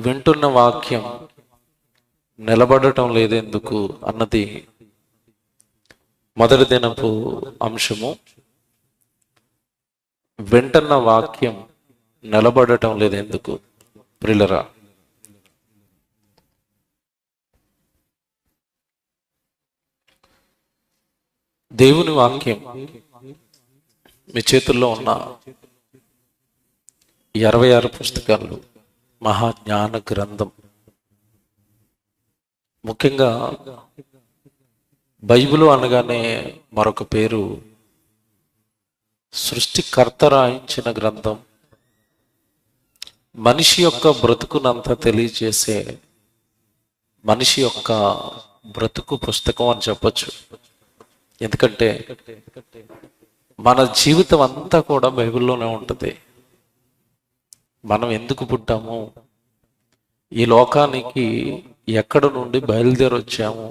వింటున్న వాక్యం నిలబడటం లేదెందుకు అన్నది మొదటి దినపు అంశము. వింటున్న వాక్యం నిలబడటం లేదెందుకు? ప్రియులరా, దేవుని వాక్యం మీ చేతుల్లో ఉన్న 26 పుస్తకాలు మహాజ్ఞాన గ్రంథం. ముఖ్యంగా బైబిలు అనగానే మరొక పేరు సృష్టికర్త రాయించిన గ్రంథం. మనిషి యొక్క బ్రతుకునంతా తెలియజేసే మనిషి యొక్క బ్రతుకు పుస్తకం అని చెప్పచ్చు. ఎందుకంటే మన జీవితం అంతా కూడా బైబిల్లోనే ఉంటుంది. మనం ఎందుకు పుట్టాము, ఈ లోకానికి ఎక్కడ నుండి బయలుదేరి వచ్చాము,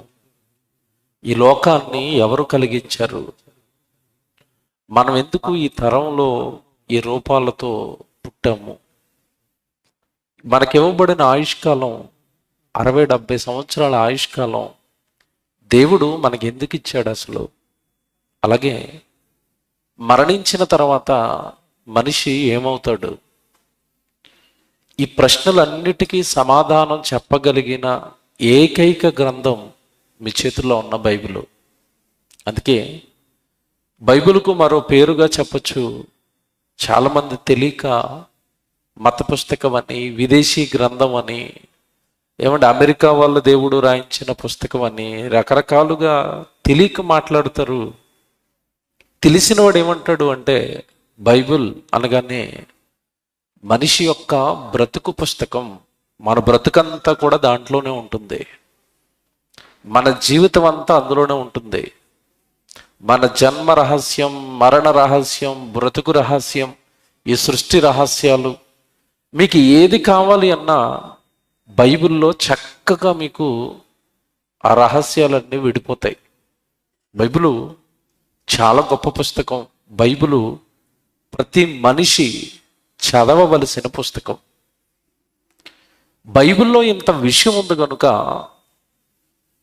ఈ లోకాన్ని ఎవరు కలిగించారు, మనం ఎందుకు ఈ తరంలో ఈ రూపాలతో పుట్టాము, మనకివ్వబడిన ఆయుష్కాలం 60-70 సంవత్సరాల ఆయుష్కాలం దేవుడు మనకి ఎందుకు ఇచ్చాడు అసలు, అలాగే మరణించిన తర్వాత మనిషి ఏమవుతాడు, ఈ ప్రశ్నలన్నిటికీ సమాధానం చెప్పగలిగిన ఏకైక గ్రంథం మీ చేతుల్లో ఉన్న బైబిలు. అందుకే బైబిల్కు మరో పేరుగా చెప్పచ్చు, చాలామంది తెలియక మత పుస్తకం అని, విదేశీ గ్రంథం అని, ఏమంటే అమెరికా వాళ్ళ దేవుడు రాయించిన పుస్తకం అని రకరకాలుగా తెలియక మాట్లాడతారు. తెలిసినవాడు ఏమంటాడు అంటే బైబిల్ అనగానే మనిషి యొక్క బ్రతుకు పుస్తకం, మన బ్రతుకంతా కూడా దాంట్లోనే ఉంటుంది, మన జీవితం అంతా అందులోనే ఉంటుంది. మన జన్మ రహస్యం, మరణ రహస్యం, బ్రతుకు రహస్యం, ఈ సృష్టి రహస్యాలు, మీకు ఏది కావాలి అన్నా బైబిల్లో చక్కగా మీకు ఆ రహస్యాలన్నీ విడిపోతాయి. బైబిలు చాలా గొప్ప పుస్తకం. బైబిలు ప్రతి మనిషి చదవవలసిన పుస్తకం. బైబిల్లో ఇంత విషయం ఉంది కనుక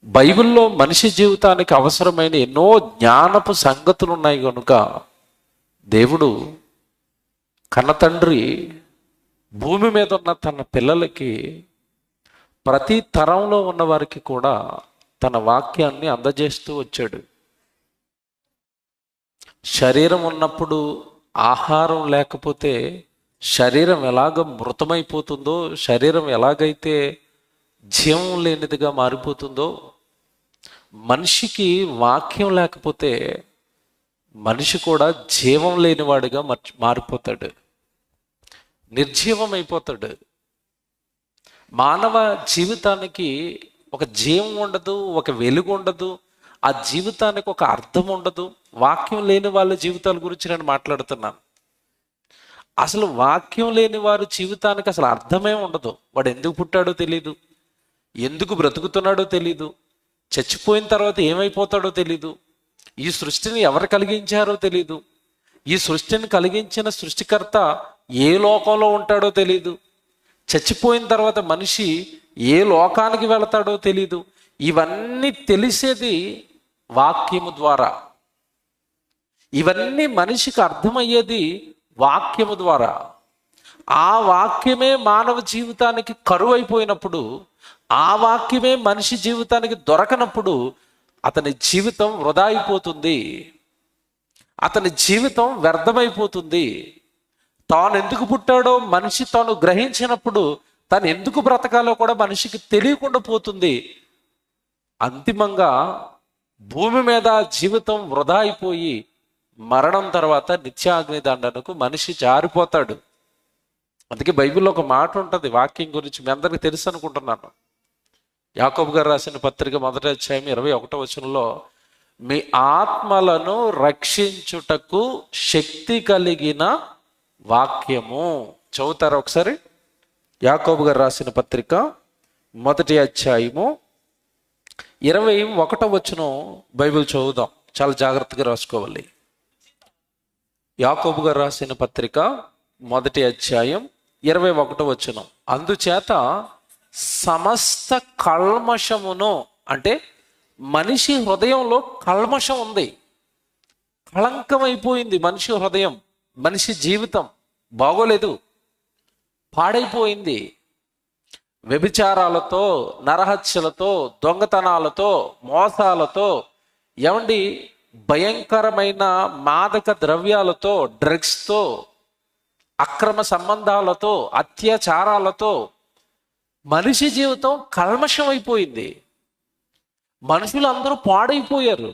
బైబిల్లో మనిషి జీవితానికి అవసరమైన ఎన్నో జ్ఞానపు సంగతులు ఉన్నాయి కనుక దేవుడు కన్నతండ్రి భూమి మీద ఉన్న తన పిల్లలకి ప్రతి తరంలో ఉన్న వారికి కూడా తన వాక్యాన్ని అందజేస్తూ వచ్చాడు. శరీరం ఉన్నప్పుడు ఆహారం లేకపోతే శరీరం ఎలాగ మృతమైపోతుందో, శరీరం ఎలాగైతే జీవం లేనిదిగా మారిపోతుందో, మనిషికి వాక్యం లేకపోతే మనిషి కూడా జీవం లేనివాడిగా మారిపోతాడు, నిర్జీవం అయిపోతాడు. మానవ జీవితానికి ఒక జీవం ఉండదు, ఒక వెలుగు ఉండదు, ఆ జీవితానికి ఒక అర్థం ఉండదు. వాక్యం లేని వాళ్ళ జీవితాల గురించి నేను మాట్లాడుతున్నాను. అసలు వాక్యం లేని వారి జీవితానికి అసలు అర్థమే ఉండదు. వాడు ఎందుకు పుట్టాడో తెలీదు, ఎందుకు బ్రతుకుతున్నాడో తెలీదు, చచ్చిపోయిన తర్వాత ఏమైపోతాడో తెలీదు, ఈ సృష్టిని ఎవరు కలిగించారో తెలీదు, ఈ సృష్టిని కలిగించిన సృష్టికర్త ఏ లోకంలో ఉంటాడో తెలీదు, చచ్చిపోయిన తర్వాత మనిషి ఏ లోకానికి వెళతాడో తెలీదు. ఇవన్నీ తెలిసేది వాక్యము ద్వారా. ఇవన్నీ మనిషికి అర్థమయ్యేది వాక్యము ద్వారా. ఆ వాక్యమే మానవ జీవితానికి కరువైపోయినప్పుడు, ఆ వాక్యమే మనిషి జీవితానికి దొరకనప్పుడు అతని జీవితం వృధా అయిపోతుంది, అతని జీవితం వ్యర్థమైపోతుంది. తాను ఎందుకు పుట్టాడో మనిషి తాను గ్రహించినప్పుడు తాను ఎందుకు బ్రతకాలో కూడా మనిషికి తెలియకుండా పోతుంది. అంతిమంగా భూమి మీద జీవితం వృధా అయిపోయి మరణం తర్వాత నిత్యాగ్ని దండనకు మనిషి జారిపోతాడు. అందుకే బైబిల్లో ఒక మాట ఉంటుంది వాక్యం గురించి, మీ అందరికీ తెలుసు అనుకుంటున్నాను. యాకోబు గారు రాసిన పత్రిక 1వ అధ్యాయం 21వ వచనంలో, మీ ఆత్మలను రక్షించుటకు శక్తి కలిగిన వాక్యము. చదువుతారా ఒకసారి? యాకోబు గారు రాసిన పత్రిక 1వ అధ్యాయము 21వ వచనం బైబిల్ చదువుదాం, చాలా జాగ్రత్తగా రాసుకోవాలి. యాకోబు గారు రాసిన పత్రిక 1వ అధ్యాయం 21వ వచనం, అందుచేత సమస్త కల్మషమును, అంటే మనిషి హృదయంలో కల్మషం ఉంది, కళంకం అయిపోయింది మనిషి హృదయం, మనిషి జీవితం బాగోలేదు, పాడైపోయింది. వ్యభిచారాలతో, నరహత్యలతో, దొంగతనాలతో, మోసాలతో, ఏమండి భయంకరమైన మాదక ద్రవ్యాలతో, డ్రగ్స్తో, అక్రమ సంబంధాలతో, అత్యాచారాలతో మనిషి జీవితం కల్మషం అయిపోయింది. మనుషులందరూ పాడైపోయారు.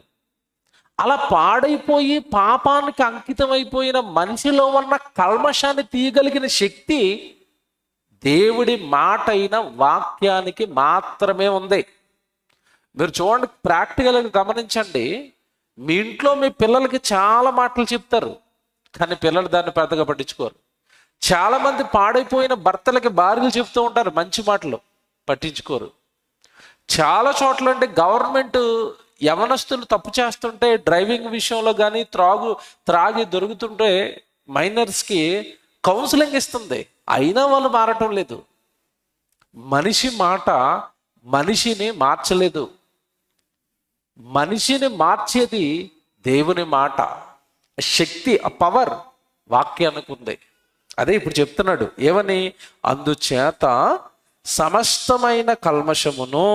అలా పాడైపోయి పాపానికి అంకితమైపోయిన మనిషిలో ఉన్న కల్మషాన్ని తీయగలిగిన శక్తి దేవుడి మాట అయిన వాక్యానికి మాత్రమే ఉంది. మీరు చూడండి, ప్రాక్టికల్గా గమనించండి. మీ ఇంట్లో మీ పిల్లలకి చాలా మాటలు చెప్తారు, కానీ పిల్లలు దాన్ని పెద్దగా పట్టించుకోరు. చాలామంది పాడైపోయిన భర్తలకి భార్యలు చెప్తూ ఉంటారు మంచి మాటలు, పట్టించుకోరు. చాలా చోట్ల అంటే గవర్నమెంట్ యవనస్తులు తప్పు చేస్తుంటే, డ్రైవింగ్ విషయంలో కానీ త్రాగి దొరుకుతుంటే మైనర్స్కి కౌన్సిలింగ్ ఇస్తుంది, అయినా వాళ్ళు మారటం లేదు. మనిషి మాట మనిషిని మార్చలేదు. మనిషిని మార్చేది దేవుని మాట. శక్తి, ఆ పవర్ వాక్యానికి ఉంది. అదే ఇప్పుడు చెప్తున్నాడు ఏమని, అందుచేత సమస్తమైన కల్మషమును,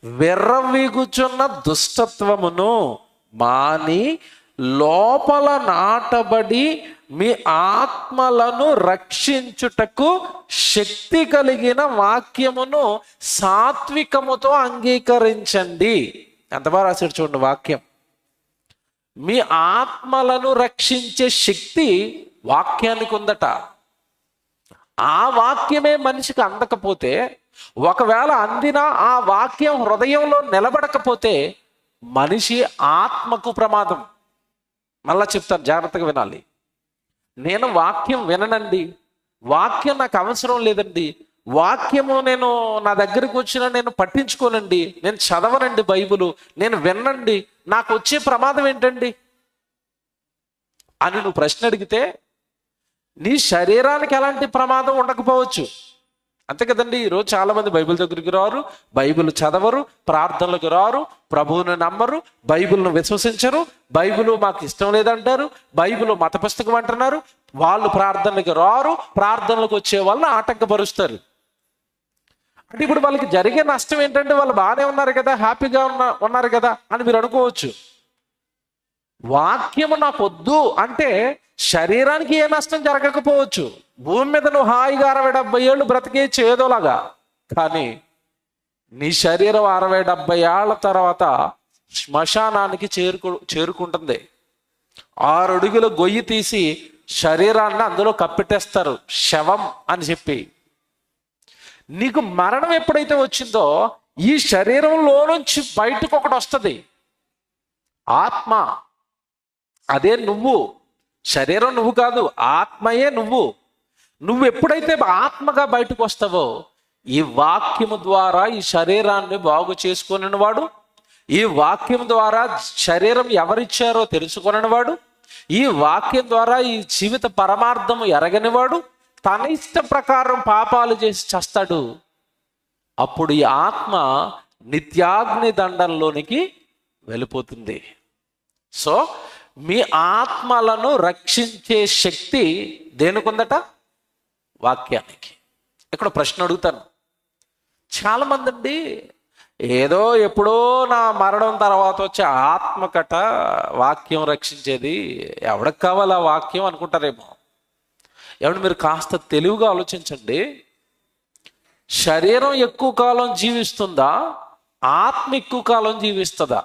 వెర్రవీగుచున్న దుష్టత్వమును మాని లోపల నాటబడి మీ ఆత్మలను రక్షించుటకు శక్తి కలిగిన వాక్యమును సాత్వికముతో అంగీకరించండి. ఎంత బాగా రాశాడు చూడండి వాక్యం. మీ ఆత్మలను రక్షించే శక్తి వాక్యానికి ఉందట. ఆ వాక్యమే మనిషికి అందకపోతే, ఒకవేళ అందినా ఆ వాక్యం హృదయంలో నిలబడకపోతే మనిషి ఆత్మకు ప్రమాదం. మళ్ళా చెప్తాను, జాగ్రత్తగా వినాలి. నేను వాక్యం విననండి, వాక్యం నాకు అవసరం లేదండి, వాక్యము నేను నా దగ్గరికి వచ్చినా నేను పట్టించుకోనండి, నేను చదవనండి బైబిలు, నేను వినండి, నాకు వచ్చే ప్రమాదం ఏంటండి అని నువ్వు ప్రశ్న అడిగితే, నీ శరీరానికి ఎలాంటి ప్రమాదం ఉండకపోవచ్చు, అంతే కదండి. ఈరోజు చాలామంది బైబిల్ దగ్గరికి రారు, బైబిల్ చదవరు, ప్రార్థనలకు రారు, ప్రభువుని నమ్మరు, బైబిల్ను విశ్వసించరు, బైబిల్ మాకు ఇష్టం లేదంటారు, బైబిల్ మత పుస్తకం అంటున్నారు. వాళ్ళు ప్రార్థనలకు రారు, ప్రార్థనలకు వచ్చే వాళ్ళని ఆటంకపరుస్తారు. అంటే ఇప్పుడు వాళ్ళకి జరిగే నష్టం ఏంటంటే, వాళ్ళు బాగానే ఉన్నారు కదా, హ్యాపీగా ఉన్నారు కదా అని మీరు అనుకోవచ్చు. వాక్యము నాకు వద్దు అంటే శరీరానికి ఏ నష్టం జరగకపోవచ్చు, భూమి మీద నువ్వు హాయిగా 60-70 ఏళ్ళు బ్రతికేయచ్చు ఏదోలాగా, కానీ నీ శరీరం 60-70 ఏళ్ల తర్వాత శ్మశానానికి చేరుకుంటుంది. 6 అడుగుల గొయ్యి తీసి శరీరాన్ని అందులో కప్పెట్టేస్తారు, శవం అని చెప్పి. నీకు మరణం ఎప్పుడైతే వచ్చిందో ఈ శరీరంలో నుంచి బయటకు ఒకటి వస్తుంది, ఆత్మ. అదే నువ్వు. శరీరం నువ్వు కాదు, ఆత్మయే నువ్వు. నువ్వు ఎప్పుడైతే ఆత్మగా బయటకు వస్తావో, ఈ వాక్యము ద్వారా ఈ శరీరాన్ని బాగు చేసుకునేవాడు, ఈ వాక్యం ద్వారా శరీరం ఎవరిచ్చారో తెలుసుకునేవాడు, ఈ వాక్యం ద్వారా ఈ జీవిత పరమార్థము ఎరగనివాడు తన ఇష్ట ప్రకారం పాపాలు చేసి చేస్తాడు. అప్పుడు ఈ ఆత్మ నిత్యాగ్ని దండంలోనికి వెళ్ళిపోతుంది. సో మీ ఆత్మలను రక్షించే శక్తి దేనికుందట? వాక్యానికి. ఇక్కడ ప్రశ్న అడుగుతాను. చాలామంది అండి, ఏదో ఎప్పుడో నా మరణం తర్వాత వచ్చే ఆత్మకట వాక్యం రక్షించేది, ఎవరికి కావాలి ఆ వాక్యం అనుకుంటారేమో. ఎవరు మీరు కాస్త తెలివిగా ఆలోచించండి. శరీరం ఎక్కువ కాలం జీవిస్తుందా, ఆత్మ ఎక్కువ కాలం జీవిస్తుందా?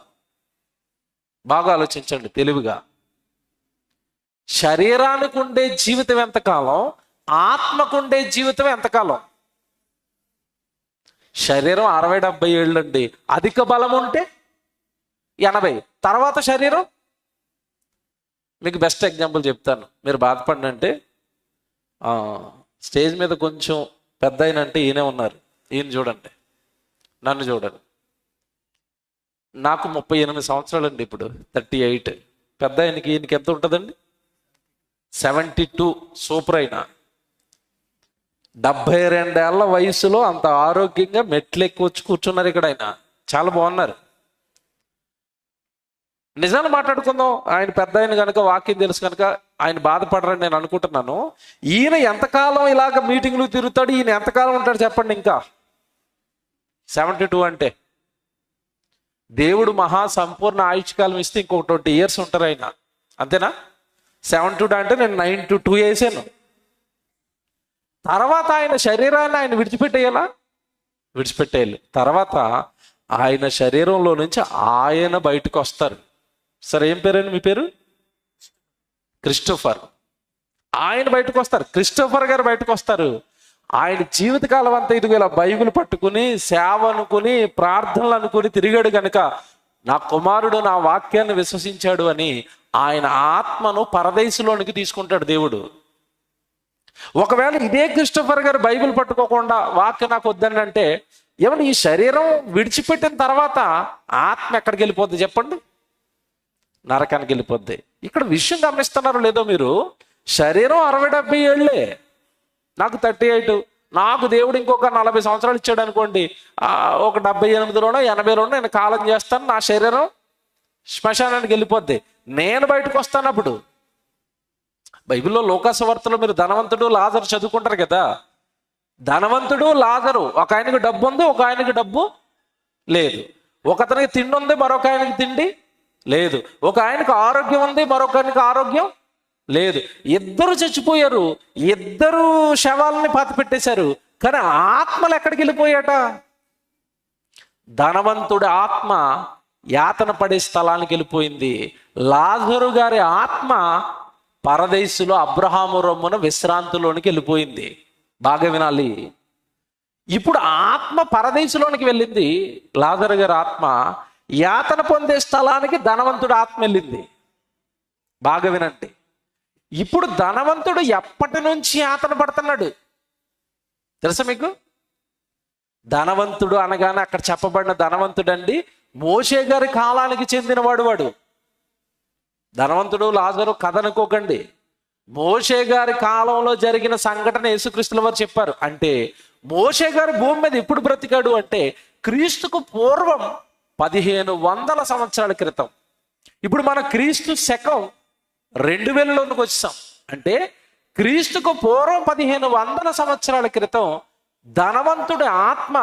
బాగా ఆలోచించండి తెలివిగా. శరీరానికి ఉండే జీవితం ఎంతకాలం, ఆత్మకు ఉండే జీవితం ఎంతకాలం? శరీరం 60-70 ఏళ్ళు అండి, అధిక బలం ఉంటే 80, తర్వాత శరీరం. మీకు బెస్ట్ ఎగ్జాంపుల్ చెప్తాను, మీరు బాధపడినంటే స్టేజ్ మీద కొంచెం పెద్ద అయినంటే ఈయనే ఉన్నారు, ఈయన చూడండి, నన్ను చూడండి. నాకు 38 సంవత్సరాలు అండి, ఇప్పుడు 38. పెద్ద ఈయనకి ఎంత ఉంటుందండి? 72. సూపర్ అయినా. 72 వయసులో అంత ఆరోగ్యంగా మెట్లు ఎక్కువ వచ్చి కూర్చున్నారు ఇక్కడ. ఆయన చాలా బాగున్నారు. నిజాలు మాట్లాడుకుందాం. ఆయన పెద్ద ఆయన కనుక, వాక్యం తెలుసు కనుక ఆయన బాధపడరని నేను అనుకుంటున్నాను. ఈయన ఎంతకాలం ఇలాగ మీటింగ్లు తిరుగుతాడు? ఈయన ఎంతకాలం ఉంటాడు చెప్పండి? ఇంకా 72 అంటే దేవుడు మహా సంపూర్ణ ఆయుష్కాలం ఇస్తే ఇంకొక 20 years ఉంటారు ఆయన, అంతేనా? 72 అంటే నేను 92 వేసాను. తర్వాత ఆయన శరీరాన్ని ఆయన విడిచిపెట్టేయాలా? విడిచిపెట్టేయాలి. తర్వాత ఆయన శరీరంలో నుంచి ఆయన బయటకు వస్తారు. సరే, ఏం పేరండి మీ పేరు? క్రిస్టోఫర్. ఆయన బయటకు వస్తారు. క్రిస్టోఫర్ గారు బయటకు వస్తారు. ఆయన జీవితకాలం అంతా ఇదిగో ఇలా బైబిల్ పట్టుకుని, సేవ అనుకుని, ప్రార్థనలు అనుకుని తిరిగాడు కనుక నా కుమారుడు నా వాక్యాన్ని విశ్వసించాడు అని ఆయన ఆత్మను పరదేశంలోనికి తీసుకుంటాడు దేవుడు. ఒకవేళ ఇదే క్రిస్టోఫర్ గారు బైబిల్ పట్టుకోకుండా వాక్యం నాకు వద్దండి అంటే, ఏమన్నా ఈ శరీరం విడిచిపెట్టిన తర్వాత ఆత్మ ఎక్కడికి వెళ్ళిపోద్ది చెప్పండి? నరకానికి వెళ్ళిపోద్ది. ఇక్కడ విషయం గమనిస్తున్నారో లేదో మీరు? శరీరం 60-70 ఏళ్ళే, నాకు 38. నాకు దేవుడు ఇంకొక 40 సంవత్సరాలు ఇచ్చాడు అనుకోండి, ఒక 78లోనో 80లోనో నేను కాలం చేస్తాను. నా శరీరం శ్మశానానికి వెళ్ళిపోద్ది. నేను బయటకు వస్తాను అప్పుడు. బైబిల్లో లోకాసువార్తలో మీరు ధనవంతుడు లాజరు చదువుకుంటారు కదా. ధనవంతుడు లాజరు, ఒక ఆయనకి డబ్బు ఉంది, ఒక ఆయనకి డబ్బు లేదు. ఒకతనికి తిండి ఉంది, మరొక ఆయనకి తిండి లేదు. ఒక ఆయనకు ఆరోగ్యం ఉంది, మరొకరికి ఆరోగ్యం లేదు. ఇద్దరు చచ్చిపోయారు, ఇద్దరు శవాలని పాతి పెట్టేశారు. కానీ ఆత్మలు ఎక్కడికి వెళ్ళిపోయాట? ధనవంతుడి ఆత్మ యాతన పడే స్థలానికి వెళ్ళిపోయింది. లాజరు గారి ఆత్మ పరదేశులో అబ్రహాము రొమ్మున విశ్రాంతిలోనికి వెళ్ళిపోయింది. బాగా వినాలి. ఇప్పుడు ఆత్మ పరదేశంలోనికి వెళ్ళింది. లాజరు గారి ఆత్మ యాతన పొందే స్థలానికి ధనవంతుడు ఆత్మ వెళ్ళింది. బాగా వినండి. ఇప్పుడు ధనవంతుడు ఎప్పటి నుంచి యాతన పడుతున్నాడు తెలుసా మీకు? ధనవంతుడు అనగానే అక్కడ చెప్పబడిన ధనవంతుడు అండి మోషే గారి కాలానికి చెందినవాడు. వాడు ధనవంతుడు లాజరు కథ అనుకోకండి. మోషే గారి కాలంలో జరిగిన సంఘటన యేసుక్రీస్తుల వారు చెప్పారు. అంటే మోషే గారు భూమి మీద ఎప్పుడు బ్రతికాడు అంటే క్రీస్తుకు పూర్వం 1500 సంవత్సరాల క్రితం. ఇప్పుడు మన క్రీస్తు శకం 2000లోకి వచ్చాం. అంటే క్రీస్తుకు పూర్వం 1500 సంవత్సరాల క్రితం ధనవంతుడి ఆత్మ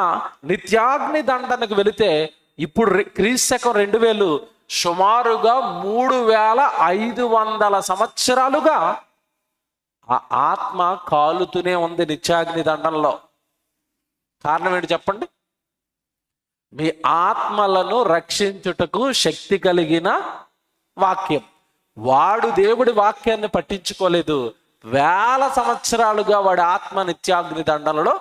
నిత్యాగ్ని దండనకు వెళితే ఇప్పుడు క్రీస్తు శకం 2000 సుమారుగా 3500 సంవత్సరాలుగా ఆ ఆత్మ కాలుతూనే ఉంది నిత్యాగ్ని దండంలో. కారణం ఏంటి చెప్పండి? మీ ఆత్మలను రక్షించుటకు శక్తి కలిగిన వాక్యం. వాడు దేవుడి వాక్యాన్ని పట్టించుకోలేదు. 1000 సంవత్సరాలుగా వాడి ఆత్మ నిత్యాగ్ని దండనలో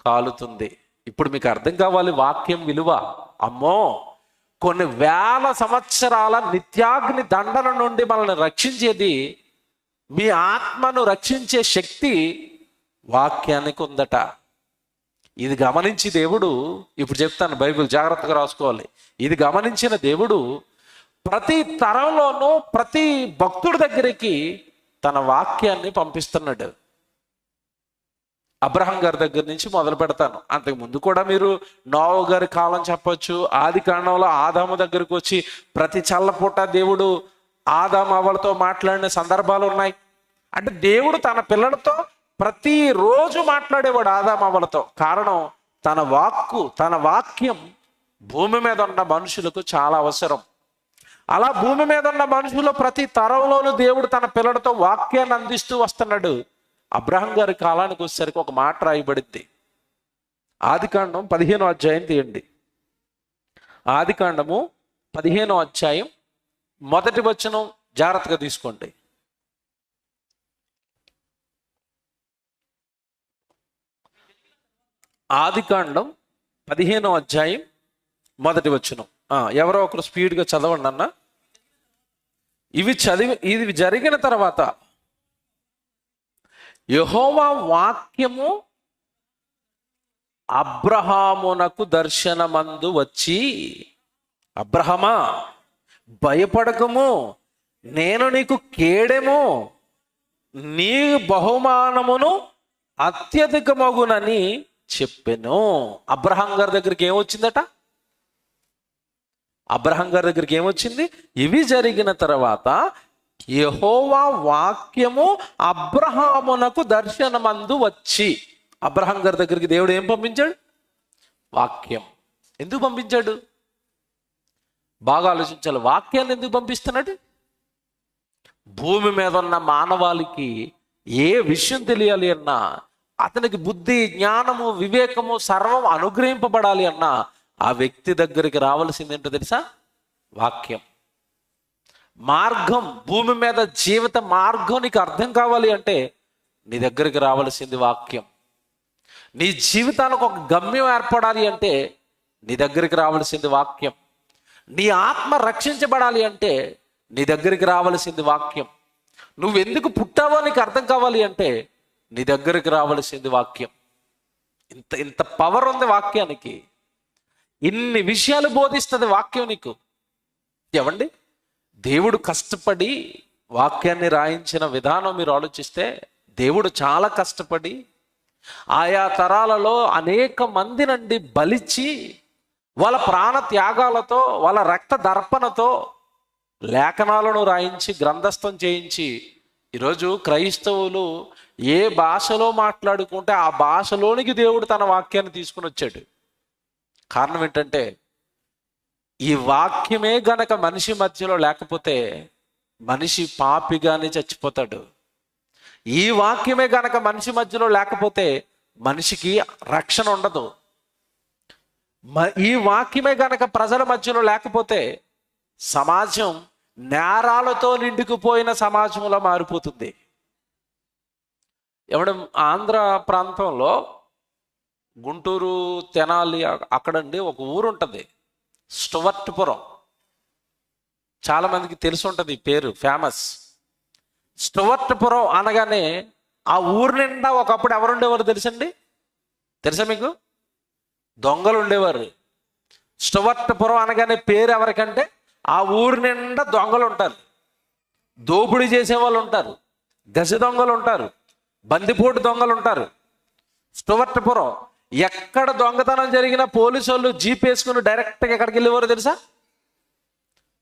కాలుతుంది. ఇప్పుడు మీకు అర్థం కావాలి వాక్యం విలువ. అమ్మో, కొన్ని 1000 సంవత్సరాల నిత్యాగ్ని దండన నుండి మనల్ని రక్షించేది, మీ ఆత్మను రక్షించే శక్తి వాక్యానికి ఉందట. ఇది గమనించి దేవుడు, ఇప్పుడు చెప్తాను, బైబిల్ జాగ్రత్తగా రాసుకోవాలి. ఇది గమనించిన దేవుడు ప్రతి తరంలోనూ ప్రతి భక్తుడి దగ్గరికి తన వాక్యాన్ని పంపిస్తున్నాడు. అబ్రహాం గారి దగ్గర నుంచి మొదలు పెడతాను. అంతకు ముందు కూడా మీరు నోవహు గారి కాలం చెప్పొచ్చు. ఆది కాండంలో ఆదాము దగ్గరకు వచ్చి ప్రతి చల్లపూట దేవుడు ఆదాము అవ్వలతో మాట్లాడిన సందర్భాలు ఉన్నాయి. అంటే దేవుడు తన పిల్లలతో ప్రతిరోజు మాట్లాడేవాడు ఆదాము అవ్వలతో. కారణం తన వాక్కు, తన వాక్యం భూమి మీద ఉన్న మనుషులకు చాలా అవసరం. అలా భూమి మీద ఉన్న మనుషులు ప్రతి తరంలోనూ దేవుడు తన పిల్లలతో వాక్యాన్ని అందిస్తూ వస్తున్నాడు. అబ్రహాం గారి కాలానికి వచ్చేసరికి ఒక మాట రాయబడింది. ఆదికాండం 15వ అధ్యాయం తీయండి. ఆదికాండము 15వ అధ్యాయం 1వ వచనం జాగ్రత్తగా తీసుకోండి. ఆదికాండం 15వ అధ్యాయం 1వ వచనం. ఎవరో ఒకరు స్పీడ్గా చదవండి అన్న. ఇది జరిగిన తర్వాత యెహోవా వాక్యము అబ్రహామునకు దర్శనమందు వచ్చి, అబ్రహమా భయపడకము, నేను నీకు కేడెము, నీ బహుమానమును అత్యధికమగునని చెప్పెను. అబ్రహాం గారి దగ్గరికి ఏమొచ్చిందట? అబ్రహాం గారి దగ్గరికి ఏమొచ్చింది? ఇవి జరిగిన తర్వాత యెహోవా వాక్యము అబ్రహామునకు దర్శనమందు వచ్చి. అబ్రహాం గారి దగ్గరికి దేవుడు ఏం పంపించాడు? వాక్యం. ఎందుకు పంపించాడు? బాగా ఆలోచించాలి. వాక్యాన్ని ఎందుకు పంపిస్తున్నాడు? భూమి మీద ఉన్న మానవాళికి ఏ విషయం తెలియాలి అన్నా, అతనికి బుద్ధి, జ్ఞానము, వివేకము సర్వం అనుగ్రహింపబడాలి అన్నా ఆ వ్యక్తి దగ్గరికి రావాల్సింది ఏంటో తెలుసా? వాక్యం. మార్గం, భూమి మీద జీవిత మార్గం నీకు అర్థం కావాలి అంటే నీ దగ్గరికి రావాల్సింది వాక్యం. నీ జీవితానికి ఒక గమ్యం ఏర్పడాలి అంటే నీ దగ్గరికి రావాల్సింది వాక్యం. నీ ఆత్మ రక్షించబడాలి అంటే నీ దగ్గరికి రావాల్సింది వాక్యం. నువ్వెందుకు పుట్టావో నీకు అర్థం కావాలి అంటే నీ దగ్గరికి రావాల్సింది వాక్యం. ఇంత ఇంత పవర్ ఉంది వాక్యానికి. ఇన్ని విషయాలు బోధిస్తుంది వాక్యం నీకు. ఏమండి, దేవుడు కష్టపడి వాక్యాన్ని రాయించిన విధానం మీరు ఆలోచిస్తే, దేవుడు చాలా కష్టపడి ఆయా తరాలలో అనేక మంది నుండి బలిచి వాళ్ళ ప్రాణ త్యాగాలతో, వాళ్ళ రక్త దర్పణతో లేఖనాలను రాయించి గ్రంథస్థం చేయించి ఈరోజు క్రైస్తవులు ఏ భాషలో మాట్లాడుకుంటే ఆ భాషలోనికి దేవుడు తన వాక్యాన్ని తీసుకుని వచ్చాడు. కారణం ఏంటంటే ఈ వాక్యమే గనక మనిషి మధ్యలో లేకపోతే మనిషి పాపిగానే చచ్చిపోతాడు. ఈ వాక్యమే గనక మనిషి మధ్యలో లేకపోతే మనిషికి రక్షణ ఉండదు. ఈ వాక్యమే గనక ప్రజల మధ్యలో లేకపోతే సమాజం నేరాలతో నిండుకుపోయిన సమాజంలో మారిపోతుంది. ఆంధ్ర ప్రాంతంలో గుంటూరు, తెనాలి అక్కడండి ఒక ఊరు ఉంటుంది, స్టువర్ట్పురం. చాలా మందికి తెలిసి ఉంటుంది ఈ పేరు, ఫేమస్. స్టువర్ట్పురం అనగానే ఆ ఊరు నిండా ఒకప్పుడు ఎవరు ఉండేవారు తెలుసండి? తెలుసా మీకు? దొంగలు ఉండేవారు. స్టువర్ట్పురం అనగానే పేరు ఎవరికంటే ఆ ఊరు నిండా దొంగలు ఉంటారు, దోపిడీ చేసేవాళ్ళు ఉంటారు, గజ దొంగలు ఉంటారు, బందిపోటు దొంగలు ఉంటారు. స్టువర్ట్పురం ఎక్కడ దొంగతనం జరిగినా పోలీసు వాళ్ళు జీప్ వేసుకుని డైరెక్ట్గా ఎక్కడికి వెళ్ళేవారు తెలుసా?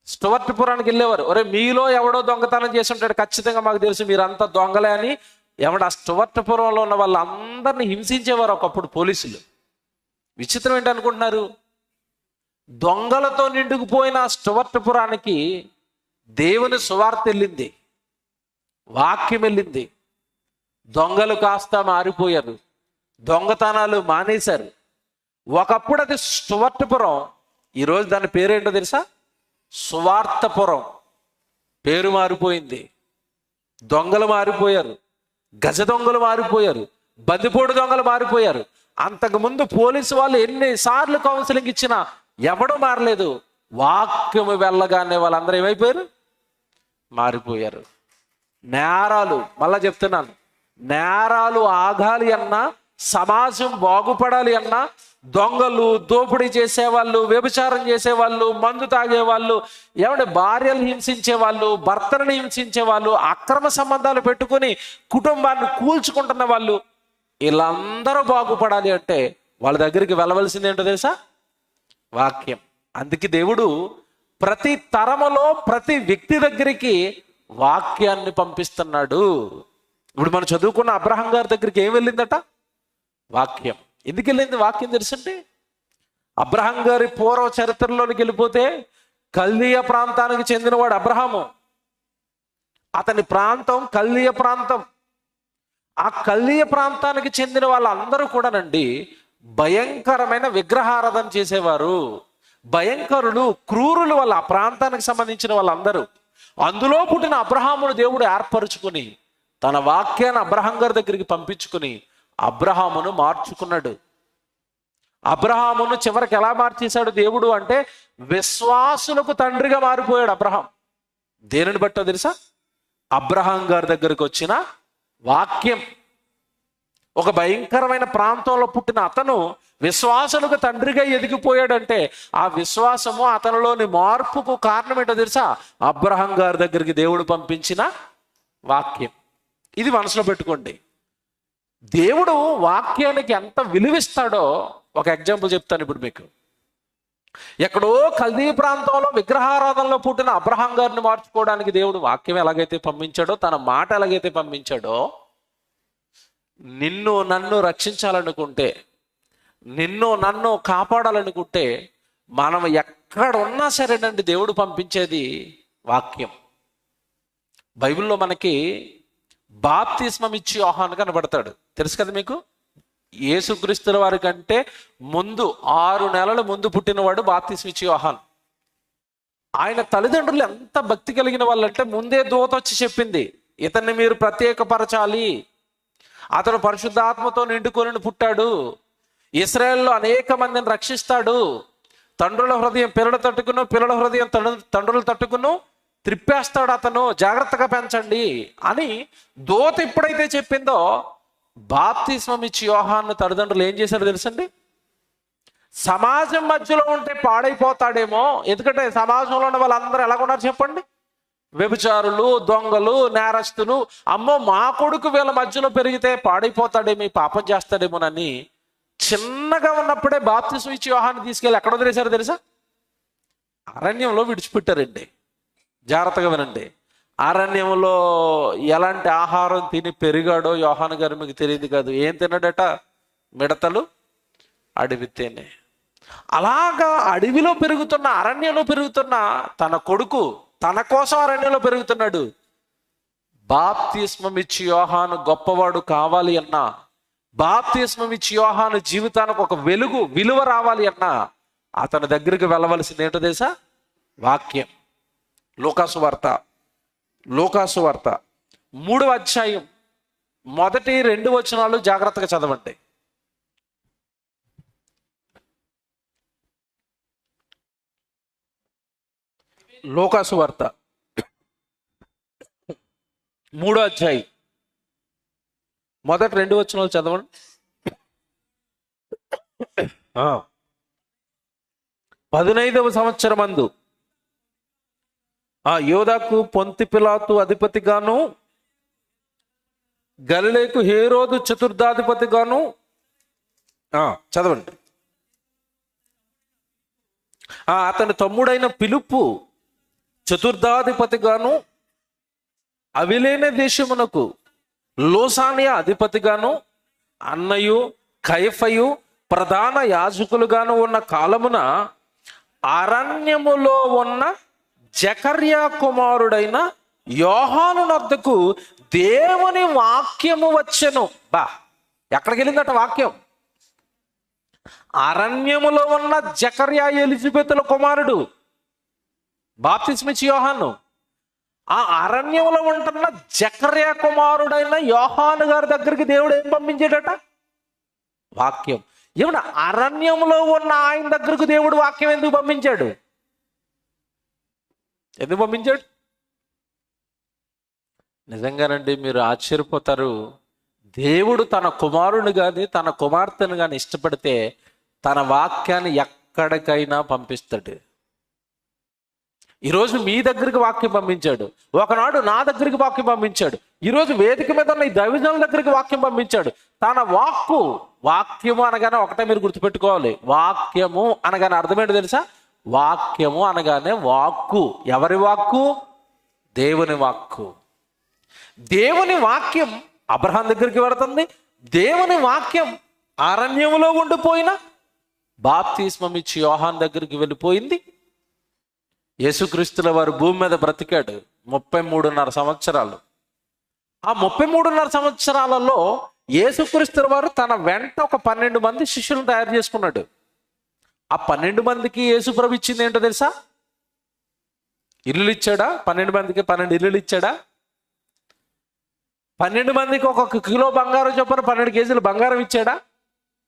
స్టువర్ట్పురానికి వెళ్ళేవారు. ఒరే, మీలో ఎవడో దొంగతనం చేసి ఉంటాడు, ఖచ్చితంగా మాకు తెలుసు మీరంతా దొంగలే అని. ఆ స్టువర్ట్పురంలో ఉన్న వాళ్ళందరినీ హింసించేవారు ఒకప్పుడు పోలీసులు. విచిత్రం ఏంటనుకుంటున్నారు? దొంగలతో నిండుకుపోయిన స్టువర్ట్పురానికి దేవుని సువార్త వెళ్ళింది, వాక్యం వెళ్ళింది. దొంగలు కాస్త మారిపోయారు, దొంగతనాలు మానేశారు. ఒకప్పుడు అది స్టువర్ట్పురం, ఈరోజు దాని పేరేంటో తెలుసా? సువార్తపురం. పేరు మారిపోయింది. దొంగలు మారిపోయారు, గజ దొంగలు మారిపోయారు, బందిపోటు దొంగలు మారిపోయారు. అంతకుముందు పోలీసు వాళ్ళు ఎన్నిసార్లు కౌన్సిలింగ్ ఇచ్చినా ఎవడూ మారలేదు. వాక్యము వెళ్ళగానే వాళ్ళందరూ ఏమైపోయారు? మారిపోయారు. నేరాలు, మళ్ళా చెప్తున్నాను, నేరాలు ఆగాలి అన్నా, సమాజం బాగుపడాలి అన్నా, దొంగలు, దోపిడీ చేసేవాళ్ళు, వ్యభిచారం చేసేవాళ్ళు, మందు తాగేవాళ్ళు, భార్యలు హింసించేవాళ్ళు, భర్తలను హింసించేవాళ్ళు, అక్రమ సంబంధాలు పెట్టుకుని కుటుంబాన్ని కూల్చుకుంటున్న వాళ్ళు, వీళ్ళందరూ బాగుపడాలి అంటే వాళ్ళ దగ్గరికి వెళ్ళవలసింది ఏంటో తెలుసా? వాక్యం. అందుకే దేవుడు ప్రతి తరములో ప్రతి వ్యక్తి దగ్గరికి వాక్యాన్ని పంపిస్తున్నాడు. ఇప్పుడు మనం చదువుకున్న అబ్రహాం గారి దగ్గరికి ఏం వెళ్ళిందట? వాక్యం. ఎందుకు వెళ్ళింది వాక్యం తెలుసండి? అబ్రహాం గారి పూర్వ చరిత్రలోనికి వెళ్ళిపోతే కల్దీయ ప్రాంతానికి చెందినవాడు అబ్రహాము. అతని ప్రాంతం కల్దీయ ప్రాంతం. ఆ కల్దీయ ప్రాంతానికి చెందిన వాళ్ళందరూ కూడానండి భయంకరమైన విగ్రహారాధన చేసేవారు. భయంకరులు, క్రూరులు వాళ్ళ ఆ ప్రాంతానికి సంబంధించిన వాళ్ళందరూ. అందులో పుట్టిన అబ్రహామును దేవుడు ఏర్పరచుకుని తన వాక్యాన్ని అబ్రహాం గారి దగ్గరికి పంపించుకుని అబ్రహామును మార్చుకున్నాడు. అబ్రహామును చివరికి ఎలా మార్చేశాడు దేవుడు అంటే విశ్వాసులకు తండ్రిగా మారిపోయాడు అబ్రహాం. దేనిని బట్టో తెలుసా? అబ్రహాం గారి దగ్గరికి వచ్చిన వాక్యం. ఒక భయంకరమైన ప్రాంతంలో పుట్టిన అతను విశ్వాసులకు తండ్రిగా ఎదిగిపోయాడంటే ఆ విశ్వాసము అతనిలోని మార్పుకు కారణం ఏంటో తెలుసా? అబ్రహాం గారి దగ్గరికి దేవుడు పంపించిన వాక్యం. ఇది మనసులో పెట్టుకోండి. దేవుడు వాక్యానికి ఎంత విలువిస్తాడో ఒక ఎగ్జాంపుల్ చెప్తాను ఇప్పుడు మీకు. ఎక్కడో కల్దీ ప్రాంతంలో విగ్రహారాధనలో పుట్టిన అబ్రహాం గారిని మార్చుకోవడానికి దేవుడు వాక్యం ఎలాగైతే పంపించాడో, తన మాట ఎలాగైతే పంపించాడో, నిన్ను నన్ను రక్షించాలనుకుంటే, నిన్ను నన్ను కాపాడాలనుకుంటే, మనం ఎక్కడ ఉన్నా సరేనండి దేవుడు పంపించేది వాక్యం. బైబిల్లో మనకి బాప్తిస్మం ఇచ్చి యోహాను కనబడతాడు, తెలుసు కదా మీకు. యేసుక్రీస్తుల వారి కంటే ముందు 6 నెలల ముందు పుట్టినవాడు బాప్తిస్మం ఇచ్చి యోహాను. ఆయన తల్లిదండ్రులు ఎంత భక్తి కలిగిన వాళ్ళంటే, ముందే దూత వచ్చి చెప్పింది, ఇతన్ని మీరు ప్రత్యేకపరచాలి, అతను పరిశుద్ధాత్మతో నిండుకొని పుట్టాడు, ఇశ్రాయేల్లో అనేక మందిని రక్షిస్తాడు, తండ్రుల హృదయం పిల్లల తట్టుకును, పిల్లల హృదయం తండ్రులు తట్టుకును త్రిప్పేస్తాడు, అతను జాగ్రత్తగా పెంచండి అని దూత ఎప్పుడైతే చెప్పిందో, బాప్తిస్మం ఇచ్చి యోహాను తల్లిదండ్రులు ఏం చేశారో తెలుసండి? సమాజం మధ్యలో ఉంటే పాడైపోతాడేమో, ఎందుకంటే సమాజంలో ఉన్న వాళ్ళందరూ ఎలాగున్నారు చెప్పండి? వ్యభిచారులు, దొంగలు, నేరస్తులు. అమ్మో, మా కొడుకు వీళ్ళ మధ్యలో పెరిగితే పాడైపోతాడేమో, పాపం చేస్తాడేమోనని చిన్నగా ఉన్నప్పుడే బాప్తిస్మం ఇచ్చి యోహాను తీసుకెళ్ళి ఎక్కడ వదిలేశారో తెలుసా? అరణ్యంలో విడిచిపెట్టారండి. జాగ్రత్తగా వినండి. అరణ్యంలో ఎలాంటి ఆహారం తిని పెరిగాడో యోహాను గారు మీకు తెలియదు కాదు. ఏం తిన్నాడట? మిడతలు, అడవి తేనె. అలాగా అడవిలో పెరుగుతున్న, అరణ్యంలో పెరుగుతున్న తన కొడుకు తన కోసం అరణ్యంలో పెరుగుతున్నాడు. బాప్తిస్మం ఇచ్చి యోహాను గొప్పవాడు కావాలి అన్నా, బాప్తిస్మం ఇచ్చి యోహాను జీవితానికి ఒక వెలుగు, విలువ రావాలి అన్నా, అతని దగ్గరికి వెళ్ళవలసింది ఏంటో తెలుసా? వాక్యం. లూకాసు వార్త 3వ అధ్యాయం మొదటి 2 వచనాలు జాగ్రత్తగా చదవండి. లూకాసు వార్త 3వ అధ్యాయం మొదటి 2 వచనాలు చదవండి. 15వ సంవత్సరమందు యోదాకు పొంతి పిలాతు అధిపతిగాను, గలిలేకు హేరోదు చతుర్థాధిపతిగాను, చదవండి, అతని తమ్ముడైన పిలుపు చతుర్థాధిపతిగాను, అవిలేనే దేశమునకు లోసానియా అధిపతిగాను, అన్నయు కయఫయు ప్రధాన యాజకులుగాను ఉన్న కాలమున అరణ్యములో ఉన్న జకర్యా కుమారుడైన యోహాను నొద్దకు దేవుని వాక్యము వచ్చెను. ఎక్కడికి వెళ్ళిందట వాక్యం? అరణ్యములో ఉన్న జకర్యా, ఎలిజబెతుల కుమారుడు బాప్తిస్మం ఇచ్చి యోహాను. ఆ అరణ్యంలో ఉంటున్న జకర్యా కుమారుడైన యోహాను గారి దగ్గరికి దేవుడు ఏం పంపించాడట? వాక్యం. ఏమన్నా అరణ్యంలో ఉన్న ఆయన దగ్గరకు దేవుడు వాక్యం ఎందుకు పంపించాడు? ఎందుకు పంపించాడు? నిజంగానండి, మీరు ఆశ్చర్యపోతారు. దేవుడు తన కుమారుని కానీ తన కుమార్తెను కానీ ఇష్టపడితే తన వాక్యాన్ని ఎక్కడికైనా పంపిస్తాడు. ఈరోజు మీ దగ్గరికి వాక్యం పంపించాడు, ఒకనాడు నా దగ్గరికి వాక్యం పంపించాడు, ఈరోజు వేదిక మీద ఉన్న ఈ దైవజనుల దగ్గరికి వాక్యం పంపించాడు. తన వాక్యము అనగానే ఒకటే మీరు గుర్తుపెట్టుకోవాలి. వాక్యము అనగానే అర్థమేంటో తెలుసా? వాక్యము అనగానే వాక్కు. ఎవరి వాక్కు? దేవుని వాక్కు. దేవుని వాక్యం అబ్రహాం దగ్గరికి వెళుతుంది. దేవుని వాక్యం అరణ్యములో ఉండిపోయిన బాప్తిస్మం ఇచ్చి యోహాను దగ్గరికి వెళ్ళిపోయింది. యేసుక్రీస్తుల వారు భూమి మీద బ్రతికాడు 33.5 సంవత్సరాలు. ఆ 33.5 సంవత్సరాలలో యేసుక్రీస్తుల వారు తన వెంట ఒక 12 మంది శిష్యులను తయారు చేసుకున్నాడు. ఆ 12 మందికి యేసు ప్రభు ఇచ్చింది ఏంటో తెలుసా? ఇల్లులు ఇచ్చాడా? 12 మందికి 12 ఇల్లులు ఇచ్చాడా? 12 మందికి 1 కిలో బంగారం చొప్పున 12 కేజీలు బంగారం ఇచ్చాడా?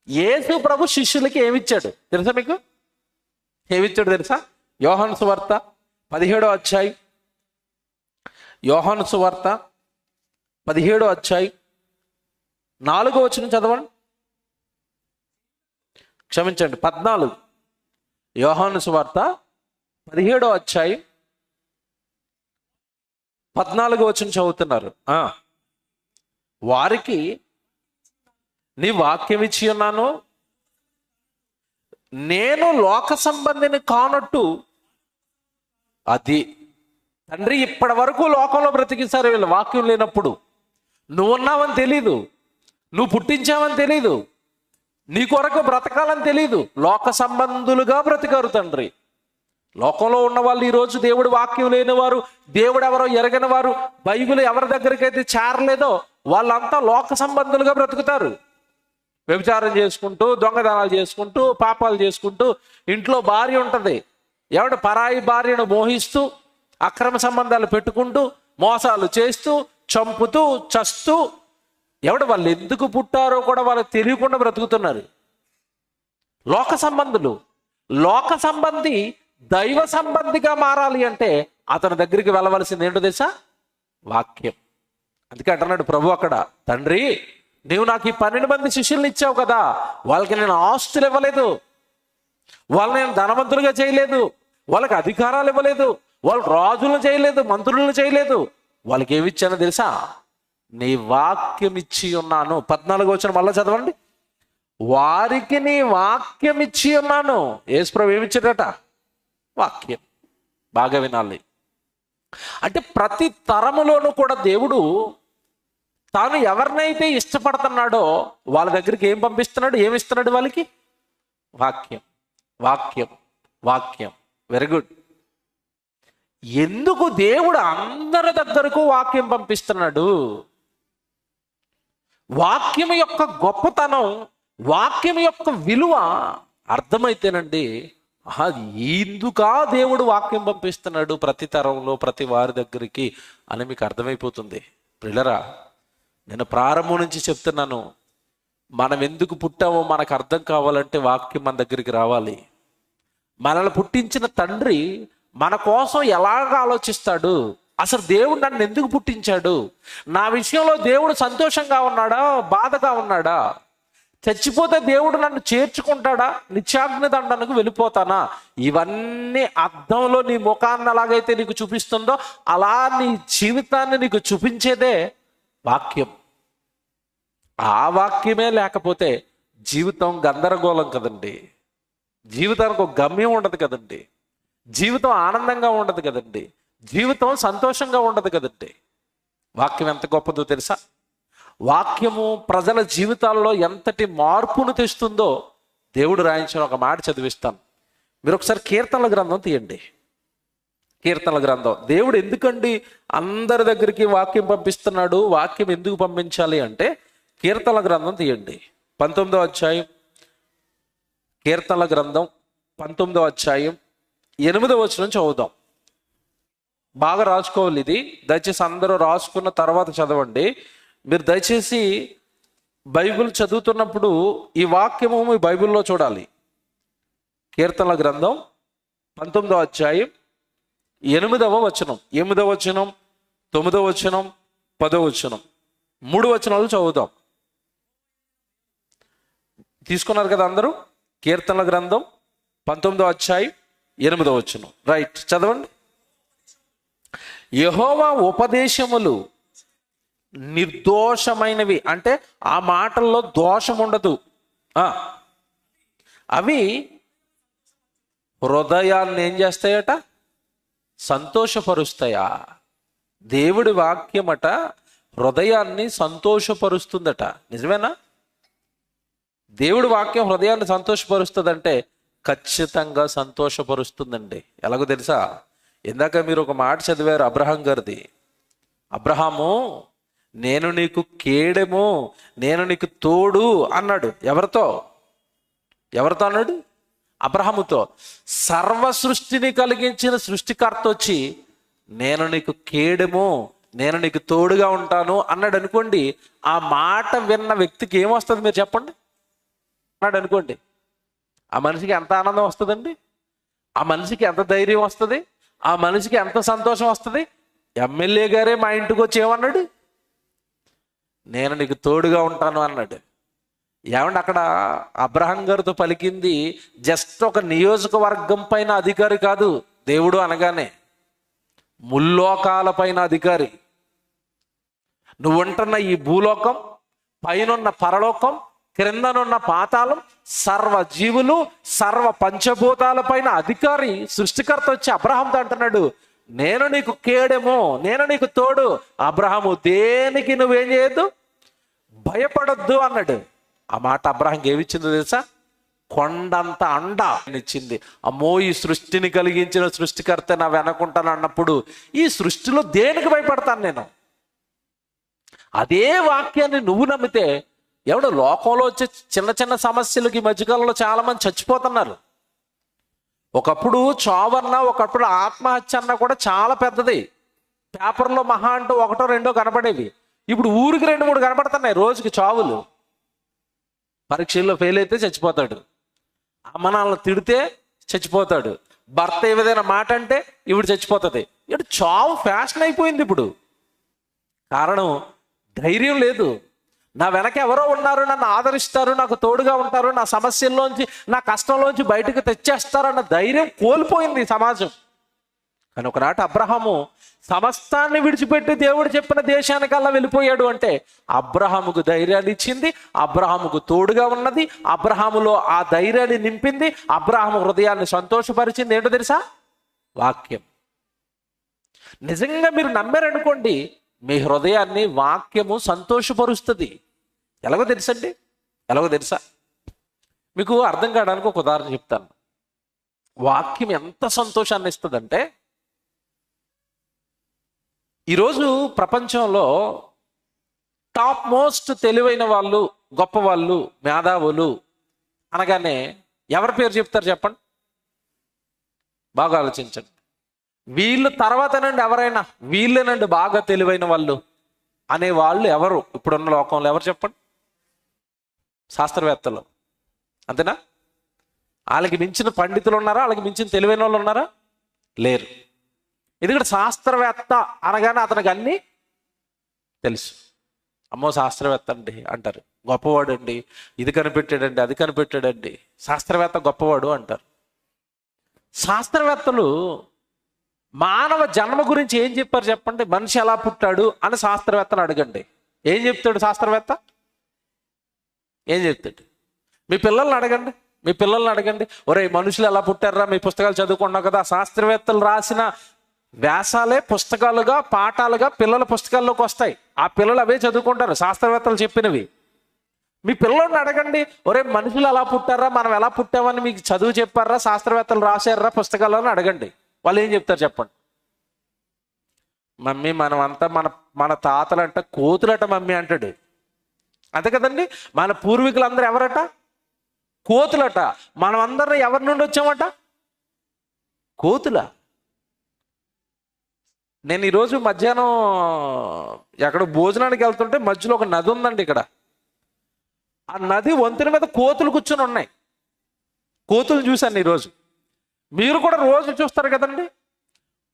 యేసు ప్రభు శిష్యులకి ఏమిచ్చాడు తెలుసా మీకు? ఏమిచ్చాడు తెలుసా? యోహాను సువార్త 17వ అధ్యాయం, యోహాను సువార్త 17వ అధ్యాయం 4వ వచనం చదవండి. క్షమించండి, 14. యోహాను సువార్త 17వ అధ్యాయం 14వ వచనం చదువుతున్నారు. వారికి నీ వాక్యం ఇచ్చి ఉన్నాను, నేను లోక సంబంధిని కానట్టు. అది తండ్రి ఇప్పటి వరకు లోకంలో బ్రతికిస్తారు వీళ్ళు వాక్యం లేనప్పుడు. నువ్వు ఉన్నావని తెలీదు, నువ్వు పుట్టించావని తెలీదు, నీ కొరకు బ్రతకాలని తెలీదు, లోక సంబంధులుగా బ్రతికారు తండ్రి. లోకంలో ఉన్న వాళ్ళు ఈరోజు దేవుడు వాక్యం లేని వారు, దేవుడు ఎవరో ఎరగని వారు, బైబిల్ ఎవరి దగ్గరికైతే చేరలేదో వాళ్ళంతా లోక సంబంధులుగా బ్రతుకుతారు. వ్యభిచారం చేసుకుంటూ, దొంగతనాలు చేసుకుంటూ, పాపాలు చేసుకుంటూ, ఇంట్లో భార్య ఉంటుంది, ఎవడు పరాయి భార్యను మోహిస్తూ అక్రమ సంబంధాలు పెట్టుకుంటూ మోసాలు చేస్తూ చంపుతూ చస్తూ, ఎవడు వాళ్ళు ఎందుకు పుట్టారో కూడా వాళ్ళకి తెలియకుండా బ్రతుకుతున్నారు. లోక సంబంధులు. లోక సంబంధి దైవ సంబంధిగా మారాలి అంటే అతని దగ్గరికి వెళ్ళవలసింది ఏంటో తెలుసా? వాక్యం. అందుకే అంటున్నాడు ప్రభు అక్కడ, తండ్రి నీవు నాకు ఈ 12 మంది శిష్యుల్ని ఇచ్చావు కదా, వాళ్ళకి నేను ఆస్తులు ఇవ్వలేదు, వాళ్ళని నేను ధనవంతులుగా చేయలేదు, వాళ్ళకి అధికారాలు ఇవ్వలేదు, వాళ్ళు రాజులను చేయలేదు, మంత్రులను చేయలేదు. వాళ్ళకి ఏమి ఇచ్చానో తెలుసా? నీ వాక్యం ఇచ్చి ఉన్నాను. 14వ వచనం మళ్ళా చదవండి. వారికి నీ వాక్యం ఇచ్చి ఉన్నాను. యేసు ప్రభు ఏమి ఇచ్చాడట? వాక్యం. బాగా వినాలి. అంటే ప్రతి తరములోనూ కూడా దేవుడు తాను ఎవరినైతే ఇష్టపడుతున్నాడో వాళ్ళ దగ్గరికి ఏం పంపిస్తున్నాడు? ఏమి ఇస్తున్నాడు వాళ్ళకి? వాక్యం. వాక్యం. వాక్యం. Very good. ఎందుకు దేవుడు అందరి దగ్గరకు వాక్యం పంపిస్తున్నాడు? వాక్యం యొక్క గొప్పతనం, వాక్యం యొక్క విలువ అర్థమైతేనండి, ఎందుకా దేవుడు వాక్యం పంపిస్తున్నాడు ప్రతి తరంలో ప్రతి వారి దగ్గరికి అని మీకు అర్థమైపోతుంది. ప్రియులరా, నేను ప్రారంభం నుంచి చెప్తున్నాను, మనం ఎందుకు పుట్టామో మనకు అర్థం కావాలంటే వాక్యం మన దగ్గరికి రావాలి. మనల్ని పుట్టించిన తండ్రి మన కోసం ఎలాగ ఆలోచిస్తాడు, అసలు దేవుడు నన్ను ఎందుకు పుట్టించాడు, నా విషయంలో దేవుడు సంతోషంగా ఉన్నాడా, బాధగా ఉన్నాడా, చచ్చిపోతే దేవుడు నన్ను చేర్చుకుంటాడా, నిత్యాగ్ని దండనకు వెళ్ళిపోతానా, ఇవన్నీ అర్థంలో నీ ముఖాన్ని ఎలాగైతే నీకు చూపిస్తుందో అలా నీ జీవితాన్ని నీకు చూపించేదే వాక్యం. ఆ వాక్యమే లేకపోతే జీవితం గందరగోళం కదండి, జీవితానికి ఒక గమ్యం ఉండదు కదండి, జీవితం ఆనందంగా ఉండదు కదండి, జీవితం సంతోషంగా ఉండదు కదండి. వాక్యం ఎంత గొప్పదో తెలుసా? వాక్యము ప్రజల జీవితాల్లో ఎంతటి మార్పును తెస్తుందో దేవుడు రాయించిన ఒక మాట చదివిస్తాను. మీరు ఒకసారి కీర్తనల గ్రంథం తీయండి. కీర్తనల గ్రంథం. దేవుడు ఎందుకండి అందరి దగ్గరికి వాక్యం పంపిస్తున్నాడు, వాక్యం ఎందుకు పంపించాలి అంటే కీర్తనల గ్రంథం తీయండి. 19వ అధ్యాయం. కీర్తనల గ్రంథం 19వ అధ్యాయం 8వ వచనం చదువుదాం. బాగా రాసుకోవాలి ఇది. దయచేసి అందరూ రాసుకున్న తర్వాత చదవండి. మీరు దయచేసి బైబిల్ చదువుతున్నప్పుడు ఈ వాక్యము మీ బైబిల్లో చూడాలి. కీర్తనల గ్రంథం 19వ అధ్యాయం 8వ వచనం, 8వ వచనం, 9వ వచనం, 10వ వచనం, 3 వచనాలు చదువుదాం. తీసుకున్నారు కదా అందరూ? కీర్తనల గ్రంథం 19వ అధ్యాయం 8వ వచనం. రైట్, చదవండి. యెహోవా ఉపదేశములు నిర్దోషమైనవి, అంటే ఆ మాటల్లో దోషం ఉండదు. అవి హృదయాన్ని ఏం చేస్తాయట? సంతోషపరుస్తాయా? దేవుడి వాక్యమట హృదయాన్ని సంతోషపరుస్తుందట. నిజమేనా? దేవుడి వాక్యం హృదయాన్ని సంతోషపరుస్తుందంటే ఖచ్చితంగా సంతోషపరుస్తుందండి. ఎలాగో తెలుసా? ఇందాక మీరు ఒక మాట చదివారు అబ్రహాం గారిది. అబ్రహాము, నేను నీకు కేడెము, నేను నీకు తోడు అన్నాడు. ఎవరితో అన్నాడు? అబ్రహాముతో. సర్వ సృష్టిని కలిగించిన సృష్టికర్త వచ్చి నేను నీకు కేడెము, నేను నీకు తోడుగా ఉంటాను అన్నాడు అనుకోండి. ఆ మాట విన్న వ్యక్తికి ఏమొస్తుంది మీరు చెప్పండి? అన్నాడు అనుకోండి, ఆ మనిషికి ఎంత ఆనందం వస్తుందండి, ఆ మనిషికి ఎంత ధైర్యం వస్తుంది, ఆ మనిషికి ఎంత సంతోషం వస్తుంది. ఎమ్మెల్యే గారే మా ఇంటికి వచ్చి ఏమన్నాడు? నేను నీకు తోడుగా ఉంటాను అన్నాడు. ఏమంటే అక్కడ అబ్రహాం గారితో పలికింది జస్ట్ ఒక నియోజకవర్గం పైన అధికారి కాదు. దేవుడు అనగానే ముల్లోకాల పైన అధికారి. నువ్వు ఉంటున్న ఈ భూలోకం, పైనున్న పరలోకం, క్రిందనున్న పాతాళం, సర్వ జీవులు, సర్వ పంచభూతాల పైన అధికారి సృష్టికర్త వచ్చి అబ్రహాంతో అంటున్నాడు, నేను నీకు కేడెమో, నేను నీకు తోడు. అబ్రహాము, దేనికి నువ్వేం చేయొద్దు, భయపడొద్దు అన్నాడు. ఆ మాట అబ్రహాంకి ఏమిచ్చిందో తెలుసా? కొండంత అండ ఇచ్చింది. అమ్మో, ఈ సృష్టిని కలిగించిన సృష్టికర్త నా వెనకుంటాను అన్నప్పుడు ఈ సృష్టిలో దేనికి భయపడతాను నేను? అదే వాక్యాన్ని నువ్వు నమ్మితే, ఎవడు లోకంలో వచ్చే చిన్న చిన్న సమస్యలకి ఈ మధ్యకాలంలో చాలా మంది చచ్చిపోతున్నారు. ఒకప్పుడు చావన్నా, ఒకప్పుడు ఆత్మహత్య అన్నా కూడా చాలా పెద్దది. పేపర్లో మహా అంటూ 1, 2 కనపడేవి. ఇప్పుడు ఊరికి 2, 3 కనపడుతున్నాయి రోజుకి చావులు. పరీక్షల్లో ఫెయిల్ అయితే చచ్చిపోతాడు, అమ్మనాలను తిడితే చచ్చిపోతాడు, భర్త ఏదైనా మాట అంటే ఇప్పుడు చచ్చిపోతుంది. ఇప్పుడు చావు ఫ్యాషన్ అయిపోయింది ఇప్పుడు. కారణం, ధైర్యం లేదు. నా వెనక ఎవరో ఉన్నారు, నన్ను ఆదరిస్తారు, నాకు తోడుగా ఉంటారు, నా సమస్యల్లోంచి, నా కష్టంలోంచి బయటకు తెచ్చేస్తారు అన్న ధైర్యం కోల్పోయింది సమాజం. కానీ ఒకనాటి అబ్రహాము సమస్తాన్ని విడిచిపెట్టి దేవుడు చెప్పిన దేశానికల్లా వెళ్ళిపోయాడు అంటే అబ్రహాముకు ధైర్యాన్ని ఇచ్చింది, అబ్రహాముకు తోడుగా ఉన్నది, అబ్రహాములో ఆ ధైర్యాన్ని నింపింది, అబ్రహాము హృదయాన్ని సంతోషపరిచింది. ఏంటో తెలుసా? వాక్యం. నిజంగా మీరు నమ్మారనుకోండి, మీ హృదయాన్ని వాక్యము సంతోషపరుస్తుంది. ఎలాగో తెలుసండి, ఎలాగో తెలుసా? మీకు అర్థం కావడానికి ఒక ఉదాహరణ చెప్తాను. వాక్యం ఎంత సంతోషాన్ని ఇస్తుందంటే, ఈరోజు ప్రపంచంలో టాప్ మోస్ట్ తెలివైన వాళ్ళు, గొప్ప వాళ్ళు, మేధావులు అనగానే ఎవరి పేరు చెప్తారు చెప్పండి? బాగా ఆలోచించండి. వీళ్ళు తర్వాతనండి ఎవరైనా, వీళ్ళేనండి బాగా తెలివైన వాళ్ళు అనే వాళ్ళు ఎవరు ఇప్పుడున్న లోకంలో? ఎవరు చెప్పండి? శాస్త్రవేత్తలు. అంతేనా? వాళ్ళకి మించిన పండితులు ఉన్నారా? వాళ్ళకి మించిన తెలివైన వాళ్ళు ఉన్నారా? లేరు. ఎందుకంటే శాస్త్రవేత్త అనగానే అతనికి అన్నీ తెలుసు. అమ్మో శాస్త్రవేత్త అండి అంటారు, గొప్పవాడు అండి, ఇది కనిపెట్టాడండి, అది కనిపెట్టాడండి, శాస్త్రవేత్త గొప్పవాడు అంటారు. శాస్త్రవేత్తలు మానవ జన్మ గురించి ఏం చెప్పారు చెప్పండి? మనిషి ఎలా పుట్టాడు అని శాస్త్రవేత్తను అడగండి. ఏం చెప్తాడు శాస్త్రవేత్త? ఏం చెప్తాడు? మీ పిల్లల్ని అడగండి, మీ పిల్లల్ని అడగండి, ఒరే మనుషులు ఎలా పుట్టారా, మీ పుస్తకాలు చదువుకున్నావు కదా. శాస్త్రవేత్తలు రాసిన వ్యాసాలే పుస్తకాలుగా, పాఠాలుగా పిల్లల పుస్తకాల్లోకి వస్తాయి. ఆ పిల్లలు అవే చదువుకుంటారు, శాస్త్రవేత్తలు చెప్పినవి. మీ పిల్లల్ని అడగండి, ఒరే మనుషులు ఎలా పుట్టారా, మనం ఎలా పుట్టామని మీకు చదువు చెప్పారా, శాస్త్రవేత్తలు రాశారా పుస్తకాలను అడగండి. వాళ్ళు ఏం చెప్తారు చెప్పండి? మమ్మీ మనమంతా మన తాతలంట కోతులట మమ్మీ అంటాడు. అంతే కదండి. మన పూర్వీకులందరూ ఎవరట? కోతులట. మనం అందరం ఎవరి నుండి వచ్చామట? కోతుల. నేను ఈరోజు మధ్యాహ్నం ఎక్కడ భోజనానికి వెళ్తుంటే మధ్యలో ఒక నది ఉందండి ఇక్కడ. ఆ నది వంతెన మీద కోతులు కూర్చొని ఉన్నాయి. కోతులు చూశాను ఈరోజు. మీరు కూడా రోజు చూస్తారు కదండి.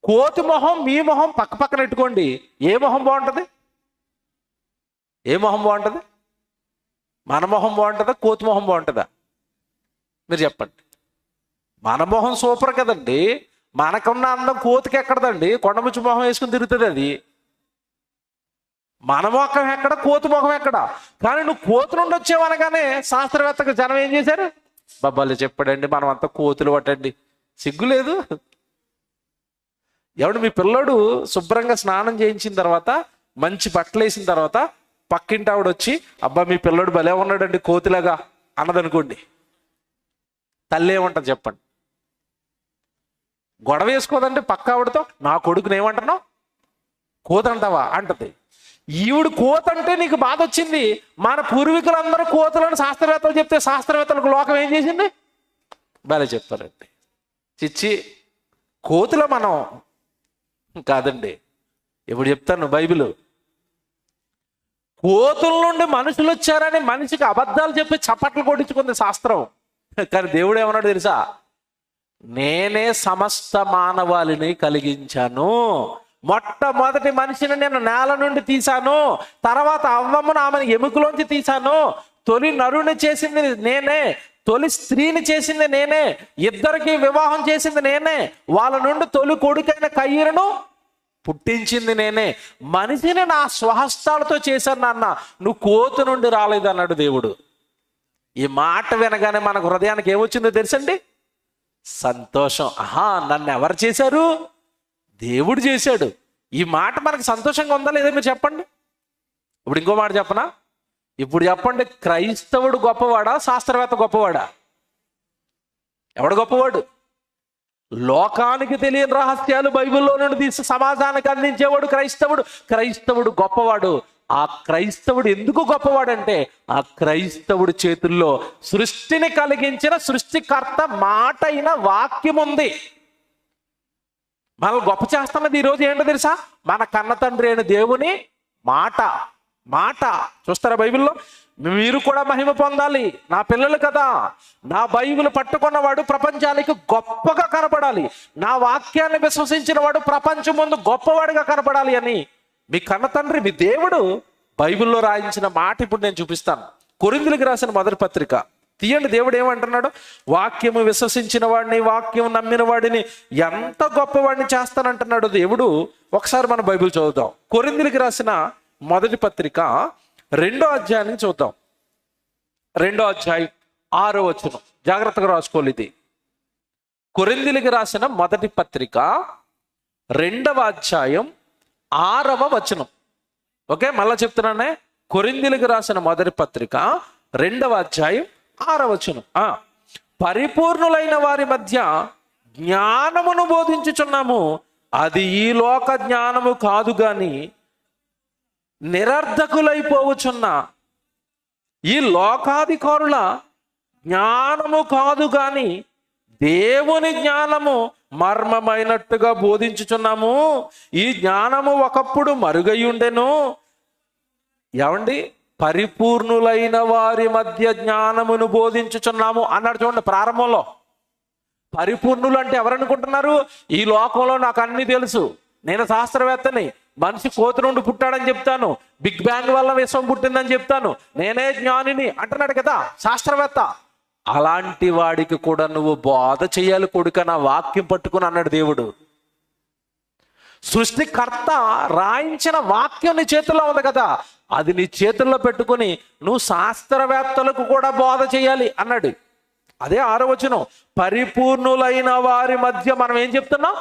కోతి మొహం, మీ మొహం పక్క పక్కన పెట్టుకోండి, ఏ మొహం బాగుంటుంది? ఏ మొహం బాగుంటుంది? మన మొహం బాగుంటుందా, కోతి మొహం బాగుంటుందా? మీరు చెప్పండి. మన మొహం సూపర్ కదండి. మనకున్న అందం కోతికి ఎక్కడదండి? కొండముచ్చి మొహం వేసుకుని తిరుగుతుంది అది. మన మొఖం ఎక్కడ, కోతి మొఖం ఎక్కడ? కానీ నువ్వు కోతి నుండి వచ్చేవనగానే శాస్త్రవేత్తకు జనం ఏం చేశారు? బాబాలు చెప్పాడండి, మనం అంతా కోతులు పట్టండి. సిగ్గు లేదు. ఎవడు మీ పిల్లడు శుభ్రంగా స్నానం చేయించిన తర్వాత, మంచి బట్టలు వేసిన తర్వాత పక్కింటి ఆవిడ వచ్చి, అబ్బా మీ పిల్లడు భలే ఉన్నాడండి కోతిలాగా అన్నదనుకోండి, తల్లి ఏమంటుంది చెప్పండి? గొడవ వేసుకోదండి పక్క ఆవిడతో, నా కొడుకుని ఏమంటున్నావు, కోత అంటావా అంటది. ఈవిడు కోత అంటే నీకు బాధ వచ్చింది. మన పూర్వీకులందరూ కోతులను శాస్త్రవేత్తలు చెప్తే శాస్త్రవేత్తలకు లోకం ఏం చేసింది? భలే చెప్తారండి. చిచ్చి, కోతుల మనం కాదండి. ఇప్పుడు చెప్తాను బైబిల్. కోతుల నుండి మనుషులు వచ్చారని మనిషికి అబద్ధాలు చెప్పి చప్పట్లు కొట్టించుకుంది శాస్త్రం. కానీ దేవుడు ఏమన్నాడు తెలుసా? నేనే సమస్త మానవాళిని కలిగించాను. మొట్టమొదటి మనిషిని నేను నేల నుండి తీశాను, తర్వాత అవ్వమ్మను ఆమెను ఎముకలోంచి తీశాను, తొలి నరుని చేసింది నేనే, తొలి స్త్రీని చేసింది నేనే, ఇద్దరికి వివాహం చేసింది నేనే, వాళ్ళ నుండి తొలి కొడుకైన కయ్యూరును పుట్టించింది నేనే, మనిషిని నా స్వహస్తాలతో చేశాను నాన్న, నువ్వు కోతు నుండి రాలేదు అన్నాడు దేవుడు. ఈ మాట వినగానే మనకు హృదయానికి ఏమొచ్చిందో తెలుసండి? సంతోషం. ఆహా, నన్ను ఎవరు చేశారు? దేవుడు చేశాడు. ఈ మాట మనకు సంతోషంగా ఉందా లేదా మీరు చెప్పండి. ఇప్పుడు ఇంకో మాట చెప్పనా? ఇప్పుడు చెప్పండి, క్రైస్తవుడు గొప్పవాడా, శాస్త్రవేత్త గొప్పవాడా? ఎవడు గొప్పవాడు? లోకానికి తెలియని రహస్యాలు బైబిల్లో నుండి తీసి సమాజానికి అందించేవాడు క్రైస్తవుడు. క్రైస్తవుడు గొప్పవాడు. ఆ క్రైస్తవుడు ఎందుకు గొప్పవాడంటే, ఆ క్రైస్తవుడి చేతుల్లో సృష్టిని కలిగించిన సృష్టికర్త మాట అయిన వాక్యం ఉంది. మనల్ని గొప్ప చేస్తున్నది ఈరోజు ఏంటో తెలుసా? మన కన్న తండ్రి అయిన దేవుని మాట. మాట చూస్తారా బైబిల్లో? మీరు కూడా మహిమ పొందాలి, నా పిల్లలు కదా. నా బైబిల్ పట్టుకున్నవాడు ప్రపంచానికి గొప్పగా కనపడాలి, నా వాక్యాన్ని విశ్వసించిన వాడు ప్రపంచం ముందు గొప్పవాడిగా కనపడాలి అని మీ కన్న తండ్రి, మీ దేవుడు బైబిల్లో రాయించిన మాట ఇప్పుడు నేను చూపిస్తాను. కొరింథీయులకు రాసిన మొదటి పత్రిక తీయండి. దేవుడు ఏమంటున్నాడు? వాక్యము విశ్వసించిన వాడిని, వాక్యం నమ్మిన వాడిని ఎంత గొప్పవాడిని చేస్తానంటున్నాడు దేవుడు. ఒకసారి మనం బైబిల్ చదువుదాం. కొరింథీయులకు రాసిన మొదటి పత్రిక 2వ అధ్యాయాన్ని చూద్దాం. 2వ అధ్యాయం 6వ వచనం. జాగ్రత్తగా రాసుకోవాలి ఇది. కొరింథీయులకు రాసిన మొదటి పత్రిక 2వ అధ్యాయం 6వ వచనం. ఓకే, మళ్ళా చెప్తున్నానే. కొరింథీయులకు రాసిన మొదటి పత్రిక 2వ అధ్యాయం 6వ వచనం. పరిపూర్ణులైన వారి మధ్య జ్ఞానమును బోధించుచున్నాము, అది ఈ లోక జ్ఞానము కాదు గాని నిరర్ధకులైపోవచ్చున్న ఈ లోకాధికారుల జ్ఞానము కాదు గాని దేవుని జ్ఞానము మర్మమైనట్టుగా బోధించుచున్నాము. ఈ జ్ఞానము ఒకప్పుడు మరుగయుండెను. ఏమండి? పరిపూర్ణులైన వారి మధ్య జ్ఞానమును బోధించుచున్నాము అన్నాడు చూడండి ప్రారంభంలో. పరిపూర్ణులు అంటే ఎవరనుకుంటున్నారు? ఈ లోకంలో నాకు అన్ని తెలుసు, నేను శాస్త్రవేత్తని, మనిషి కోతి నుండి పుట్టాడని చెప్తాను, బిగ్ బ్యాంగ్ వల్ల విశ్వం పుట్టిందని చెప్తాను, నేనే జ్ఞానిని అంటున్నాడు కదా శాస్త్రవేత్త. అలాంటి వాడికి కూడా నువ్వు బోధ చేయాలి కొడుక, నా వాక్యం పట్టుకుని అన్నాడు దేవుడు. సృష్టికర్త రాయించిన వాక్యం నీ చేతుల్లో ఉంది కదా, అది నీ చేతుల్లో పెట్టుకుని నువ్వు శాస్త్రవేత్తలకు కూడా బోధ చేయాలి అన్నాడు. అదే 6వ వచనం. పరిపూర్ణులైన వారి మధ్య మనం ఏం చెప్తున్నాం?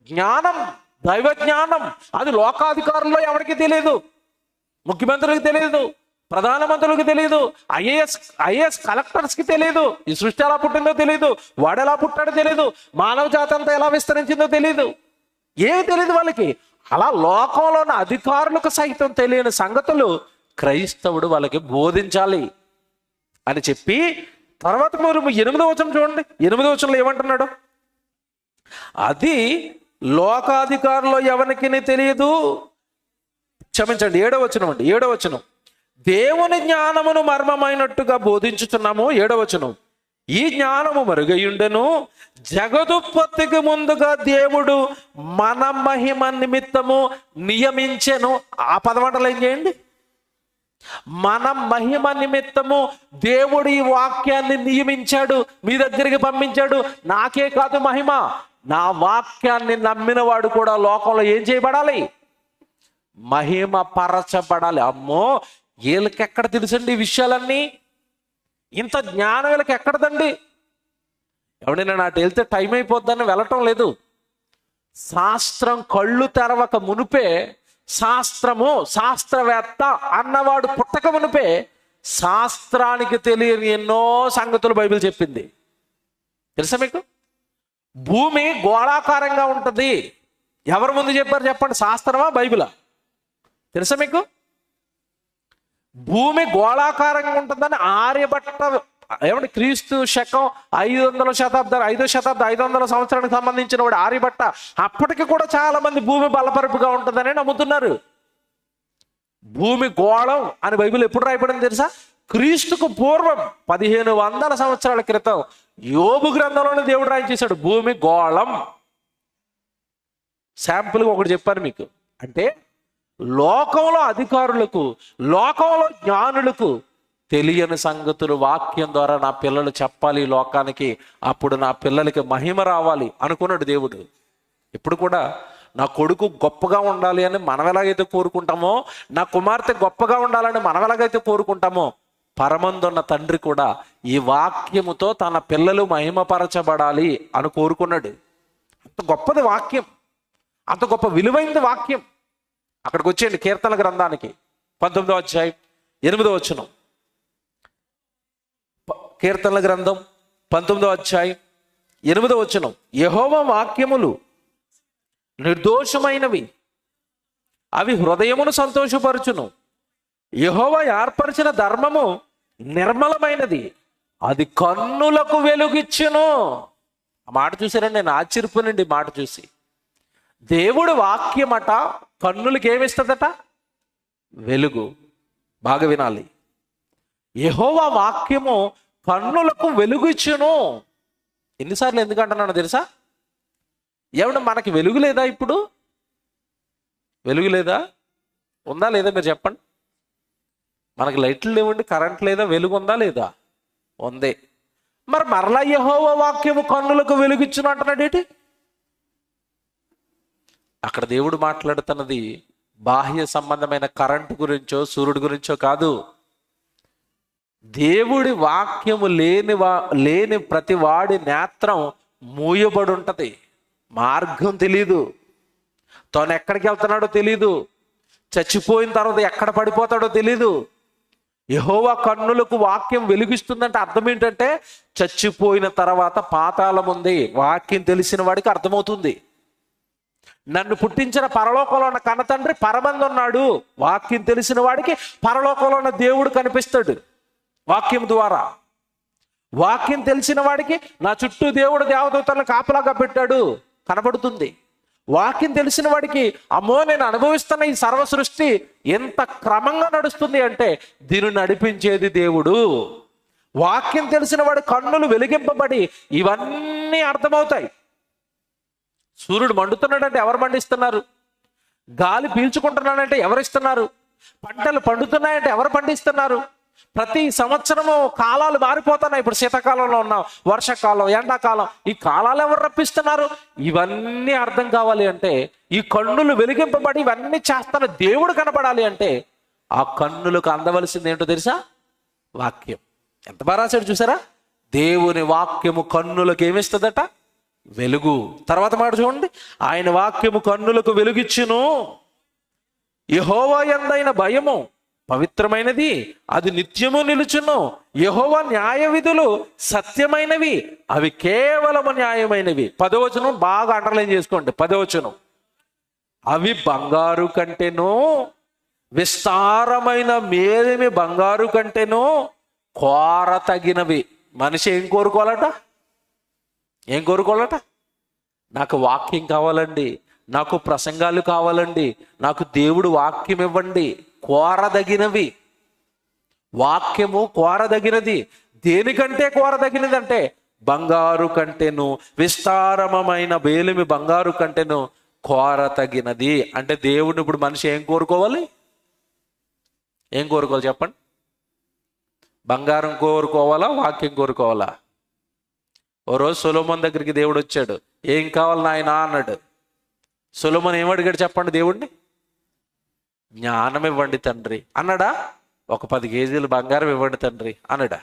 జ్ఞానం, దైవ జ్ఞానం. అది లోకాధికారుల్లో ఎవరికి తెలియదు, ముఖ్యమంత్రులకు తెలియదు, ప్రధానమంత్రులకు తెలియదు, ఐఏఎస్ కలెక్టర్స్కి తెలియదు. ఈ సృష్టి ఎలా పుట్టిందో తెలియదు, వాడు ఎలా పుట్టాడో తెలియదు, మానవ జాతి అంతా ఎలా విస్తరించిందో తెలియదు, ఏమి తెలియదు వాళ్ళకి. అలా లోకంలో ఉన్న అధికారులకు సైతం తెలియని సంగతులు క్రైస్తవుడు వాళ్ళకి బోధించాలి అని చెప్పి, తర్వాత మీరు 8వ వచనం చూడండి. 8వ వచనంలో ఏమంటున్నాడు? అది లోకాధికారులు ఎవరికి తెలియదు. క్షమించండి, 7వ వచనం అండి. 7వ వచనం. దేవుని జ్ఞానమును మర్మమైనట్టుగా బోధించుతున్నాము. 7వ వచనం. ఈ జ్ఞానము మరుగయుండెను, జగదుత్పత్తికి ముందుగా దేవుడు మన మహిమ నిమిత్తము నియమించెను. ఆ పదమంటలు ఏం చేయండి? మన మహిమ నిమిత్తము దేవుడు ఈ వాక్యాన్ని నియమించాడు, మీ దగ్గరికి పంపించాడు. నాకే కాదు మహిమ, నా వాక్యాన్ని నమ్మిన వాడు కూడా లోకంలో ఏం చేయబడాలి? మహిమ పరచబడాలి. అమ్మో, వీళ్ళకి ఎక్కడ తెలుసండి ఈ విషయాలన్నీ? ఇంత జ్ఞానం వీళ్ళకి ఎక్కడదండి? ఎవడైనా నాటి వెళ్తే టైం అయిపోద్దని వెళ్ళటం లేదు. శాస్త్రం కళ్ళు తెరవక మునుపే, శాస్త్రము, శాస్త్రవేత్త అన్నవాడు పుట్టక మునుపే శాస్త్రానికి తెలియని ఎన్నో సంగతులు బైబిల్ చెప్పింది. తెలుసా మీకు? భూమి గోళాకారంగా ఉంటుంది. ఎవరు ముందు చెప్పారు చెప్పండి? శాస్త్రమా, బైబిలా? తెలుసా మీకు? భూమి గోళాకారంగా ఉంటుందని ఆర్యభట్ట, ఏమంటే క్రీస్తు శకం 500వ శతాబ్దం, 500 సంవత్సరానికి సంబంధించిన వాడు ఆర్యభట్ట. అప్పటికి కూడా చాలా మంది భూమి బలపరుపుగా ఉంటుందని నమ్ముతున్నారు. భూమి గోళం అని బైబిల్ ఎప్పుడు రాయబడింది తెలుసా? క్రీస్తుకు పూర్వం 1500 సంవత్సరాల క్రితం యోబు గ్రంథంలోనే దేవుడు రాయించేశాడు భూమి గోళం. శాంపుల్గా ఒకటి చెప్పాను మీకు. అంటే లోకంలో అధికారులకు, లోకంలో జ్ఞానులకు తెలియని సంగతులు వాక్యం ద్వారా నా పిల్లలు చెప్పాలి లోకానికి, అప్పుడు నా పిల్లలకి మహిమ రావాలి అనుకున్నాడు దేవుడు. ఇప్పుడు కూడా నా కొడుకు గొప్పగా ఉండాలి అని మనం ఎలాగైతే కోరుకుంటామో, నా కుమార్తె గొప్పగా ఉండాలని మనం ఎలాగైతే కోరుకుంటామో, పరమందున్న తండ్రి కూడా ఈ వాక్యముతో తన పిల్లలు మహిమపరచబడాలి అని కోరుకున్నాడు. అంత గొప్పది వాక్యం, అంత గొప్ప విలువైనది వాక్యం. అక్కడికి వచ్చేయండి కీర్తన గ్రంథానికి 19వ అధ్యాయం 8వ వచనం. కీర్తనల గ్రంథం 19వ అధ్యాయం 8వ వచనం. యెహోవా వాక్యములు నిర్దోషమైనవి, అవి హృదయమును సంతోషపరచును. యెహోవా ఏర్పరిచిన ధర్మము నిర్మలమైనది, అది కన్నులకు వెలుగిచ్చును. ఆ మాట చూసారండి, నేను ఆశ్చర్యపోయానండి మాట చూసి. దేవుడు వాక్యమట కన్నులకి ఏమిస్తుందట? వెలుగు. బాగా వినాలి. యెహోవా వాక్యము కన్నులకు వెలుగు ఇచ్చును. ఎన్నిసార్లు ఎందుకంటున్నానో తెలుసా? ఏమన్నా మనకి వెలుగు లేదా? ఇప్పుడు వెలుగు లేదా? ఉందా లేదా? మీరు చెప్పండి. మనకి లైట్లు లేవండి, కరెంట్ లేదా, వెలుగు ఉందా లేదా? ఉంది. మరి మరలా యెహోవా వాక్యము కన్నులకు వెలుగిచ్చును అంటున్నాడు ఏంటి? అక్కడ దేవుడు మాట్లాడుతున్నది బాహ్య సంబంధమైన కరెంటు గురించో సూర్యుడి గురించో కాదు. దేవుడి వాక్యము లేని ప్రతి వాడి నేత్రం మూయబడి ఉంటది. మార్గం తెలీదు, తాను ఎక్కడికి వెళ్తున్నాడో తెలీదు, చచ్చిపోయిన తర్వాత ఎక్కడ పడిపోతాడో తెలీదు. యెహోవా కన్నులకు వాక్యం వెలిగిస్తుందంటే అర్థం ఏంటంటే, చచ్చిపోయిన తర్వాత పాతాళం ఉంది. వాక్యం తెలిసిన వాడికి అర్థమవుతుంది. నన్ను పుట్టించిన పరలోకంలో ఉన్న కన్న తండ్రి పరమందు ఉన్నాడు. వాక్యం తెలిసిన వాడికి పరలోకంలో ఉన్న దేవుడు కనిపిస్తాడు వాక్యం ద్వారా. వాక్యం తెలిసిన వాడికి నా చుట్టూ దేవుడు దేవదూతలను కాపలాగా పెట్టాడు కనబడుతుంది. వాక్యం తెలిసిన వాడికి అమ్మో నేను అనుభవిస్తున్న ఈ సర్వ సృష్టి ఎంత క్రమంగా నడుస్తుంది అంటే దీన్ని నడిపించేది దేవుడు. వాక్యం తెలిసిన వాడి కన్నులు వెలిగింపబడి ఇవన్నీ అర్థమవుతాయి. సూర్యుడు మండుతున్నాడంటే ఎవరు మండిస్తున్నారు? గాలి పీల్చుకుంటున్నాడంటే ఎవరిస్తున్నారు? పంటలు పండుతున్నాయంటే ఎవరు పండిస్తున్నారు? ప్రతి సంవత్సరము కాలాలు మారిపోతున్నాయి. ఇప్పుడు శీతాకాలంలో ఉన్నాం, వర్షాకాలం, ఎండాకాలం, ఈ కాలాలు ఎవరు రప్పిస్తున్నారు? ఇవన్నీ అర్థం కావాలి అంటే, ఈ కన్నులు వెలిగింపబడి ఇవన్నీ చేస్తున్న దేవుడు కనబడాలి అంటే ఆ కన్నులకు అందవలసింది ఏంటో తెలుసా? వాక్యం. ఎంత బాగా రాశాడు చూసారా? దేవుని వాక్యము కన్నులకు ఏమిస్తుందట? వెలుగు. తర్వాత మాట చూడండి, ఆయన వాక్యము కన్నులకు వెలుగిచ్చును. యెహోవా యందైన భయము పవిత్రమైనది, అది నిత్యము నిలుచును. యెహోవా న్యాయ విధులు సత్యమైనవి, అవి కేవలము న్యాయమైనవి. 10వ వచనం బాగా అండర్లైన్ చేసుకోండి. 10వ వచనం, అవి బంగారు కంటేనో, విస్తారమైన మేలిమి బంగారు కంటేనో కోర తగినవి. మనిషి ఏం కోరుకోవాలట? ఏం కోరుకోవాలట? నాకు వాక్యం కావాలండి, నాకు ప్రసంగాలు కావాలండి, నాకు దేవుడు వాక్యం ఇవ్వండి. కోరదగినవి. వాక్యము కోరదగినది. దేనికంటే కోరదగినది అంటే బంగారు కంటేను, విస్తారమైన మేలిమి బంగారు కంటేను కోరతగినది. అంటే దేవుడిని ఇప్పుడు మనిషి ఏం కోరుకోవాలి? ఏం కోరుకోవాలి చెప్పండి? బంగారం కోరుకోవాలా? వాక్యం కోరుకోవాలా? ఓ రోజు సొలొమోను దగ్గరికి దేవుడు వచ్చాడు. ఏం కావాలి నాయనా అన్నాడు. సొలొమోను ఏమడిగాడు చెప్పండి దేవుడిని? జ్ఞానం ఇవ్వండి తండ్రి అన్నాడా? ఒక 10 కేజీలు బంగారం ఇవ్వండి తండ్రి అన్నాడా?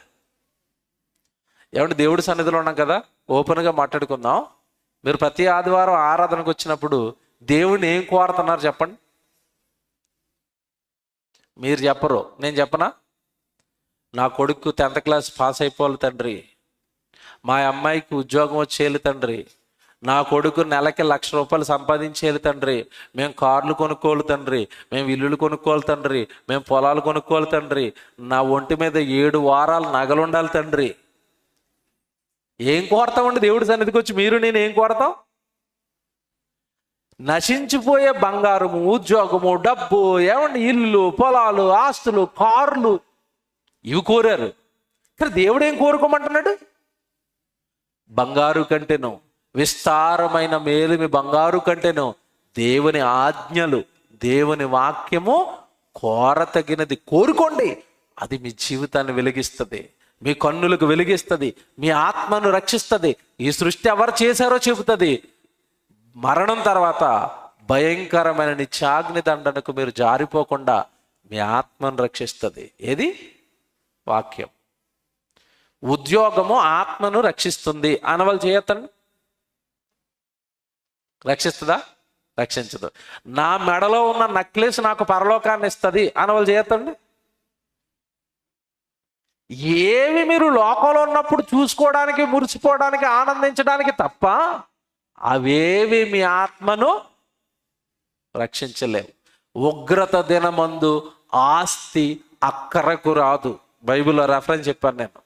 ఏమంటే దేవుడి సన్నిధిలో ఉన్నాం కదా, ఓపెన్గా మాట్లాడుకుందాం. మీరు ప్రతి ఆదివారం ఆరాధనకు వచ్చినప్పుడు దేవుడిని ఏం కోరుతున్నారు చెప్పండి? మీరు చెప్పరు, నేను చెప్పనా? నా కొడుకు 10th క్లాస్ పాస్ అయిపోవాలి తండ్రి, మా అమ్మాయికి ఉద్యోగం వచ్చేయాలి తండ్రి, నా కొడుకు నెలకి 1,00,000 రూపాయలు సంపాదించేయాలి తండ్రి, మేము కార్లు కొనుక్కోవాలి తండ్రి, మేము ఇల్లులు కొనుక్కోవాలి తండ్రి, మేము పొలాలు కొనుక్కోవాలి తండ్రి, నా ఒంటి మీద 7 వారాలు నగలు ఉండాలి తండ్రి. ఏం కోరతామండి దేవుడి సన్నిధికి వచ్చి మీరు నేను ఏం కోరతాం? నశించిపోయే బంగారము, ఉద్యోగము, డబ్బు, ఏమండి ఇల్లు, పొలాలు, ఆస్తులు, కార్లు, ఇవి కోరారు. కానీ దేవుడు ఏం కోరుకోమంటున్నాడు? బంగారు కంటేను, విస్తారమైన మేలిమి బంగారు కంటేను దేవుని ఆజ్ఞలు, దేవుని వాక్యము కోరతగినది. కోరుకోండి, అది మీ జీవితాన్ని వెలిగిస్తుంది, మీ కన్నులకు వెలిగిస్తుంది, మీ ఆత్మను రక్షిస్తుంది. ఈ సృష్టి ఎవరు చేశారో చెబుతుంది. మరణం తర్వాత భయంకరమైన నిత్యాగ్ని దండనకు మీరు జారిపోకుండా మీ ఆత్మను రక్షిస్తుంది. ఏది? వాక్యం. ఉద్యోగము ఆత్మను రక్షిస్తుంది అనవలు చేయొద్దండి. రక్షిస్తుందా? రక్షించదు. నా మెడలో ఉన్న నక్లెస్ నాకు పరలోకాన్ని ఇస్తుంది అనవలు చేయొద్దండి. ఏవి మీరు లోకంలో ఉన్నప్పుడు చూసుకోవడానికి, మురిసిపోవడానికి, ఆనందించడానికి తప్ప అవేవి మీ ఆత్మను రక్షించలేవు. ఉగ్రత దినమందు ఆస్తి అక్కరకు రాదు. బైబిల్లో రెఫరెన్స్ చెప్పాను నేను.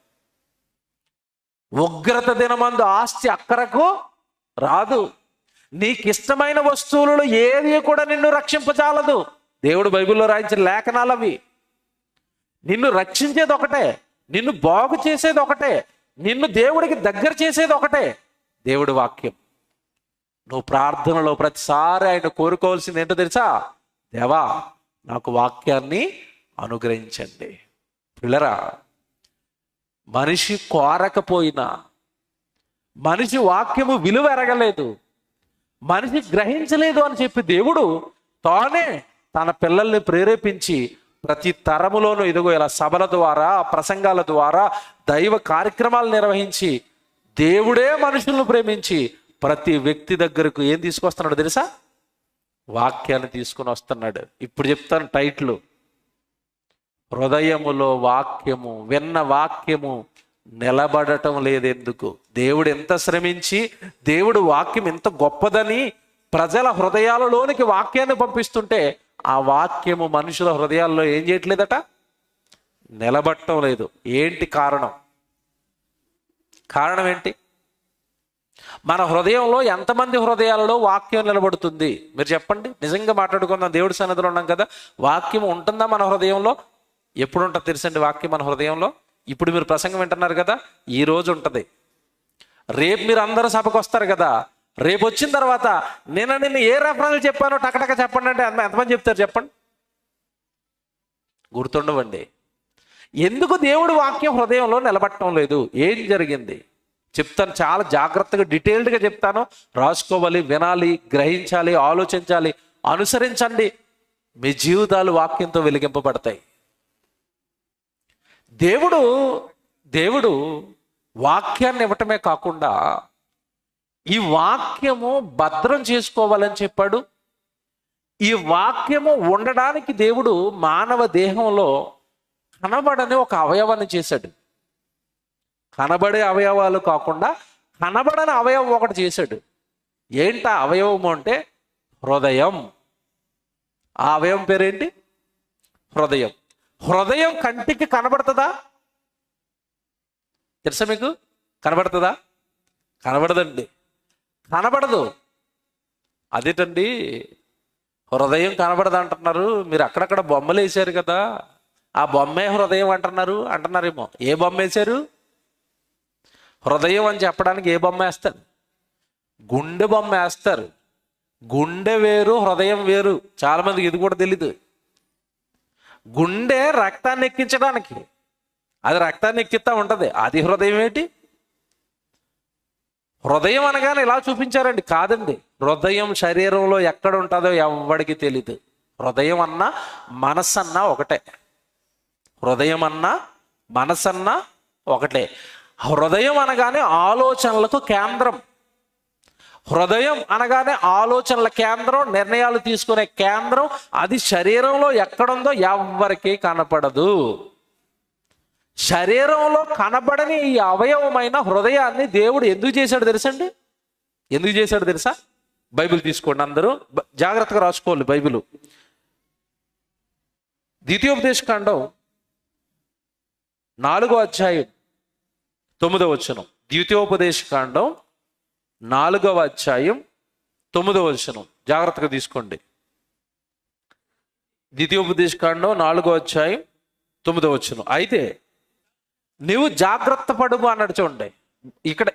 ఉగ్రత దినమందు ఆస్తి అక్కరకు రాదు. నీకు ఇష్టమైన వస్తువులలో ఏది కూడా నిన్ను రక్షింపజాలదు. దేవుడు బైబిల్లో రాయించిన లేఖనాలు అవి. నిన్ను రక్షించేది ఒకటే, నిన్ను బాగు చేసేది ఒకటే, నిన్ను దేవుడికి దగ్గర చేసేది ఒకటే, దేవుడి వాక్యం. నువ్వు ప్రార్థనలో ప్రతిసారి ఆయన కోరుకోవాల్సింది ఏంటో తెలుసా? దేవా, నాకు వాక్యాన్ని అనుగ్రహించండి. పిల్లరా, మనిషి కోరకపోయినా, మనిషి వాక్యము విలువ ఎరగలేదు, మనిషి గ్రహించలేదు అని చెప్పి దేవుడు తానే తన పిల్లల్ని ప్రేరేపించి ప్రతి తరములోనూ ఇదిగో ఇలా సభల ద్వారా, ప్రసంగాల ద్వారా, దైవ కార్యక్రమాలు నిర్వహించి దేవుడే మనుషులను ప్రేమించి ప్రతి వ్యక్తి దగ్గరకు ఏం తీసుకొస్తున్నాడు తెలుసా? వాక్యాన్ని తీసుకుని వస్తున్నాడు. ఇప్పుడు చెప్తాను టైటిల్, హృదయములో వాక్యము. విన్న వాక్యము నిలబడటం లేదెందుకు? దేవుడు ఎంత శ్రమించి, దేవుడు వాక్యం ఎంత గొప్పదని ప్రజల హృదయాలలోనికి వాక్యాన్ని పంపిస్తుంటే ఆ వాక్యము మనుషుల హృదయాల్లో ఏం చేయట్లేదట? నిలబడటం లేదు. ఏంటి కారణం? కారణం ఏంటి? మన హృదయంలో ఎంతమంది హృదయాలలో వాక్యం నిలబడుతుంది? మీరు చెప్పండి. నిజంగా మాట్లాడుకుందాం. దేవుడి సన్నిధిలో ఉన్నాం కదా. వాక్యం ఉంటుందా మన హృదయంలో? ఎప్పుడు ఉంటుంది తెలుసండి వాక్యం మన హృదయంలో? ఇప్పుడు మీరు ప్రసంగం వింటున్నారు కదా, ఈ రోజు ఉంటుంది. రేపు మీరు అందరూ సభకు వస్తారు కదా, రేపు వచ్చిన తర్వాత నిన్ను ఏ రెఫరెన్స్ చెప్పానో టకటక చెప్పండి అంటే ఎంతమంది చెప్తారు చెప్పండి? గుర్తుండవండి. ఎందుకు దేవుడు వాక్యం హృదయంలో నిలబడటం లేదు? ఏం జరిగింది చెప్తాను. చాలా జాగ్రత్తగా డీటెయిల్డ్గా చెప్తాను. రాసుకోవాలి, వినాలి, గ్రహించాలి, ఆలోచించాలి, అనుసరించండి. మీ జీవితాలు వాక్యంతో వెలిగింపబడతాయి. దేవుడు వాక్యాన్ని ఇవ్వటమే కాకుండా ఈ వాక్యము భద్రం చేసుకోవాలని చెప్పాడు. ఈ వాక్యము ఉండడానికి దేవుడు మానవ దేహంలో కనబడని ఒక అవయవాన్ని చేశాడు. కనబడే అవయవాలు కాకుండా కనబడని అవయవం ఒకటి చేశాడు. ఏంటా అవయవం అంటే? హృదయం. ఆ అవయవం పేరేంటి? హృదయం. హృదయం కంటికి కనబడుతుందా? తెలుసా మీకు? కనబడుతుందా? కనబడదండి. కనబడదు. అదేటండి హృదయం కనబడదు అంటున్నారు. మీరు అక్కడక్కడ బొమ్మలు వేసారు కదా, ఆ బొమ్మే హృదయం అంటున్నారేమో. ఏ బొమ్మ వేశారు? హృదయం అని చెప్పడానికి ఏ బొమ్మ వేస్తారు? గుండె బొమ్మ వేస్తారు. గుండె వేరు, హృదయం వేరు. చాలా మందికి ఇది కూడా తెలీదు. గుండె రక్తాన్ని ఎక్కించడానికి, అది రక్తాన్ని ఎక్కిస్తా ఉంటుంది. అది హృదయం ఏంటి? హృదయం అనగానే ఇలా చూపించారండి. కాదండి. హృదయం శరీరంలో ఎక్కడ ఉంటుందో ఎవడికి తెలీదు. హృదయం అన్నా మనసన్నా ఒకటే. హృదయం అన్నా మనసన్నా ఒకటే. హృదయం అనగానే ఆలోచనలకు కేంద్రం. హృదయం అనగానే ఆలోచనల కేంద్రం, నిర్ణయాలు తీసుకునే కేంద్రం. అది శరీరంలో ఎక్కడుందో ఎవ్వరికీ కనపడదు. శరీరంలో కనబడని ఈ అవయవమైన హృదయాన్ని దేవుడు ఎందుకు చేశాడు తెలుసండి? ఎందుకు చేశాడు తెలుసా? బైబిల్ తీసుకోండి, అందరూ జాగ్రత్తగా రాసుకోవాలి. బైబిల్ ద్వితీయోపదేశకాండం 4వ అధ్యాయం 9వ వచనం. ద్వితీయోపదేశకాండం 4వ అధ్యాయం 9వ వచనం. జాగ్రత్తగా తీసుకోండి. ద్వితీయోపదేశకాండం 4వ అధ్యాయం 9వ వచనం. అయితే నీవు జాగ్రత్త పడుము అన్నాడు. చూడండి,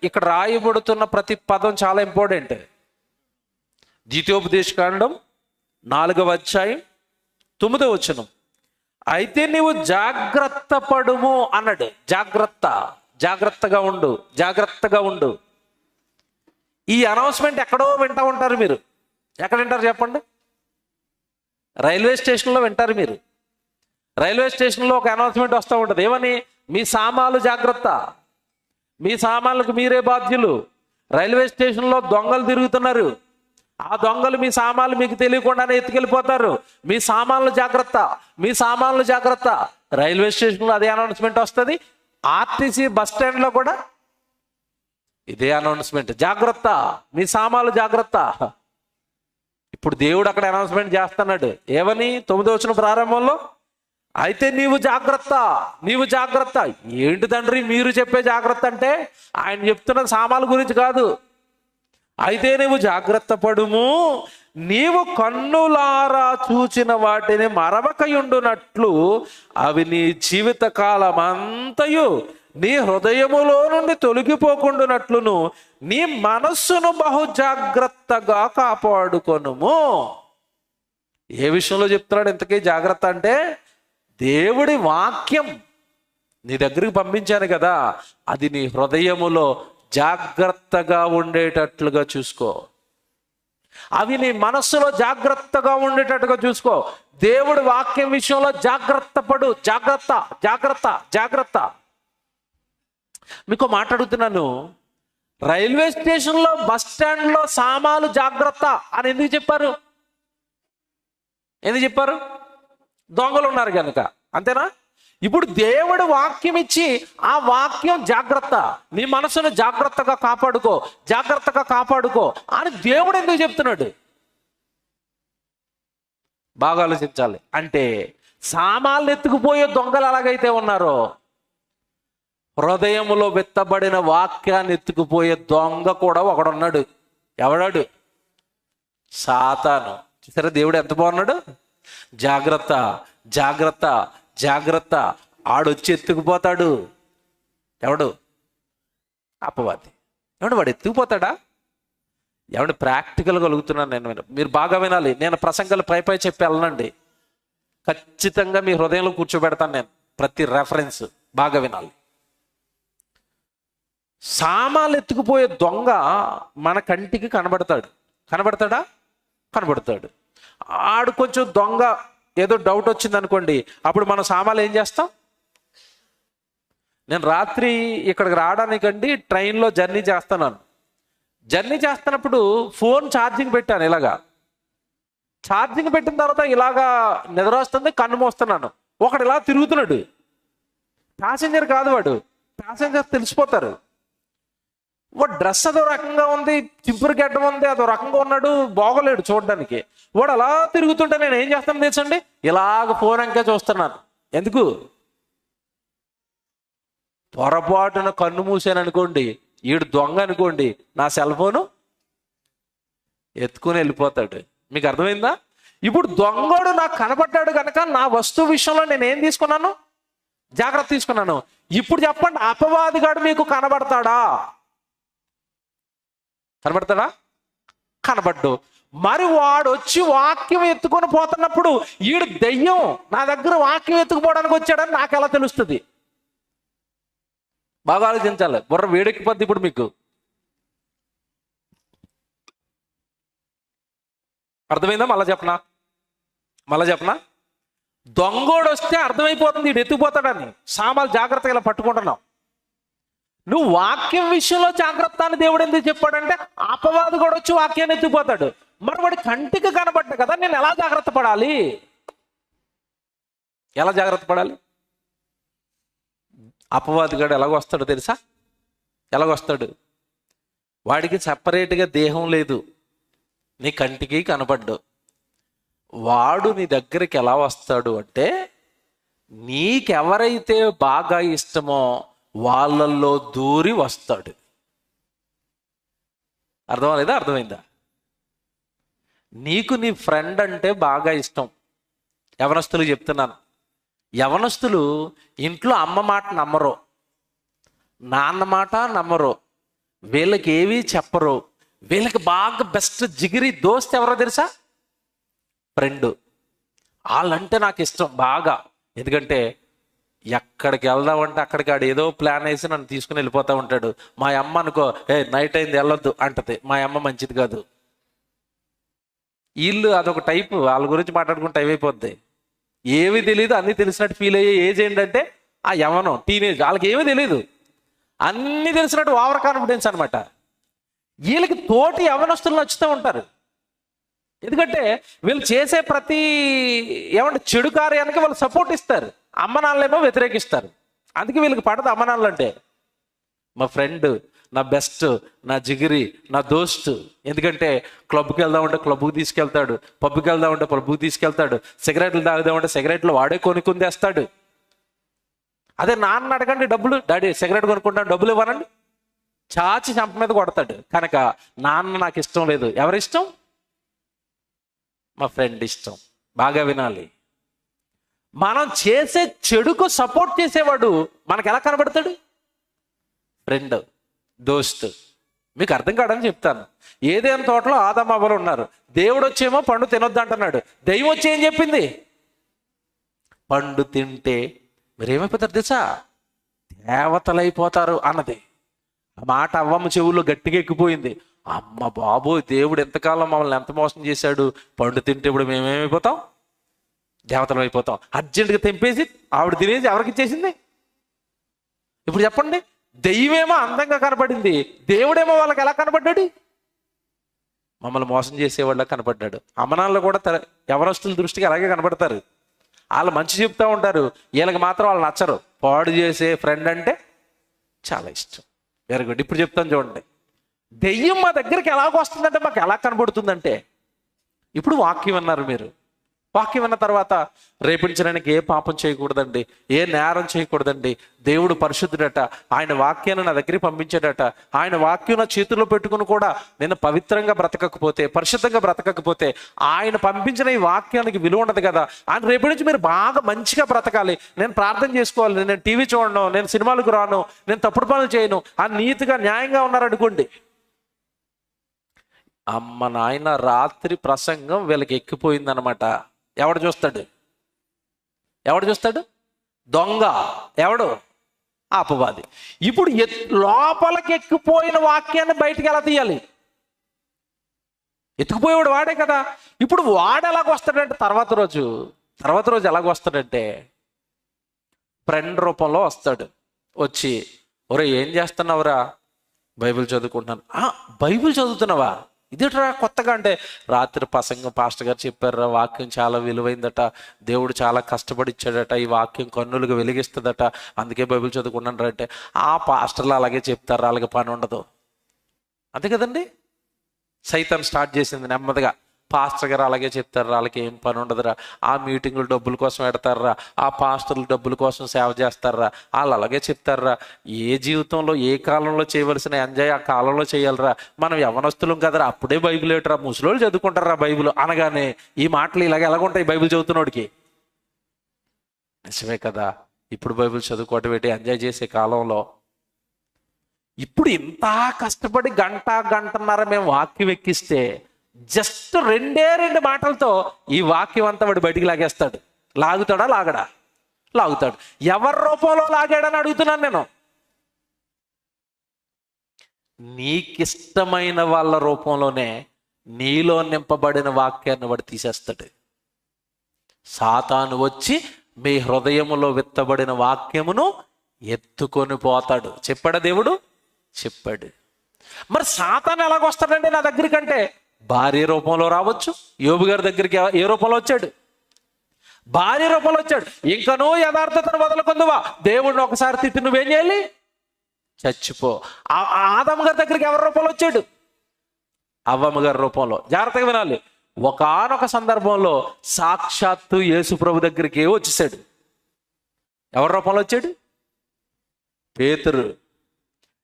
ఇక్కడ రాయబడుతున్న ప్రతి పదం చాలా ఇంపార్టెంట్. ద్వితీయోపదేశకాండం 4వ అధ్యాయం 9వ వచనం. అయితే నీవు జాగ్రత్త పడుము అన్నాడు. జాగ్రత్తగా ఉండు, జాగ్రత్తగా ఉండు. ఈ అనౌన్స్మెంట్ ఎక్కడో వింటూ ఉంటారు మీరు. ఎక్కడ వింటారు చెప్పండి? రైల్వే స్టేషన్లో వింటారు మీరు. రైల్వే స్టేషన్లో ఒక అనౌన్స్మెంట్ వస్తూ ఉంటుంది. ఏమని? మీ సామాన్లు జాగ్రత్త, మీ సామాన్లకు మీరే బాధ్యులు. రైల్వే స్టేషన్లో దొంగలు తిరుగుతున్నారు, ఆ దొంగలు మీ సామాన్లు మీకు తెలియకుండానే ఎత్తుకెళ్ళిపోతారు. మీ సామాన్లు జాగ్రత్త, మీ సామాన్లు జాగ్రత్త. రైల్వే స్టేషన్లో అదే అనౌన్స్మెంట్ వస్తుంది, ఆర్టీసీ బస్ స్టాండ్లో కూడా ఇదే అనౌన్స్మెంట్, జాగ్రత్త మీ సామాన్లు జాగ్రత్త. ఇప్పుడు దేవుడు అక్కడ అనౌన్స్మెంట్ చేస్తున్నాడు, ఏమని? 9వ వచనం ప్రారంభంలో, అయితే నీవు జాగ్రత్త, నీవు జాగ్రత్త. ఏంటి తండ్రి మీరు చెప్పే జాగ్రత్త అంటే? ఆయన చెప్తున్న సామాన్ల గురించి కాదు. అయితే నీవు జాగ్రత్త పడుము, నీవు కన్నులారా చూచిన వాటిని మరవకయుండునట్లు అవి నీ జీవిత కాలమంతయు నీ హృదయములో నుండి తొలగిపోకుండానట్లును నీ మనస్సును బహు జాగ్రత్తగా కాపాడుకొనుము. ఏ విషయంలో చెప్తున్నాడు ఇంతకీ జాగ్రత్త అంటే? దేవుడి వాక్యం నీ దగ్గరికి పంపించాను కదా, అది నీ హృదయములో జాగ్రత్తగా ఉండేటట్లుగా చూసుకో. అవి నీ మనస్సులో జాగ్రత్తగా ఉండేటట్టుగా చూసుకో. దేవుడి వాక్యం విషయంలో జాగ్రత్త పడు, జాగ్రత్త జాగ్రత్త జాగ్రత్త. మీకు మాట్లాడుతున్నాను, రైల్వే స్టేషన్లో బస్ స్టాండ్లో సామాన్లు జాగ్రత్త అని ఎందుకు చెప్పారు? ఎందుకు చెప్పారు? దొంగలు ఉన్నారు కనుక, అంతేనా? ఇప్పుడు దేవుడు వాక్యం ఇచ్చి ఆ వాక్యం జాగ్రత్త, నీ మనసును జాగ్రత్తగా కాపాడుకో, జాగ్రత్తగా కాపాడుకో అని దేవుడు ఎందుకు చెప్తున్నాడు? బాగా ఆలోచించాలి. అంటే సామాన్లు ఎత్తుకుపోయే దొంగలు ఎలాగైతే ఉన్నారో, హృదయములో విత్తబడిన వాక్యాన్ని ఎత్తుకుపోయే దొంగ కూడా ఒకడున్నాడు. ఎవడాడు? సాతాను. చూసారా దేవుడు ఎంత బాగున్నాడు? జాగ్రత్త జాగ్రత్త జాగ్రత్త. ఆడొచ్చి ఎత్తుకుపోతాడు. ఎవడు? అపవాది. ఎవడు? వాడు ఎత్తుకుపోతాడా? ఎవడు? ప్రాక్టికల్గా కలుగుతున్నాను నేను, మీరు బాగా వినాలి. నేను ప్రసంగాలు పై చెప్పి వెళ్ళనండి, ఖచ్చితంగా మీ హృదయంలో కూర్చోబెడతాను నేను. ప్రతి రెఫరెన్స్ బాగా వినాలి. సామాన్లు ఎత్తుకుపోయే దొంగ మన కంటికి కనబడతాడు. కనబడతాడా? కనబడతాడు. ఆడు కొంచెం దొంగ ఏదో డౌట్ వచ్చింది అనుకోండి, అప్పుడు మనం సామాన్లు ఏం చేస్తాం? నేను రాత్రి ఇక్కడికి రావడానికండి ట్రైన్లో జర్నీ చేస్తున్నాను. జర్నీ చేస్తున్నప్పుడు ఫోన్ ఛార్జింగ్ పెట్టాను. ఇలాగా ఛార్జింగ్ పెట్టిన తర్వాత ఇలాగా నిద్ర వస్తుంది, కన్ను మోస్తున్నాను. ఒకడు ఇలా తిరుగుతున్నాడు. ప్యాసింజర్ కాదు వాడు, ప్యాసింజర్ తెలిసిపోతారు. వాడు డ్రెస్ అదో రకంగా ఉంది, చింపురు గడ్డం ఉంది, అదో రకంగా ఉన్నాడు, బాగోలేడు చూడడానికి. వాడు అలా తిరుగుతుంటే నేను ఏం చేస్తాను తెలుసండి? ఇలాగ ఫోన్ అంకే చూస్తున్నాను. ఎందుకు? పొరపాటున కన్ను మూసాను అనుకోండి, ఈడు దొంగ అనుకోండి, నా సెల్ ఫోను ఎత్తుకుని వెళ్ళిపోతాడు. మీకు అర్థమైందా? ఇప్పుడు దొంగోడు నాకు కనపడ్డాడు కనుక నా వస్తువు విషయంలో నేను ఏం తీసుకున్నాను? జాగ్రత్త తీసుకున్నాను. ఇప్పుడు చెప్పండి, అపవాదిగాడు మీకు కనబడతాడా? కనబడతాడా? కనబడ్డు. మరి వాడు వచ్చి వాక్యం ఎత్తుకొని పోతున్నప్పుడు ఈడు దెయ్యం నా దగ్గర వాక్యం ఎత్తుకుపోవడానికి వచ్చాడని నాకు ఎలా తెలుస్తుంది? బాగా ఆలోచించాలి. బుర్ర వేడెక్కిపోద్ది ఇప్పుడు మీకు. అర్థమైందా? మళ్ళా చెప్పనా? దొంగోడు వస్తే అర్థమైపోతుంది ఈడు ఎత్తుకుపోతాడని. సామాన్లు జాగ్రత్తగా ఇలా పట్టుకుంటున్నావు. నువ్వు వాక్యం విషయంలో జాగ్రత్త అని దేవుడు ఎందుకు చెప్పాడంటే, అపవాది కూడా వచ్చి వాక్యాన్ని ఎత్తుకుపోతాడు. మరి వాడి కంటికి కనబడ్డ కదా, నేను ఎలా జాగ్రత్త పడాలి? ఎలా జాగ్రత్త పడాలి? అపవాది గడు ఎలాగొస్తాడు తెలుసా? ఎలాగొస్తాడు? వాడికి సపరేట్గా దేహం లేదు, నీ కంటికి కనబడ్డు. వాడు నీ దగ్గరికి ఎలా వస్తాడు అంటే, నీకెవరైతే బాగా ఇష్టమో వాళ్ళల్లో దూరి వస్తాడు. అర్థమలేదా? అర్థమైందా? నీకు నీ ఫ్రెండ్ అంటే బాగా ఇష్టం. యవనస్తులు చెప్తున్నాను, యవనస్తులు ఇంట్లో అమ్మ మాట నమ్మరు, నాన్న మాట నమ్మరు, వీళ్ళకి ఏవీ చెప్పరు. వీళ్ళకి బాగా బెస్ట్ జిగిరి దోస్త్ ఎవరో తెలుసా? ఫ్రెండ్. వాళ్ళంటే నాకు ఇష్టం బాగా. ఎందుకంటే ఎక్కడికి వెళ్దామంటే అక్కడికి ఆడు ఏదో ప్లాన్ వేసి నన్ను తీసుకుని వెళ్ళిపోతూ ఉంటాడు. మా అమ్మ అనుకో, నైట్ అయింది వెళ్ళొద్దు అంటది. మా అమ్మ మంచిది కాదు. వీళ్ళు అదొక టైపు, వాళ్ళ గురించి మాట్లాడుకుంటే టైం అయిపోద్ది. ఏవి తెలియదు అన్నీ తెలిసినట్టు ఫీల్ అయ్యే ఏజ్ ఏంటంటే ఆ యవ్వనం టీనేజ్ వాళ్ళకి ఏమీ తెలియదు, అన్నీ తెలిసినట్టు ఓవర్ కాన్ఫిడెన్స్ అనమాట. వీళ్ళకి తోటి యవ్వనస్తులు నచ్చుతూ ఉంటారు. ఎందుకంటే వీళ్ళు చేసే ప్రతి చెడు కార్యానికి వాళ్ళు సపోర్ట్ ఇస్తారు, అమ్మ నాన్నలేమో వ్యతిరేకిస్తారు. అందుకే వీళ్ళకి పడదు అమ్మ నాన్నలు అంటే. మా ఫ్రెండ్, నా బెస్ట్, నా జిగిరి, నా దోస్త్. ఎందుకంటే క్లబ్కి వెళ్దామంటే క్లబ్కి తీసుకెళ్తాడు, పబ్కి వెళ్దామంటే పబ్కి తీసుకెళ్తాడు, సిగరెట్లు తాగుదామంటే సిగరెట్లు వాడే కొనుక్కుందేస్తాడు. అదే నాన్న అడగండి డబ్బులు, డాడీ సిగరెట్ కొనుక్కుంటాను డబ్బులు ఇవ్వనండి, చాచి చంప మీద కొడతాడు. కనుక నాన్న నాకు ఇష్టం లేదు. ఎవరిష్టం? మా ఫ్రెండ్ ఇష్టం. బాగా వినాలి, మనం చేసే చెడుకు సపోర్ట్ చేసేవాడు మనకు ఎలా కనబడతాడు? ఫ్రెండ్, దోస్త్. మీకు అర్థం కాడని చెప్తాను. ఏదైనా తోటలో ఆదాము అవ్వలు ఉన్నారు. దేవుడు వచ్చేమో పండు తినొద్దు అంటున్నాడు. దెయ్యం వచ్చి ఏం చెప్పింది? పండు తింటే మీరేమైపోతారు తెలుసా? దేవతలైపోతారు అన్నది. ఆ మాట అవ్వమ్మ చెవుల్లో గట్టిగా ఎక్కిపోయింది. అమ్మ బాబోయ్, దేవుడు ఎంతకాలం మమ్మల్ని ఎంత మోసం చేశాడు, పండు తింటే ఇప్పుడు మేమేమైపోతాం? దేవతలు అయిపోతాం. అర్జెంటుగా తెంపేసి ఆవిడ తినేసి ఎవరికి ఇచ్చేసింది? ఇప్పుడు చెప్పండి, దెయ్యమేమో అందంగా కనపడింది, దేవుడేమో వాళ్ళకి ఎలా కనపడ్డాడు? మమ్మల్ని మోసం చేసేవాళ్ళ కనపడ్డాడు. అమ్మనాళ్ళు కూడా యవనస్తుల దృష్టికి అలాగే కనపడతారు. వాళ్ళు మంచి చెప్తూ ఉంటారు, వీళ్ళకి మాత్రం వాళ్ళు నచ్చరు. పాడు చేసే ఫ్రెండ్ అంటే చాలా ఇష్టం. Very good. ఇప్పుడు చెప్తాను చూడండి, దెయ్యం మా దగ్గరికి ఎలాగ వస్తుందంటే మాకు ఎలా కనబడుతుందంటే, ఇప్పుడు వాక్యం అన్నారు మీరు. వాక్యం అన్న తర్వాత రేపించడానికి ఏ పాపం చేయకూడదండి, ఏ నేరం చేయకూడదండి. దేవుడు పరిశుద్ధుడట, ఆయన వాక్యాన్ని నా దగ్గరికి పంపించాడట. ఆయన వాక్యం నా చేతుల్లో పెట్టుకుని కూడా నేను పవిత్రంగా బ్రతకకపోతే, పరిశుద్ధంగా బ్రతకకపోతే ఆయన పంపించిన ఈ వాక్యానికి విలువ ఉండదు కదా. ఆయన రేపటి నుంచి మీరు బాగా మంచిగా బ్రతకాలి, నేను ప్రార్థన చేసుకోవాలి, నేను టీవీ చూడను, నేను సినిమాలకు రాను, నేను తప్పుడు పనులు చేయను అని నీతిగా న్యాయంగా ఉన్నారనుకోండి. అమ్మ నాయన రాత్రి ప్రసంగం వీళ్ళకి ఎక్కిపోయిందనమాట. ఎవడు చూస్తాడు? ఎవడు చూస్తాడు? దొంగ. ఎవడు? అపవాది. ఇప్పుడు లోపలికి ఎక్కిపోయిన వాక్యాన్ని బయటికి ఎలా తీయాలి? ఎత్తుకుపోయేవాడు వాడే కదా. ఇప్పుడు వాడు ఎలాగ వస్తాడంటే తర్వాత రోజు ఎలాగ వస్తాడంటే ఫ్రెండ్ రూపంలో వస్తాడు. వచ్చి, ఒరే ఏం చేస్తున్నావురా? బైబిల్ చదువుకుంటున్నాను. బైబిల్ చదువుతున్నావా? ఇదేట్రా కొత్తగా అంటే, రాత్రి ప్రసంగం పాస్టర్ గారు చెప్పారా, వాక్యం చాలా విలువైందట, దేవుడు చాలా కష్టపడి ఇచ్చాడట, ఈ వాక్యం కన్నులుగా వెలిగిస్తుందట, అందుకే బైబిల్ చదువుకున్నాను అంటే, ఆ పాస్టర్లు అలాగే చెప్తారు, అలాగే పని ఉండదు. అంతే కదండి. సైతాన్ స్టార్ట్ చేసింది నెమ్మదిగా. పాస్టర్ గారు అలాగే చెప్తారు, వాళ్ళకి ఏం పని ఉండదురా, ఆ మీటింగులు డబ్బుల కోసం పెడతారా, ఆ పాస్టర్లు డబ్బుల కోసం సేవ చేస్తారా, వాళ్ళు అలాగే చెప్తారా. ఏ జీవితంలో ఏ కాలంలో చేయవలసిన ఎంజాయ్ ఆ కాలంలో చేయాలరా, మనం యవనస్తులం కదరా, అప్పుడే బైబిల్ ఏటరా, ముసలోళ్ళు చదువుకుంటారా బైబిల్ అనగానే ఈ మాటలు ఎలాగుంటాయి బైబిల్ చదువుతున్నోడికి? నిజమే కదా. ఇప్పుడు బైబిల్ చదువుకోవటం ఏంటి, ఎంజాయ్ చేసే కాలంలో ఇప్పుడు ఇంత కష్టపడి గంటన్నర మేము వాక్యం ఎక్కిస్తే జస్ట్ 2 మాటలతో ఈ వాక్యం అంతా వాడు బయటికి లాగేస్తాడు. లాగుతాడా? లాగడా? లాగుతాడు. ఎవరి రూపంలో లాగాడని అడుగుతున్నాను నేను. నీకిష్టమైన వాళ్ళ రూపంలోనే నీలో నింపబడిన వాక్యాన్ని వాడు తీసేస్తాడు. సాతాను వచ్చి మీ హృదయములో విత్తబడిన వాక్యమును ఎత్తుకొని పోతాడు. చెప్పాడా దేవుడు? చెప్పాడు. మరి సాతాను ఎలాగొస్తాడండి నా దగ్గరికి అంటే, భార్య రూపంలో రావచ్చు. యోబు గారి దగ్గరికి ఏ రూపంలో వచ్చాడు? భార్య రూపంలో వచ్చాడు. ఇంకనూ యథార్థతను వదలకుందువా, దేవుడిని ఒకసారి తిట్టి నువ్వేం చేయాలి? చచ్చిపో. ఆదమ్మ గారి దగ్గరికి ఎవరి రూపంలో వచ్చాడు? అవ్వమ్మ గారి రూపంలో. జాగ్రత్తగా వినాలి. ఒకానొక సందర్భంలో సాక్షాత్తు యేసు ప్రభు దగ్గరికి వచ్చేసాడు. ఎవరి రూపంలో వచ్చాడు? పేతురు.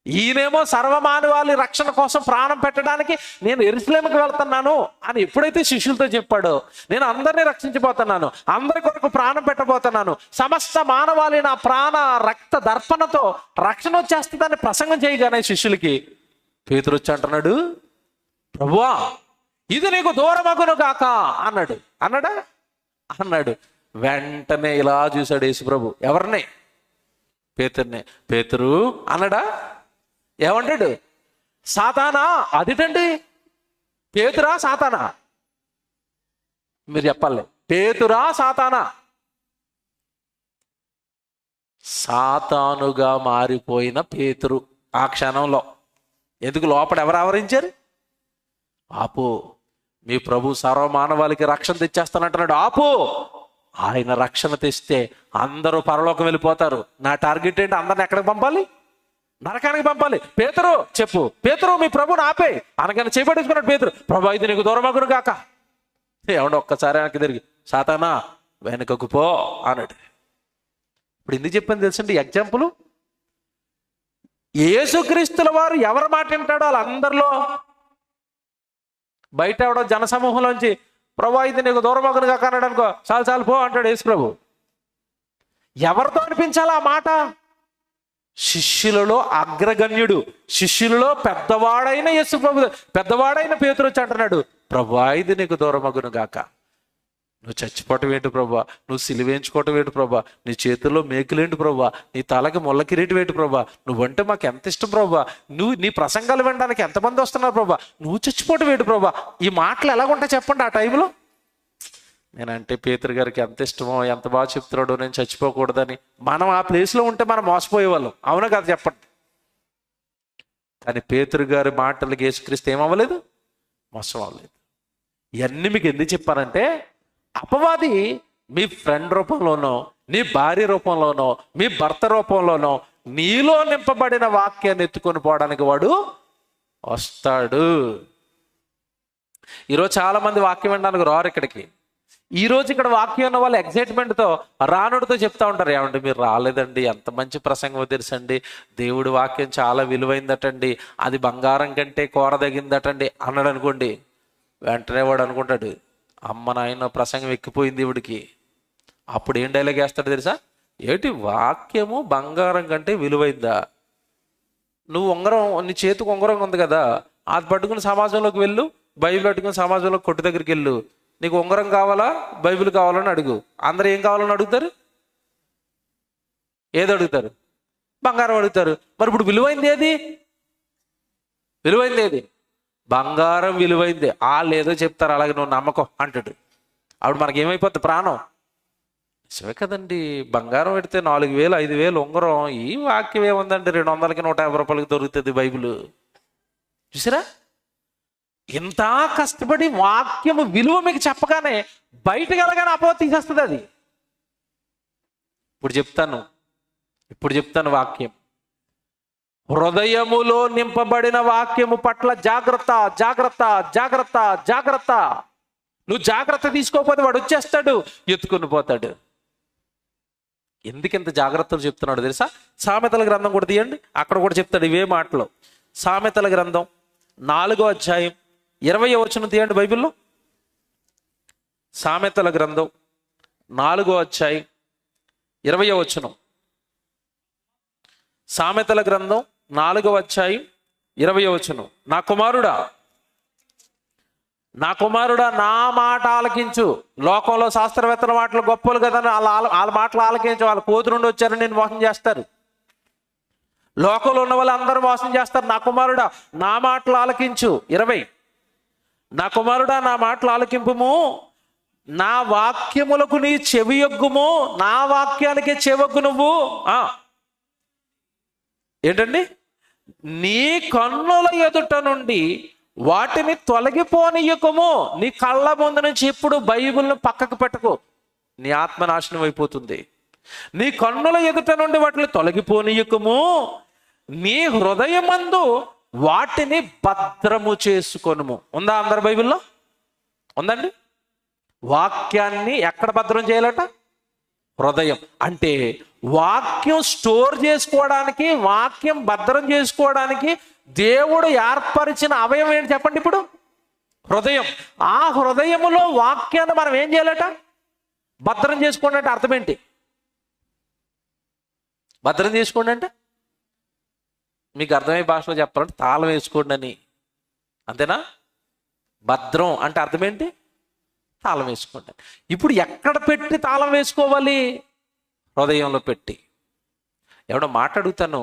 ఈయనేమో సర్వమానవాళి రక్షణ కోసం ప్రాణం పెట్టడానికి నేను యెరూషలేముకి వెళ్తున్నాను అని ఎప్పుడైతే శిష్యులతో చెప్పాడో, నేను అందరినీ రక్షించబోతున్నాను, అందరి కొరకు ప్రాణం పెట్టబోతున్నాను, సమస్త మానవాళి నా ప్రాణ రక్త దర్పణతో రక్షణ వచ్చేస్తుందని ప్రసంగం చేయగానే శిష్యులకి పేతురు వచ్చి అంటున్నాడు, ప్రభువా ఇది నీకు దూరమగును కాక అన్నాడు. అన్నాడు. వెంటనే ఇలా చూశాడు యేసు ప్రభు. ఎవరిని? పేతుర్నే. పేతురు అన్నాడా? ఏమంటాడు? సాతానా. అదిటండి, పేతురా సాతానా? మీరు చెప్పాలి. పేతురా సాతానా? సాతానుగా మారిపోయిన పేతురు ఆ క్షణంలో. ఎందుకు లోపల ఎవరు ఆవరించారు? ఆపు, మీ ప్రభు సర్వమానవాళికి రక్షణ తెచ్చేస్తానంటున్నాడు, ఆపు. ఆయన రక్షణ తెస్తే అందరూ పరలోకం వెళ్ళిపోతారు. నా టార్గెట్ ఏంటి? అందరిని ఎక్కడికి పంపాలి? నరకానికి పంపాలి. పేతురు చెప్పు, పేతురు మీ ప్రభుని ఆపే అనగానే చేపట్టేసుకున్నాడు పేతురు. ప్రభు ఇది నీకు దూరమగును గాక. ఏమంటే ఒక్కసారి వెనక్కి తిరిగి, సాతానా వెనకకు పో అన్నాడు. ఇప్పుడు ఎందుకు చెప్పింది తెలుసండి ఎగ్జాంపుల్? యేసుక్రీస్తుల వారు ఎవరు మాట వింటాడో వాళ్ళందరిలో బయట ఎవడో జనసమూహంలోంచి ప్రభు ఇది నీకు దూరమగును గాక అన్నాడు అనుకో, చాలు చాలు పో అంటాడు యేసు ప్రభు. ఎవరితో అనిపించాలి ఆ మాట? శిష్యులలో అగ్రగణ్యుడు, శిష్యులలో పెద్దవాడైన యేసు ప్రభు, పెద్దవాడైన పేతురు వచ్చి అంటున్నాడు, ప్రభా ఇది నీకు దూరమగును గాక. నువ్వు చచ్చిపోవటం ఏంటి ప్రభా? నువ్వు సిలువేయించుకోవటం ఏంటి ప్రభా? నీ చేతుల్లో మేకులేంటి ప్రభా? నీ తలకి ముళ్ళ కిరీటం ఏంటి ప్రభా? నువ్వంటే మాకు ఎంత ఇష్టం ప్రభా? నువ్వు నీ ప్రసంగాలు వినడానికి ఎంతమంది వస్తున్నారు ప్రభా? నువ్వు చచ్చిపోవటం ఏంటి ప్రభా? ఈ మాటలు ఎలాగుంటాయి చెప్పండి ఆ టైంలో? నేనంటే పేతురు గారికి ఎంత ఇష్టమో, ఎంత బాగా చెప్తున్నాడో, నేను చచ్చిపోకూడదని. మనం ఆ ప్లేస్లో ఉంటే మనం మోసపోయేవాళ్ళం, అవునా కదా చెప్పండి? కానీ పేతురు గారి మాటలకి యేసుక్రీస్తు ఏమవ్వలేదు, మోసం అవ్వలేదు. ఇవన్నీ మీకు ఎందుకు చెప్పారంటే, అపవాది మీ ఫ్రెండ్ రూపంలోనో, నీ భార్య రూపంలోనో, మీ భర్త రూపంలోనో నీలో నింపబడిన వాక్యాన్ని ఎత్తుకొని పోవడానికి వాడు వస్తాడు. ఈరోజు చాలా మంది వాక్యం వినడానికి రారు ఇక్కడికి. ఈరోజు ఇక్కడ వాక్యం ఉన్న వాళ్ళు ఎగ్జైట్మెంట్తో రానుడితో చెప్తా ఉంటారు, ఏమంటే మీరు రాలేదండి, ఎంత మంచి ప్రసంగం తెలుసండి, దేవుడి వాక్యం చాలా విలువైందటండి, అది బంగారం కంటే కోరదగిందటండి అన్నాడు అనుకోండి. వెంటనే వాడు అనుకుంటాడు, అమ్మ నాయన ప్రసంగం ఎక్కిపోయింది దేవుడికి. అప్పుడు ఏం డైలాగ్ వేస్తాడు తెలుసా? ఏంటి వాక్యము బంగారం కంటే విలువైందా? నువ్వు ఉంగరం, నీ చేతికి ఉంగరం ఉంది కదా, అది పట్టుకుని సమాజంలోకి వెళ్ళు, బైబిల్ పట్టుకుని సమాజంలో కొట్టు దగ్గరికి వెళ్ళు, నీకు ఉంగరం కావాలా బైబిల్ కావాలని అడుగు. అందరూ ఏం కావాలని అడుగుతారు? ఏది అడుగుతారు? బంగారం అడుగుతారు. మరి ఇప్పుడు విలువైంది ఏది? విలువైంది ఏది? బంగారం విలువైంది. వాళ్ళు ఏదో చెప్తారు, అలాగే నువ్వు నమ్మకం అంటాడు. అప్పుడు మనకి ఏమైపోద్ది? ప్రాణం. నిజమే కదండి, బంగారం పెడితే 4,000 5,000 ఉంగరం, ఈ వాక్యం ఏముందండి, 200కి 150 రూపాయలకి దొరుకుతుంది బైబిల్. చూసారా? ఇంత కష్టపడి వాక్యము విలువ మీకు చెప్పగానే బయటకు వెళ్ళగానే అపవాది తీసేస్తుంది అది. ఇప్పుడు చెప్తాను వాక్యం. హృదయములో నింపబడిన వాక్యము పట్ల జాగ్రత్త, జాగ్రత్త, జాగ్రత్త, జాగ్రత్త. నువ్వు జాగ్రత్త తీసుకోకపోతే వాడు వచ్చేస్తాడు, ఎత్తుకుని పోతాడు. ఎందుకు ఇంత జాగ్రత్తలు చెప్తున్నాడు తెలుసా? సామెతల గ్రంథం కూడా తీయండి, అక్కడ కూడా చెప్తాడు ఇవే మాటలు. సామెతల గ్రంథం 4వ అధ్యాయం 20వ వచనం తీయండి బైబిల్లో. సామెతల గ్రంథం 4వ అధ్యాయం 20వ వచనం. సామెతల గ్రంథం 4వ అధ్యాయం 20వ వచనం. నా కుమారుడా నా మాట ఆలకించు. లోకంలో శాస్త్రవేత్తల మాటలు గొప్పలు కదా, వాళ్ళ మాటలు ఆలకించు. వాళ్ళ కోతి నుండి వచ్చారని నేను మోసం చేస్తారు. లోకంలో ఉన్న వాళ్ళు అందరూ మోసం చేస్తారు. నా కుమారుడా నా మాటలు ఆలకించు. 20, నా కుమారుడా నా మాటలు ఆలకింపుము, నా వాక్యములకు నీ చెవియొగ్గుము. నా వాక్యానికే చెవొగ్గు నువ్వు. ఏంటండి? నీ కన్నుల ఎదుట నుండి వాటిని తొలగిపోనీయకము. నీ కళ్ళ ముందు నుంచి ఎప్పుడు బైబిల్ను పక్కకు పెట్టకు, నీ ఆత్మ నాశనం అయిపోతుంది. నీ కన్నుల ఎదుట నుండి వాటిని తొలగిపోనీయకము, నీ హృదయమందు వాటిని భద్రము చేసుకొనుము. ఉందా అందరి బైబిల్లో? ఉందండి. వాక్యాన్ని ఎక్కడ భద్రం చేయాలట? హృదయం. అంటే వాక్యం స్టోర్ చేసుకోవడానికి, వాక్యం భద్రం చేసుకోవడానికి దేవుడు ఏర్పరిచిన అవయవం ఏంటి చెప్పండి ఇప్పుడు? హృదయం. ఆ హృదయములో వాక్యాన్ని మనం ఏం చేయాలట? భద్రం చేసుకోండి. అంటే అర్థం ఏంటి? భద్రం చేసుకోండి అంటే మీకు అర్థమయ్యే భాషలో చెప్పాలంటే తాళం వేసుకోండి అని, అంతేనా? భద్రం అంటే అర్థం ఏంటి? తాళం వేసుకోండి. ఇప్పుడు ఎక్కడ పెట్టి తాళం వేసుకోవాలి? హృదయంలో పెట్టి. ఎవడో మాట్లాడుతాను,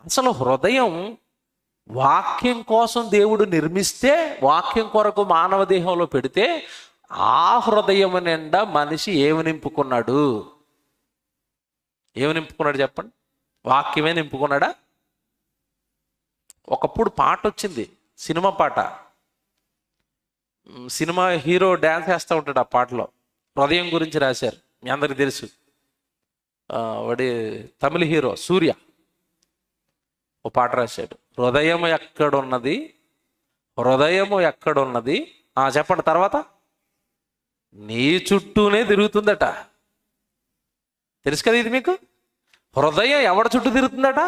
అసలు హృదయం వాక్యం కోసం దేవుడు నిర్మిస్తే, వాక్యం కొరకు మానవ దేహంలో పెడితే, ఆ హృదయం నిండా మనిషి ఏమి నింపుకున్నాడు? ఏమి నింపుకున్నాడు చెప్పండి? వాక్యమే నింపుకున్నాడా? ఒకప్పుడు పాట వచ్చింది, సినిమా పాట. సినిమా హీరో డ్యాన్స్ వేస్తూ ఉంటాడు ఆ పాటలో. హృదయం గురించి రాశారు, మీ అందరికి తెలుసు. వాడి తమిళ హీరో సూర్య ఓ పాట రాశాడు, హృదయం ఎక్కడున్నది, హృదయము ఎక్కడున్నది. చెప్పండి తర్వాత. నీ చుట్టూనే తిరుగుతుందట. తెలుసు కదా ఇది మీకు? హృదయం ఎవరి చుట్టూ తిరుగుతుందట?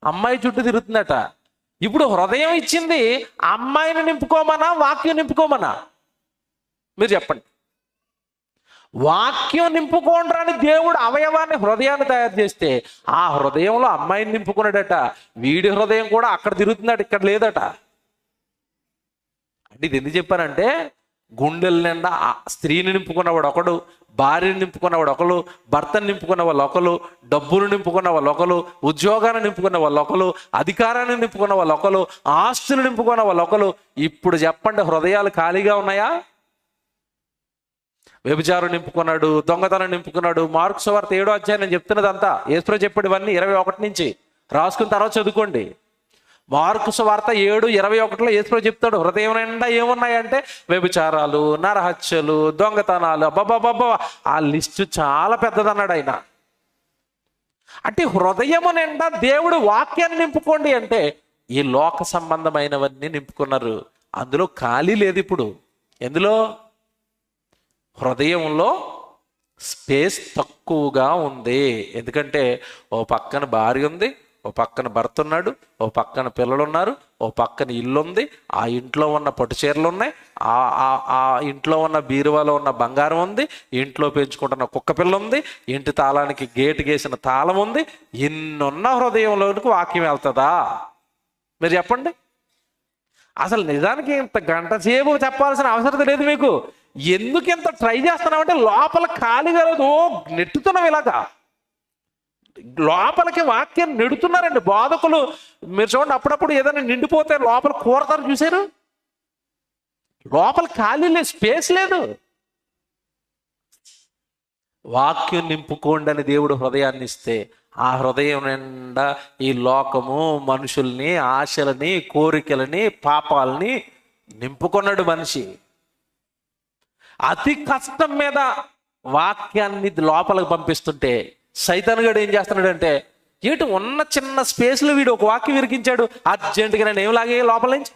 అమ్మాయి చుట్టూ తిరుగుతుందట. ఇప్పుడు హృదయం ఇచ్చింది అమ్మాయిని నింపుకోమనా, వాక్యం నింపుకోమనా? మీరు చెప్పండి. వాక్యం నింపుకోండి దేవుడు అవయవాన్ని, హృదయాన్ని తయారు చేస్తే ఆ హృదయంలో అమ్మాయిని నింపుకున్నాడట. వీడి హృదయం కూడా అక్కడ తిరుగుతుందట, ఇక్కడ లేదట. అంటే ఇది ఎందుకు చెప్పానంటే, గుండెల నిండా స్త్రీని నింపుకున్నవాడు ఒకడు, భార్యను నింపుకున్నవాడు ఒకరు, భర్తను నింపుకున్న వాళ్ళు ఒకరు, డబ్బును నింపుకున్న వాళ్ళు ఒకరు, ఉద్యోగాన్ని నింపుకున్న వాళ్ళు ఒకరు, అధికారాన్ని నింపుకున్న వాళ్ళు ఒకరు, ఆస్తులు నింపుకున్న వాళ్ళు ఒకరు. ఇప్పుడు చెప్పండి, హృదయాలు ఖాళీగా ఉన్నాయా? వ్యభిచారం నింపుకున్నాడు, దొంగతనం నింపుకున్నాడు. మార్కు సువార్త 7వ అధ్యాయం నేను చెప్తున్నదంతా యేసు చెప్పాడు ఇవన్నీ. 21 నుంచి రాసుకున్న తర్వాత చదువుకోండి. మార్కు సువార్త 7:21 యేసు చెప్తాడు, హృదయం నిండా ఏమున్నాయంటే వ్యభిచారాలు, నరహత్యలు, దొంగతనాలు. అబ్బబ్బబ్బబ్బా, ఆ లిస్టు చాలా పెద్దదన్నాడు ఆయన. అంటే హృదయము నిండా దేవుడు వాక్యాన్ని నింపుకోండి అంటే ఈ లోక సంబంధమైనవన్నీ నింపుకున్నారు. అందులో ఖాళీ లేదు ఇప్పుడు. ఎందులో? హృదయంలో స్పేస్ తక్కువగా ఉంది. ఎందుకంటే ఓ పక్కన భార్య ఉంది, ఓ పక్కన భర్త ఉన్నాడు, ఓ పక్కన పిల్లలు ఉన్నారు, ఓ పక్కన ఇల్లు ఉంది, ఆ ఇంట్లో ఉన్న పట్టు చీరలు ఉన్నాయి, ఆ ఇంట్లో ఉన్న బీరువాలో ఉన్న బంగారం ఉంది, ఇంట్లో పెంచుకుంటున్న కుక్క పిల్ల ఉంది, ఇంటి తాళానికి గేటు గేసిన తాళం ఉంది. ఇన్నున్న హృదయంలోనికి వాక్యం వెళ్తుందా? మీరు చెప్పండి. అసలు నిజానికి ఇంత గంట సేపు చెప్పాల్సిన అవసరం లేదు మీకు. ఎందుకు ఇంత ట్రై చేస్తున్నామంటే లోపల ఖాళీగా లేదు, నెట్టుతున్నాం ఇలాగా. లోపలికి వాక్యం నెడుతున్నారండి బోధకులు. మీరు చూడండి, అప్పుడప్పుడు ఏదైనా నిండిపోతే లోపల కూరతారు, చూసారు? లోపల ఖాళీ లేదు, స్పేస్ లేదు. వాక్యం నింపుకోండి అని దేవుడు హృదయాన్ని ఇస్తే ఆ హృదయం నిండా ఈ లోకము, మనుషుల్ని, ఆశలని, కోరికలని, పాపాలని నింపుకున్నాడు మనిషి. అతి కష్టం మీద వాక్యాన్ని లోపలికి పంపిస్తుంటే సైతాన్ గడు ఏం చేస్తున్నాడంటే, ఏంటి ఉన్న చిన్న స్పేస్లో వీడు ఒక వాక్యం విరిగించాడు, అర్జెంటుగా నేను ఏం లాగే లోపల నుంచి.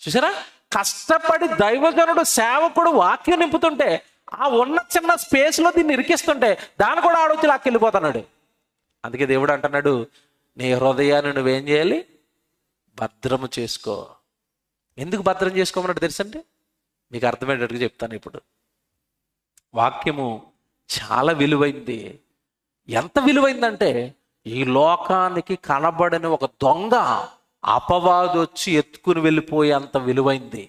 చూసారా? కష్టపడి దైవజనుడు, సేవకుడు వాక్యం నింపుతుంటే ఆ ఉన్న చిన్న స్పేస్లో దీన్ని ఇరికిస్తుంటే దాన్ని కూడా ఆడొచ్చి లాక్కెళ్ళిపోతున్నాడు. అందుకే దేవుడు అంటున్నాడు, నీ హృదయాన్ని నువ్వేం చేయాలి? భద్రము చేసుకో. ఎందుకు భద్రం చేసుకోమన్నాడు తెలుసండి? మీకు అర్థమయ్యేటట్టుగా చెప్తాను ఇప్పుడు. వాక్యము చాలా విలువైంది. ఎంత విలువైందంటే ఈ లోకానికి కనబడని ఒక దొంగ అపవాది వచ్చి ఎత్తుకుని వెళ్ళిపోయే అంత విలువైంది.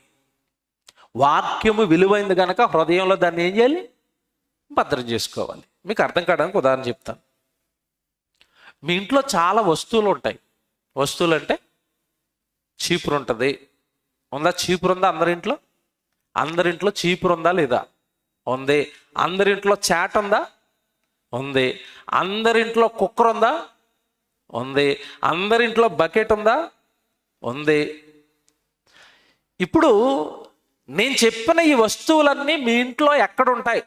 వాక్యము విలువైంది కనుక హృదయంలో దాన్ని ఏం చేయాలి? భద్రం చేసుకోవాలి. మీకు అర్థం కావడానికి ఉదాహరణ చెప్తాను. మీ ఇంట్లో చాలా వస్తువులు ఉంటాయి. వస్తువులు అంటే చీపురు ఉంటుంది. ఉందా? చీపురు ఉందా అందరింట్లో? అందరింట్లో చీపురు ఉందా లేదా? ఉంది. అందరింట్లో చాట్ ఉందా? ఉంది. అందరింట్లో కుక్కర్ ఉందా? ఉంది. అందరింట్లో బకెట్ ఉందా? ఉంది. ఇప్పుడు నేను చెప్పిన ఈ వస్తువులన్నీ మీ ఇంట్లో ఎక్కడుంటాయి?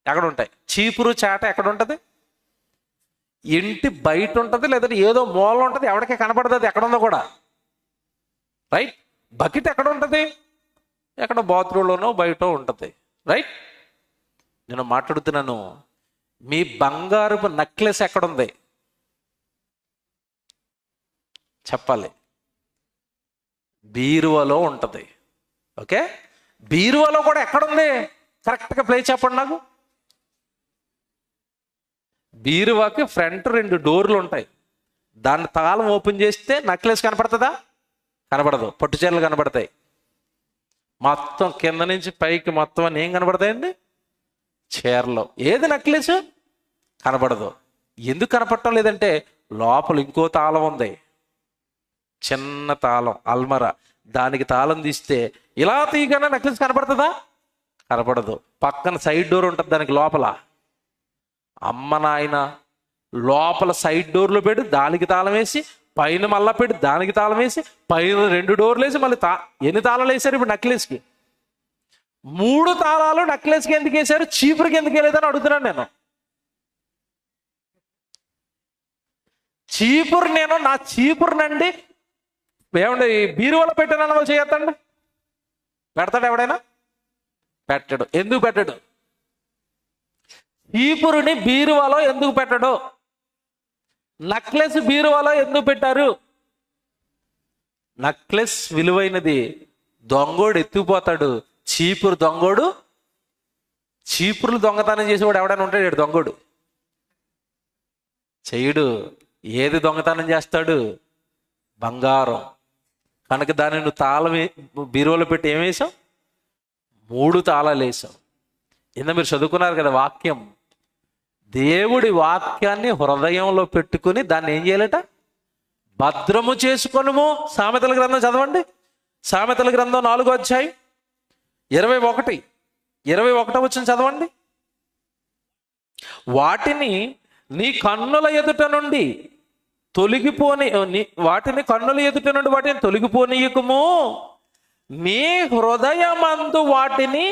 ఎక్కడుంటాయి? చీపురు చాట ఎక్కడ ఉంటుంది? ఇంటి బయట ఉంటుంది, లేదంటే ఏదో మూల ఉంటుంది, ఎవరికీ కనపడుతుంది ఎక్కడుందో కూడా. రైట్? బకెట్ ఎక్కడ ఉంటుంది? ఎక్కడ బాత్రూంలోనో బయట ఉంటుంది. రైట్? నేను మాట్లాడుతున్నాను, మీ బంగారపు నెక్లెస్ ఎక్కడుంది చెప్పాలి. బీరువాలో ఉంటుంది. ఓకే? బీరువాలో కూడా ఎక్కడుంది? కరెక్ట్గా ప్లేస్ చెప్పండి నాకు. బీరువాకి ఫ్రంట్ 2 డోర్లు ఉంటాయి. దాన్ని తాళం ఓపెన్ చేస్తే నెక్లెస్ కనపడుతుందా? కనపడదు. పట్టు చీరలు కనపడతాయి. మొత్తం కింద నుంచి పైకి మొత్తం అని ఏం కనపడతాయండి? చీరలో. ఏది నెక్లెస్? కనపడదు. ఎందుకు కనపడటం లేదంటే లోపల ఇంకో తాళం ఉంది, చిన్న తాళం, అల్మరా. దానికి తాళం తీస్తే ఇలా తీయగానే నెక్లెస్ కనపడుతుందా? కనపడదు. పక్కన సైడ్ డోర్ ఉంటుంది దానికి లోపల. అమ్మ నాయన, లోపల సైడ్ డోర్లు పెట్టి దానికి తాళం వేసి, పైన మళ్ళా పెట్టి దానికి తాళం వేసి, పైన 2 డోర్లు వేసి, మళ్ళీ ఎన్ని తాళాలు వేశారు ఇప్పుడు నెక్లెస్కి? 3 తాళాలు నెక్లెస్కి ఎందుకు వేశారు, చీపురుకి ఎందుకు వేయలేదని అడుగుతున్నాను నేను. చీపురు, నేను నా చీపురునండి ఏమండి బీరువాలో పెట్టానని వాళ్ళు చేయొద్దండి. పెడతాడు ఎవడైనా? పెట్టడు. ఎందుకు పెట్టడు? చీపురుని బీరువాలో ఎందుకు పెట్టడు? నెక్లెస్ బీరువాలో ఎందుకు పెట్టారు? నెక్లెస్ విలువైనది, దొంగోడు ఎత్తుకుపోతాడు. చీపురు దొంగోడు, చీపురులు దొంగతనం చేసేవాడు ఎవడైనా ఉంటాడు దొంగోడు? చెయ్యడు. ఏది దొంగతనం చేస్తాడు? బంగారం. కనుక దాన్ని నువ్వు తాళం బీరువాలో పెట్టి ఏం వేసావు? 3 తాళాలు వేసావు. ఇంత మీరు చదువుకున్నారు కదా వాక్యం. దేవుడి వాక్యాన్ని హృదయంలో పెట్టుకుని దాన్ని ఏం చేయాలట? భద్రము చేసుకొనుము. సామెతల గ్రంథం చదవండి. సామెతల గ్రంథం 4వ అధ్యాయం 21 వచ్చిన చదవండి. వాటిని నీ కన్నుల ఎదుట నుండి వాటిని కన్నుల ఎదుట నుండి వాటిని తొలగిపోనీయకుము. నీ హృదయమందు వాటిని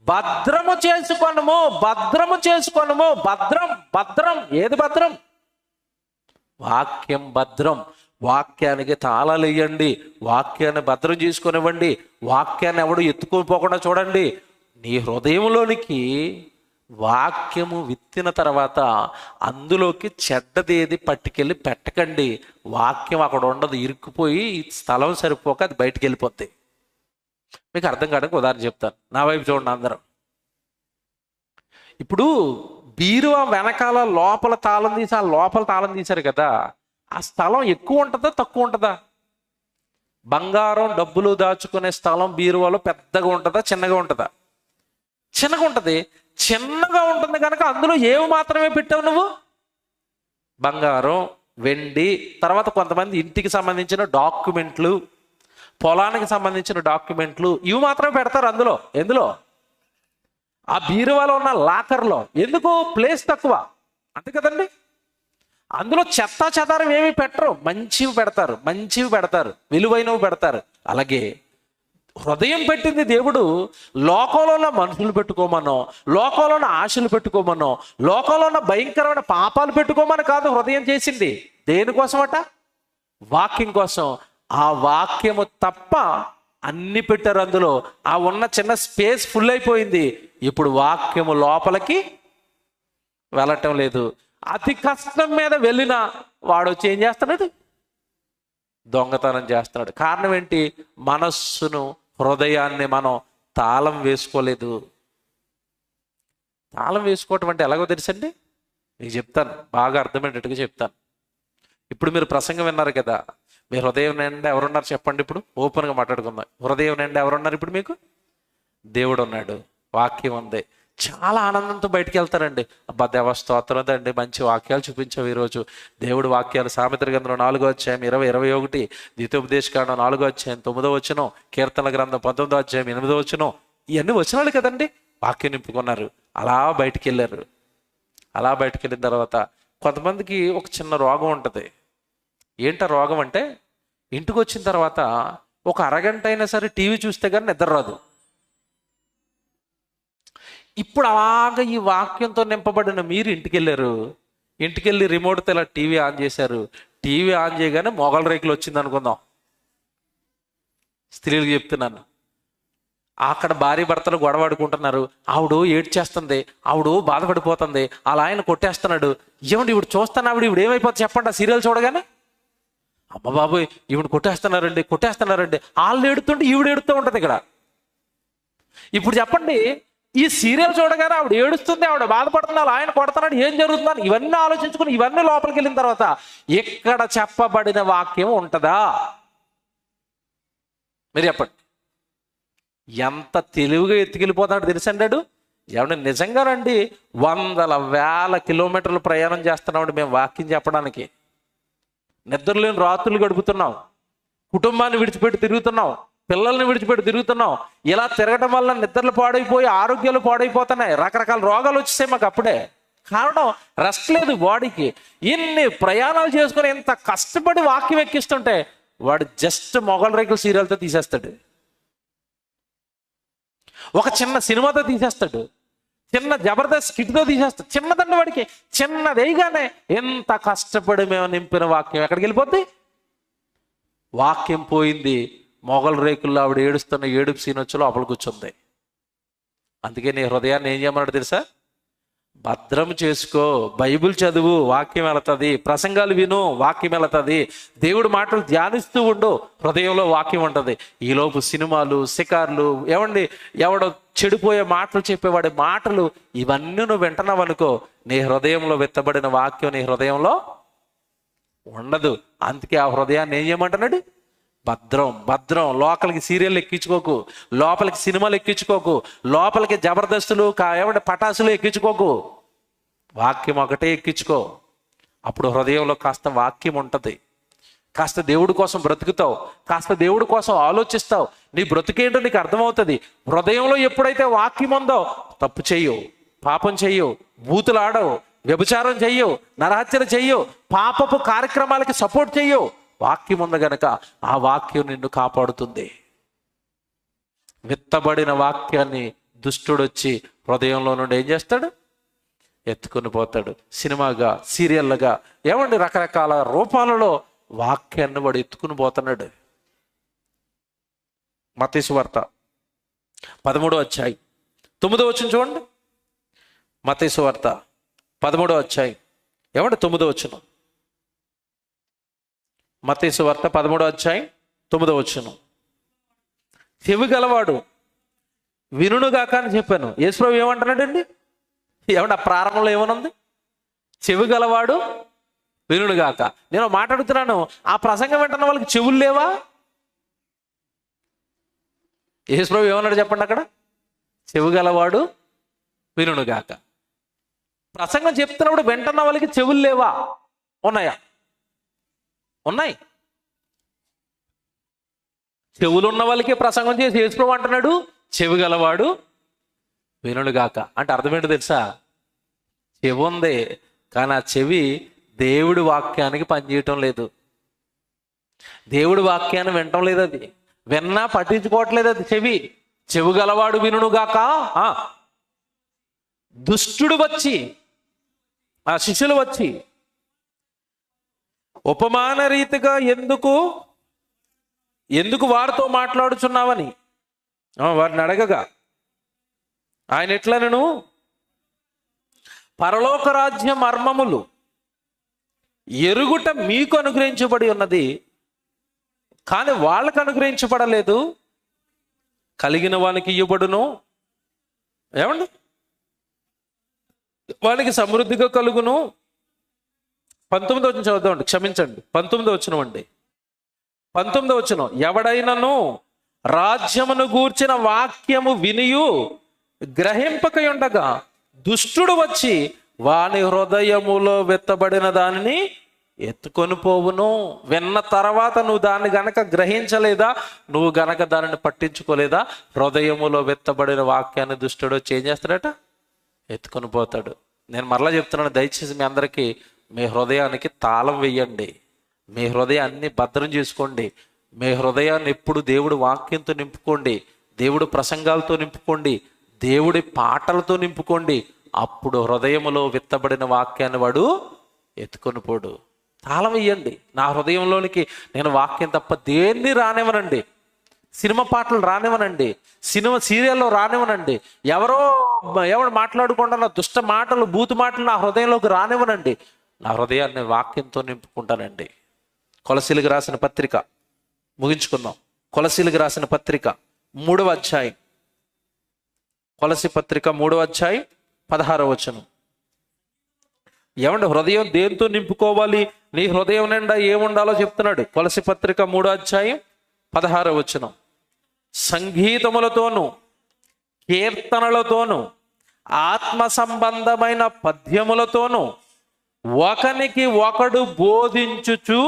భద్రము చేసుకొనుము. భద్రము చేసుకొనుము. భద్రం. ఏది భద్రం? వాక్యం భద్రం. వాక్యానికి తాళాలు వేయండి. వాక్యాన్ని భద్రం చేసుకొనివ్వండి. వాక్యాన్ని ఎవడు ఎత్తుకోపోకుండా చూడండి. నీ హృదయంలోనికి వాక్యము విత్తిన తర్వాత అందులోకి చెడ్డదేది పట్టుకెళ్ళి పెట్టకండి. వాక్యం అక్కడ ఉండదు, ఇరుక్కుపోయి స్థలం సరిపోక అది బయటికి వెళ్ళిపోద్ది. మీకు అర్థం కావడానికి ఉదాహరణ చెప్తాను. నా వైపు చూడండి అందరూ. ఇప్పుడు బీరువా వెనకాల లోపల తాళం తీసి ఆ లోపల తాళం తీశారు కదా, ఆ స్థలం ఎక్కువ ఉంటుందా తక్కువ ఉంటుందా? బంగారం డబ్బులు దాచుకునే స్థలం బీరువాలో పెద్దగా ఉంటుందా చిన్నగా ఉంటుందా? చిన్నగా ఉంటుంది. చిన్నగా ఉంటుంది కనుక అందులో ఏవి మాత్రమే పెట్టావు నువ్వు? బంగారం, వెండి, తర్వాత కొంతమంది ఇంటికి సంబంధించిన డాక్యుమెంట్లు, పొలానికి సంబంధించిన డాక్యుమెంట్లు, ఇవి మాత్రమే పెడతారు అందులో. ఎందులో? ఆ బీరువాలో ఉన్న లాకర్లో. ఎందుకు? ప్లేస్ తక్కువ అంతే కదండి. అందులో చెత్త చెదారం ఏమి పెట్టరు, మంచివి పెడతారు, విలువైనవి పెడతారు. అలాగే హృదయం పెట్టింది దేవుడు లోకంలో ఉన్న మనుషులు పెట్టుకోమనో, లోకంలో ఉన్న ఆశలు పెట్టుకోమనో, లోకంలో ఉన్న భయంకరమైన పాపాలు పెట్టుకోమని కాదు హృదయం చేసింది. దేనికోసమట? వాక్యం కోసం. ఆ వాక్యము తప్ప అన్ని పెట్టారు అందులో. ఆ ఉన్న చిన్న స్పేస్ ఫుల్ అయిపోయింది. ఇప్పుడు వాక్యము లోపలికి వెళ్ళటం లేదు. అతి కష్టం మీద వెళ్ళినా వాడు వచ్చి ఏం చేస్తున్నాడు? దొంగతనం చేస్తున్నాడు. కారణం ఏంటి? మనస్సును, హృదయాన్ని మనం తాళం వేసుకోలేదు. తాళం వేసుకోవటం అంటే ఎలాగో తెలుసండి, మీకు చెప్తాను, బాగా అర్థమయ్యేటట్టుగా చెప్తాను. ఇప్పుడు మీరు ప్రసంగం విన్నారు కదా, మీ హృదయం నిండా ఎవరున్నారు చెప్పండి. ఇప్పుడు ఓపెన్గా మాట్లాడుకుందాం. హృదయం నిండా ఎవరున్నారు ఇప్పుడు మీకు? దేవుడు ఉన్నాడు, వాక్యం ఉంది. చాలా ఆనందంతో బయటికి వెళ్తారండి. అబ్బా దేవ స్తోత్రం అండి, మంచి వాక్యాలు చూపించావు ఈరోజు. దేవుడు వాక్యాలు సామెతల గ్రంథం 4వ అధ్యాయం 20-21, ద్వితీయోపదేశకాండం 4వ అధ్యాయం 9వ వచనం, కీర్తనల గ్రంథం 19వ అధ్యాయం 8వ వచనం, ఇవన్నీ వచనాలు కదండి. వాక్యం నింపుకున్నారు, అలా బయటికి వెళ్ళారు. అలా బయటికి వెళ్ళిన తర్వాత కొంతమందికి ఒక చిన్న రోగం ఉంటుంది. ఏంట రోగం అంటే, ఇంటికి వచ్చిన తర్వాత ఒక అరగంట అయినా సరే టీవీ చూస్తే కానీ నిద్ర రాదు. ఇప్పుడు అలాగా ఈ వాక్యంతో నింపబడిన మీరు ఇంటికి వెళ్ళి రిమోట్తో ఇలా టీవీ ఆన్ చేశారు. టీవీ ఆన్ చేయగానే మొగల రేకులు వచ్చింది అనుకుందాం. స్త్రీలకు చెప్తున్నాను, అక్కడ భార్య భర్తలు గొడవాడుకుంటున్నారు. ఆవిడ ఏడ్చేస్తుంది, ఆవిడ బాధపడిపోతుంది, అలా ఆయన కొట్టేస్తున్నాడు. ఏమండి ఇప్పుడు చూస్తాను ఆవిడ ఏమైపోతుంది చెప్పండి? ఆ సీరియల్ చూడగానే అమ్మ బాబోయ్ ఈవిడ కొట్టేస్తున్నారండి. వాళ్ళు ఏడుతుంటే ఈవిడ ఏడుతూ ఉంటుంది ఇక్కడ. ఇప్పుడు చెప్పండి, ఈ సీరియల్ చూడగానే ఆవిడ ఏడుస్తుంది, ఆవిడ బాధపడుతున్నారు, ఆయన కొడుతున్నాడు, ఏం జరుగుతుందని ఇవన్నీ ఆలోచించుకుని ఇవన్నీ లోపలికి వెళ్ళిన తర్వాత ఇక్కడ చెప్పబడిన వాక్యం ఉంటుందా? మీరు చెప్పండి. ఎంత తెలివిగా ఎత్తుకెళ్ళిపోతాడు తెలుసండాడు. ఏమంటే నిజంగానండి, 100,000 కిలోమీటర్లు ప్రయాణం చేస్తున్నామండి మేము వాక్యం చెప్పడానికి. నిద్రలేని రాత్రులు గడుపుతున్నాం, కుటుంబాన్ని విడిచిపెట్టి తిరుగుతున్నాం, పిల్లల్ని విడిచిపెట్టి తిరుగుతున్నాం. ఇలా తిరగడం వల్ల నిద్రలు పాడైపోయి ఆరోగ్యాలు పాడైపోతున్నాయి, రకరకాల రోగాలు వచ్చేసాయి మాకు అప్పుడే. కారణం రెస్ట్ లేదు బాడీకి. ఇన్ని ప్రయాణాలు చేసుకుని ఇంత కష్టపడి వాక్యం ఎక్కిస్తుంటే వాడు జస్ట్ మొగల్ రేకుల సీరియల్తో తీసేస్తాడు, ఒక చిన్న సినిమాతో తీసేస్తాడు, చిన్న జబర్దస్త్ స్కిట్తో తీసేస్తాడు. చిన్నదండి వాడికి, చిన్నదేగానే ఎంత కష్టపడి మేము నింపిన వాక్యం ఎక్కడికి వెళ్ళిపోద్ది? వాక్యం పోయింది. మొగల్ రేకుల్లో ఆవిడ ఏడుస్తున్న ఏడుపు సీన్ వచ్చి లోపల కూర్చుంది. అందుకే నీ హృదయాన్ని ఏం చేయమన్నాడు తెలుసా? భద్రం చేసుకో, బైబిల్ చదువు, వాక్యం వెళుతుంది, ప్రసంగాలు విను, వాక్యం వెళుతుంది, దేవుడి మాటలు ధ్యానిస్తూ ఉండు, హృదయంలో వాక్యం ఉంటుంది. ఈలోపు సినిమాలు, షికార్లు, ఎవడో చెడిపోయే మాటలు చెప్పేవాడి మాటలు, ఇవన్నీ నువ్వు వింటున్నావు అనుకో, నీ హృదయంలో విత్తబడిన వాక్యం నీ హృదయంలో ఉండదు. అందుకే ఆ హృదయాన్ని ఏం చేయమంటున్నాడు? భద్రం భద్రం. లోపలికి సీరియల్ ఎక్కించుకోకు, లోపలికి సినిమాలు ఎక్కించుకోకు, లోపలికి జబర్దస్తులు పటాసులు ఎక్కించుకోకు, వాక్యం ఒకటే ఎక్కించుకో. అప్పుడు హృదయంలో కాస్త వాక్యం ఉంటుంది, కాస్త దేవుడి కోసం బ్రతుకుతావు, కాస్త దేవుడి కోసం ఆలోచిస్తావు, నీ బ్రతుకేంటో నీకు అర్థమవుతుంది. హృదయంలో ఎప్పుడైతే వాక్యం ఉందో తప్పు చెయ్యవు, పాపం చెయ్యవు, బూతులు ఆడవు, వ్యభిచారం చెయ్యవు, నరహత్యలు చెయ్యవు, పాపపు కార్యక్రమాలకి సపోర్ట్ చెయ్యవు. వాక్యం ఉంది గనక ఆ వాక్యం నిన్ను కాపాడుతుంది. విత్తబడిన వాక్యాన్ని దుష్టుడు వచ్చి హృదయంలో నుండి ఏం చేస్తాడు? ఎత్తుకుని పోతాడు. సినిమాగా, సీరియల్గా, రకరకాల రూపాలలో వాక్యాన్ని వాడు ఎత్తుకుని పోతున్నాడు. మత్తయి సువార్త 13వ అధ్యాయం 9వ వచనం చూడండి. మత్తయి సువార్త 13వ అధ్యాయం 9వ వచనం. మత్తయి సువార్త 13వ అధ్యాయం 9వ వచనం. చెవి గలవాడు వినుగాక అని చెప్పాను. యేసుప్రభు ఏమంటున్నాడండి? ఆ ప్రారంభంలో ఏమనుంది? చెవి గలవాడు వినుగాక. నేను మాట్లాడుతున్నాను, ఆ ప్రసంగం వింటున్న వాళ్ళకి చెవులు లేవా? యేసుప్రభు ఏమన్నాడు చెప్పండి అక్కడ? చెవి గలవాడు వినుగాక. ప్రసంగం చెప్తున్నప్పుడు వింటున్న వాళ్ళకి చెవులు లేవా? ఉన్నాయా? ఉన్నాయి. చెవులు ఉన్న వాళ్ళకి ప్రసంగం చేసి యేసుప్రభు అంటున్నాడు చెవి గలవాడు వినుగాక. అంటే అర్థం ఏంటో తెలుసా? చెవి ఉంది, కానీ ఆ చెవి దేవుడి వాక్యానికి పనిచేయటం లేదు, దేవుడి వాక్యాన్ని వినటం లేదు, అది విన్నా పట్టించుకోవట్లేదు. అది చెవి గలవాడు వినుగాక. దుష్టుడు వచ్చి, ఆ శిష్యులు వచ్చి ఉపమాన రీతిగా ఎందుకు వారితో మాట్లాడుచున్నావని వారిని అడగగా ఆయన ఎట్లనను, పరలోక రాజ్య మర్మములు ఎరుగుట మీకు అనుగ్రహించబడి ఉన్నది, కానీ వాళ్ళకు అనుగ్రహించబడలేదు. కలిగిన వానికి ఇవ్వబడును, వానికి సమృద్ధిగా కలుగును. 19వ వచనం చదువుతామండి, క్షమించండి, 19వ వచనం అండి. 19వ వచనం. ఎవడైనను రాజ్యమును గూర్చిన వాక్యము వినియు గ్రహింపకయుండగా దుష్టుడు వచ్చి వాని హృదయములో విత్తబడిన దానిని ఎత్తుకొని పోవును. విన్న తర్వాత నువ్వు దాన్ని గనక గ్రహించలేదా, నువ్వు గనక దానిని పట్టించుకోలేదా, హృదయములో విత్తబడిన వాక్యాన్ని దుష్టుడు వచ్చి ఏం చేస్తాడట? ఎత్తుకొని పోతాడు. నేను మరలా చెప్తున్నాను, దయచేసి మీ అందరికీ మీ హృదయానికి తాళం వెయ్యండి, మీ హృదయాన్ని భద్రం చేసుకోండి, మీ హృదయాన్ని ఎప్పుడు దేవుడి వాక్యంతో నింపుకోండి, దేవుడి ప్రసంగాలతో నింపుకోండి, దేవుడి పాటలతో నింపుకోండి. అప్పుడు హృదయములో విత్తబడిన వాక్యాన్ని వాడు ఎత్తుకొని పోడు. తాళం వెయ్యండి. నా హృదయంలోనికి నేను వాక్యం తప్ప దేన్ని రానివ్వనండి, సినిమా పాటలు రానివ్వనండి, సీరియల్లో రానివ్వనండి, ఎవరు మాట్లాడుకుంటున్న దుష్ట మాటలు, బూతు మాటలు నా హృదయంలోకి రానివ్వనండి. నా హృదయాన్ని వాక్యంతో నింపుకుంటానండి. కొలసీలకు రాసిన పత్రిక, ముగించుకుందాం. కొలసీలకు రాసిన పత్రిక 3వ అధ్యాయం, కొలసి పత్రిక 3వ అధ్యాయం 16వ వచనం. హృదయం దేంతో నింపుకోవాలి, నీ హృదయం నిండా ఏముండాలో చెప్తున్నాడు. కొలసి పత్రిక 3వ అధ్యాయం 16వ వచనం. సంగీతములతోనూ కీర్తనలతోనూ ఆత్మ సంబంధమైన పద్యములతోనూ ఒకనికి ఒకడు బోధించుచు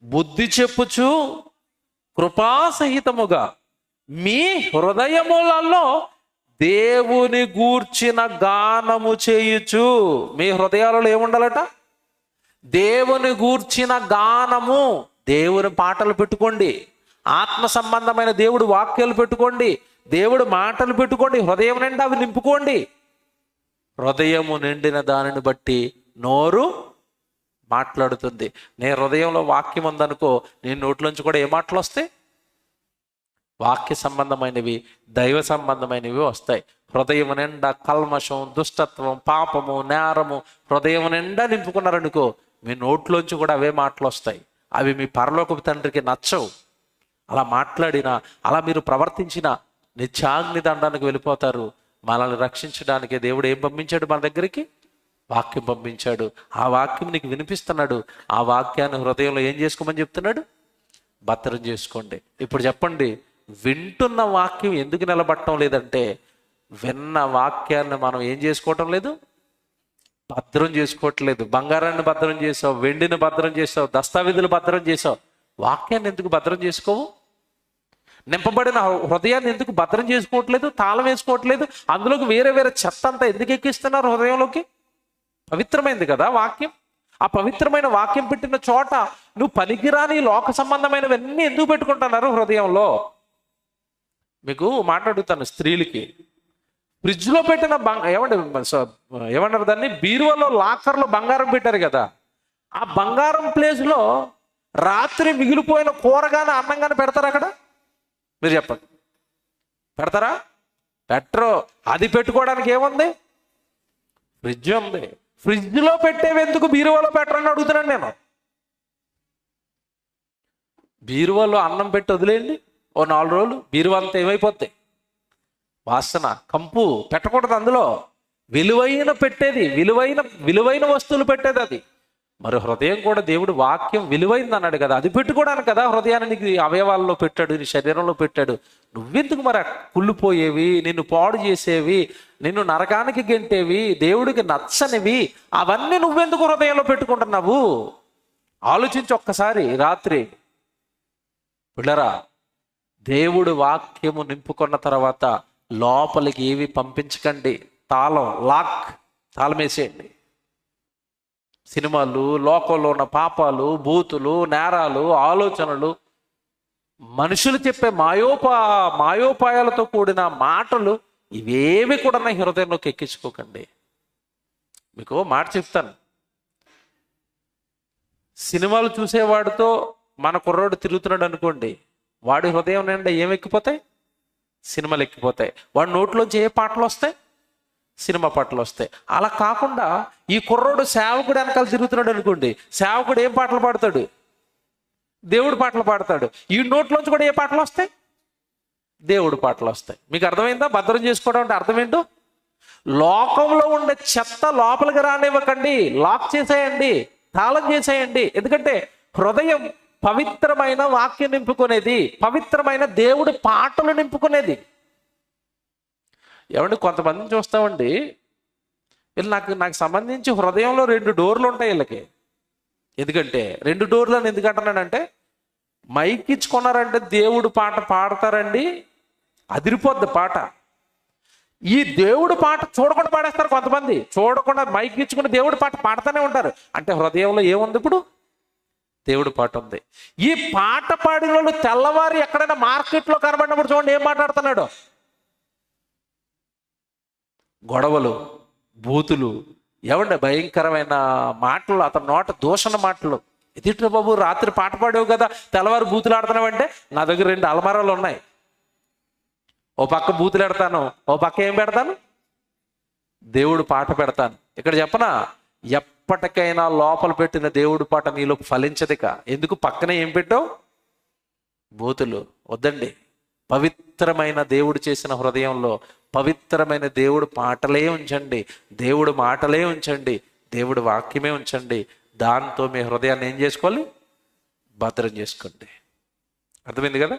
బుద్ధి చెప్పుచు కృపాసహితముగా మీ హృదయములలో దేవుని గూర్చిన గానము చేయుచు. మీ హృదయాలలో ఏముండాలట? దేవుని గూర్చిన గానము. దేవుని పాటలు పెట్టుకోండి, ఆత్మ సంబంధమైన దేవుడు వాక్యాలు పెట్టుకోండి, దేవుడు మాటలు పెట్టుకోండి, హృదయం నిండా అవి నింపుకోండి. హృదయము నిండిన దానిని బట్టి నోరు మాట్లాడుతుంది. నీ హృదయంలో వాక్యం ఉందనుకో, నీ నోట్లోంచి కూడా ఏ మాటలు వస్తాయి? వాక్య సంబంధమైనవి, దైవ సంబంధమైనవి వస్తాయి. హృదయం నిండా కల్మషం, దుష్టత్వం, పాపము, నేరము హృదయం నిండా నింపుకున్నారనుకో, మీ నోట్లోంచి కూడా అవే మాటలు వస్తాయి. అవి మీ పరలోకపు తండ్రికి నచ్చవు. అలా మాట్లాడినా, అలా మీరు ప్రవర్తించిన నిత్యాగ్ని దండానికి వెళ్ళిపోతారు. మనల్ని రక్షించడానికి దేవుడు ఏం పంపించాడు? మన దగ్గరికి వాక్యం పంపించాడు. ఆ వాక్యం నీకు వినిపిస్తున్నాడు. ఆ వాక్యాన్ని హృదయంలో ఏం చేసుకోమని చెప్తున్నాడు? భద్రం చేసుకోండి. ఇప్పుడు చెప్పండి, వింటున్న వాక్యం ఎందుకు నిలబడటం లేదంటే, విన్న వాక్యాన్ని మనం ఏం చేసుకోవటం లేదు? భద్రం చేసుకోవట్లేదు. బంగారాన్ని భద్రం చేసావు, వెండిని భద్రం చేసావు, దస్తావేజులు భద్రం చేసావు, వాక్యాన్ని ఎందుకు భద్రం చేసుకోవు? నింపబడిన హృదయాన్ని ఎందుకు భద్రం చేసుకోవట్లేదు? తాళం వేసుకోవట్లేదు? అందులోకి వేరే వేరే చెత్త అంతా ఎందుకు ఎక్కిస్తున్నారు హృదయంలోకి? పవిత్రమైంది కదా వాక్యం. ఆ పవిత్రమైన వాక్యం పెట్టిన చోట నువ్వు పనికిరాని లోక సంబంధమైనవన్నీ ఎందుకు పెట్టుకుంటున్నారు హృదయంలో? మీకు మాట్లాడుతాను, స్త్రీలకి ఫ్రిడ్జ్లో పెట్టిన ఏమన్నారు దాన్ని, బీరువాలో లాకర్లో బంగారం పెట్టారు కదా, ఆ బంగారం ప్లేస్లో రాత్రి మిగిలిపోయిన కూరగానే అన్నంగానే పెడతారు అక్కడ? మీరు చెప్పండి, పెడతారా? పెట్టరు. అది పెట్టుకోవడానికి ఏముంది? ఫ్రిడ్జ్ ఉంది. ఫ్రిడ్జ్లో పెట్టేవి ఎందుకు బీరువాలో పెట్టరని అడుగుతున్నాను నేను. బీరువాలో అన్నం పెట్టి వదిలేయండి, ఓ 4 రోజులు బీరువా అంతా ఏమైపోతాయి? వాసన, కంపు. పెట్టకూడదు అందులో. విలువైన పెట్టేది, విలువైన వస్తువులు పెట్టేది అది. మరి హృదయం కూడా దేవుడు వాక్యం విలువైంది అన్నాడు కదా, అది పెట్టుకోవడానికి కదా హృదయాన్ని నీకు అవయవాల్లో పెట్టాడు, నీ శరీరంలో పెట్టాడు. నువ్వెందుకు మరి కుళ్ళిపోయేవి, నిన్ను పాడు చేసేవి, నిన్ను నరకానికి గెంటేవి, దేవుడికి నచ్చనివి అవన్నీ నువ్వెందుకు హృదయంలో పెట్టుకుంటున్నావు? ఆలోచించి ఒక్కసారి రాత్రి. పిల్లరా, దేవుడు వాక్యము నింపుకున్న తర్వాత లోపలికి ఏవి పంపించకండి. తాళం వేసేయండి. సినిమాలు, లోకంలో ఉన్న పాపాలు, బూతులు, నేరాలు, ఆలోచనలు, మనుషులు చెప్పే మాయోపాయాలతో కూడిన మాటలు, ఇవేవి కూడా నా హృదయంలోకి ఎక్కించుకోకండి. మీకు మాట చెప్తాను, సినిమాలు చూసేవాడితో మన కుర్రోడు తిరుగుతున్నాడు అనుకోండి, వాడి హృదయం నిండా ఏమెక్కిపోతాయి? సినిమాలు ఎక్కిపోతాయి. వాడి నోట్లోంచి ఏ పాటలు వస్తాయి? సినిమా పాటలు వస్తాయి. అలా కాకుండా ఈ కుర్రోడు సేవకుడు వెనకాల తిరుగుతున్నాడు అనుకోండి, సేవకుడు ఏం పాటలు పాడతాడు? దేవుడు పాటలు పాడతాడు. ఈ నోట్లోంచి కూడా ఏ పాటలు వస్తాయి? దేవుడు పాటలు వస్తాయి. మీకు అర్థమైందా? భద్రం చేసుకోవడం అంటే అర్థం ఏంటో? లోకంలో ఉండే చెత్త లోపలికి రానివ్వకండి, లాక్ చేసేయండి, తాళం చేసేయండి. ఎందుకంటే హృదయం పవిత్రమైన వాక్యం నింపుకునేది, పవిత్రమైన దేవుడి పాటలు నింపుకునేది. ఏమంటే కొంతమందిని చూస్తామండి, వీళ్ళు నాకు సంబంధించి హృదయంలో 2 డోర్లు ఉంటాయి వీళ్ళకి. ఎందుకంటే 2 డోర్లు అని ఎందుకు అంటున్నానంటే, మైక్ ఇచ్చుకున్నారంటే దేవుడు పాట పాడతారండి, అదిరిపోద్ది పాట. ఈ దేవుడు పాట చూడకుండా పాడేస్తారు కొంతమంది. చూడకుండా మైక్ ఇచ్చుకుని దేవుడి పాట పాడుతూనే ఉంటారు. అంటే హృదయంలో ఏముంది? ఇప్పుడు దేవుడి పాట ఉంది. ఈ పాట పాడిన వాళ్ళు తెల్లవారి ఎక్కడైనా మార్కెట్లో కనబడినప్పుడు చూడండి ఏం మాట్లాడుతున్నాడు? గొడవలు, బూతులు, ఏమంటే భయంకరమైన మాటలు, అతని నోట దూషణ మాటలు. ఎదిట్రా బాబు, రాత్రి పాట పాడేవు కదా, తెల్లవారు బూతులు ఆడుతున్నావంటే, నా దగ్గర 2 అలమారాలు ఉన్నాయి. ఓ పక్క బూతులు పెడతాను, ఓ పక్క ఏం పెడతాను? దేవుడు పాట పెడతాను. ఇక్కడ చెప్పనా, ఎప్పటికైనా లోపల పెట్టిన దేవుడు పాట నీలో ఫలించదిక. ఎందుకు? పక్కనే ఏం పెట్టావు? బూతులు. వద్దండి. పవిత్రమైన దేవుడు చేసిన హృదయంలో పవిత్రమైన దేవుడు పాటలే ఉంచండి, దేవుడు మాటలే ఉంచండి, దేవుడు వాక్యమే ఉంచండి. దాంతో మీ హృదయాన్ని ఏం చేసుకోవాలి? భద్రం చేసుకోండి. అర్థమైంది కదా?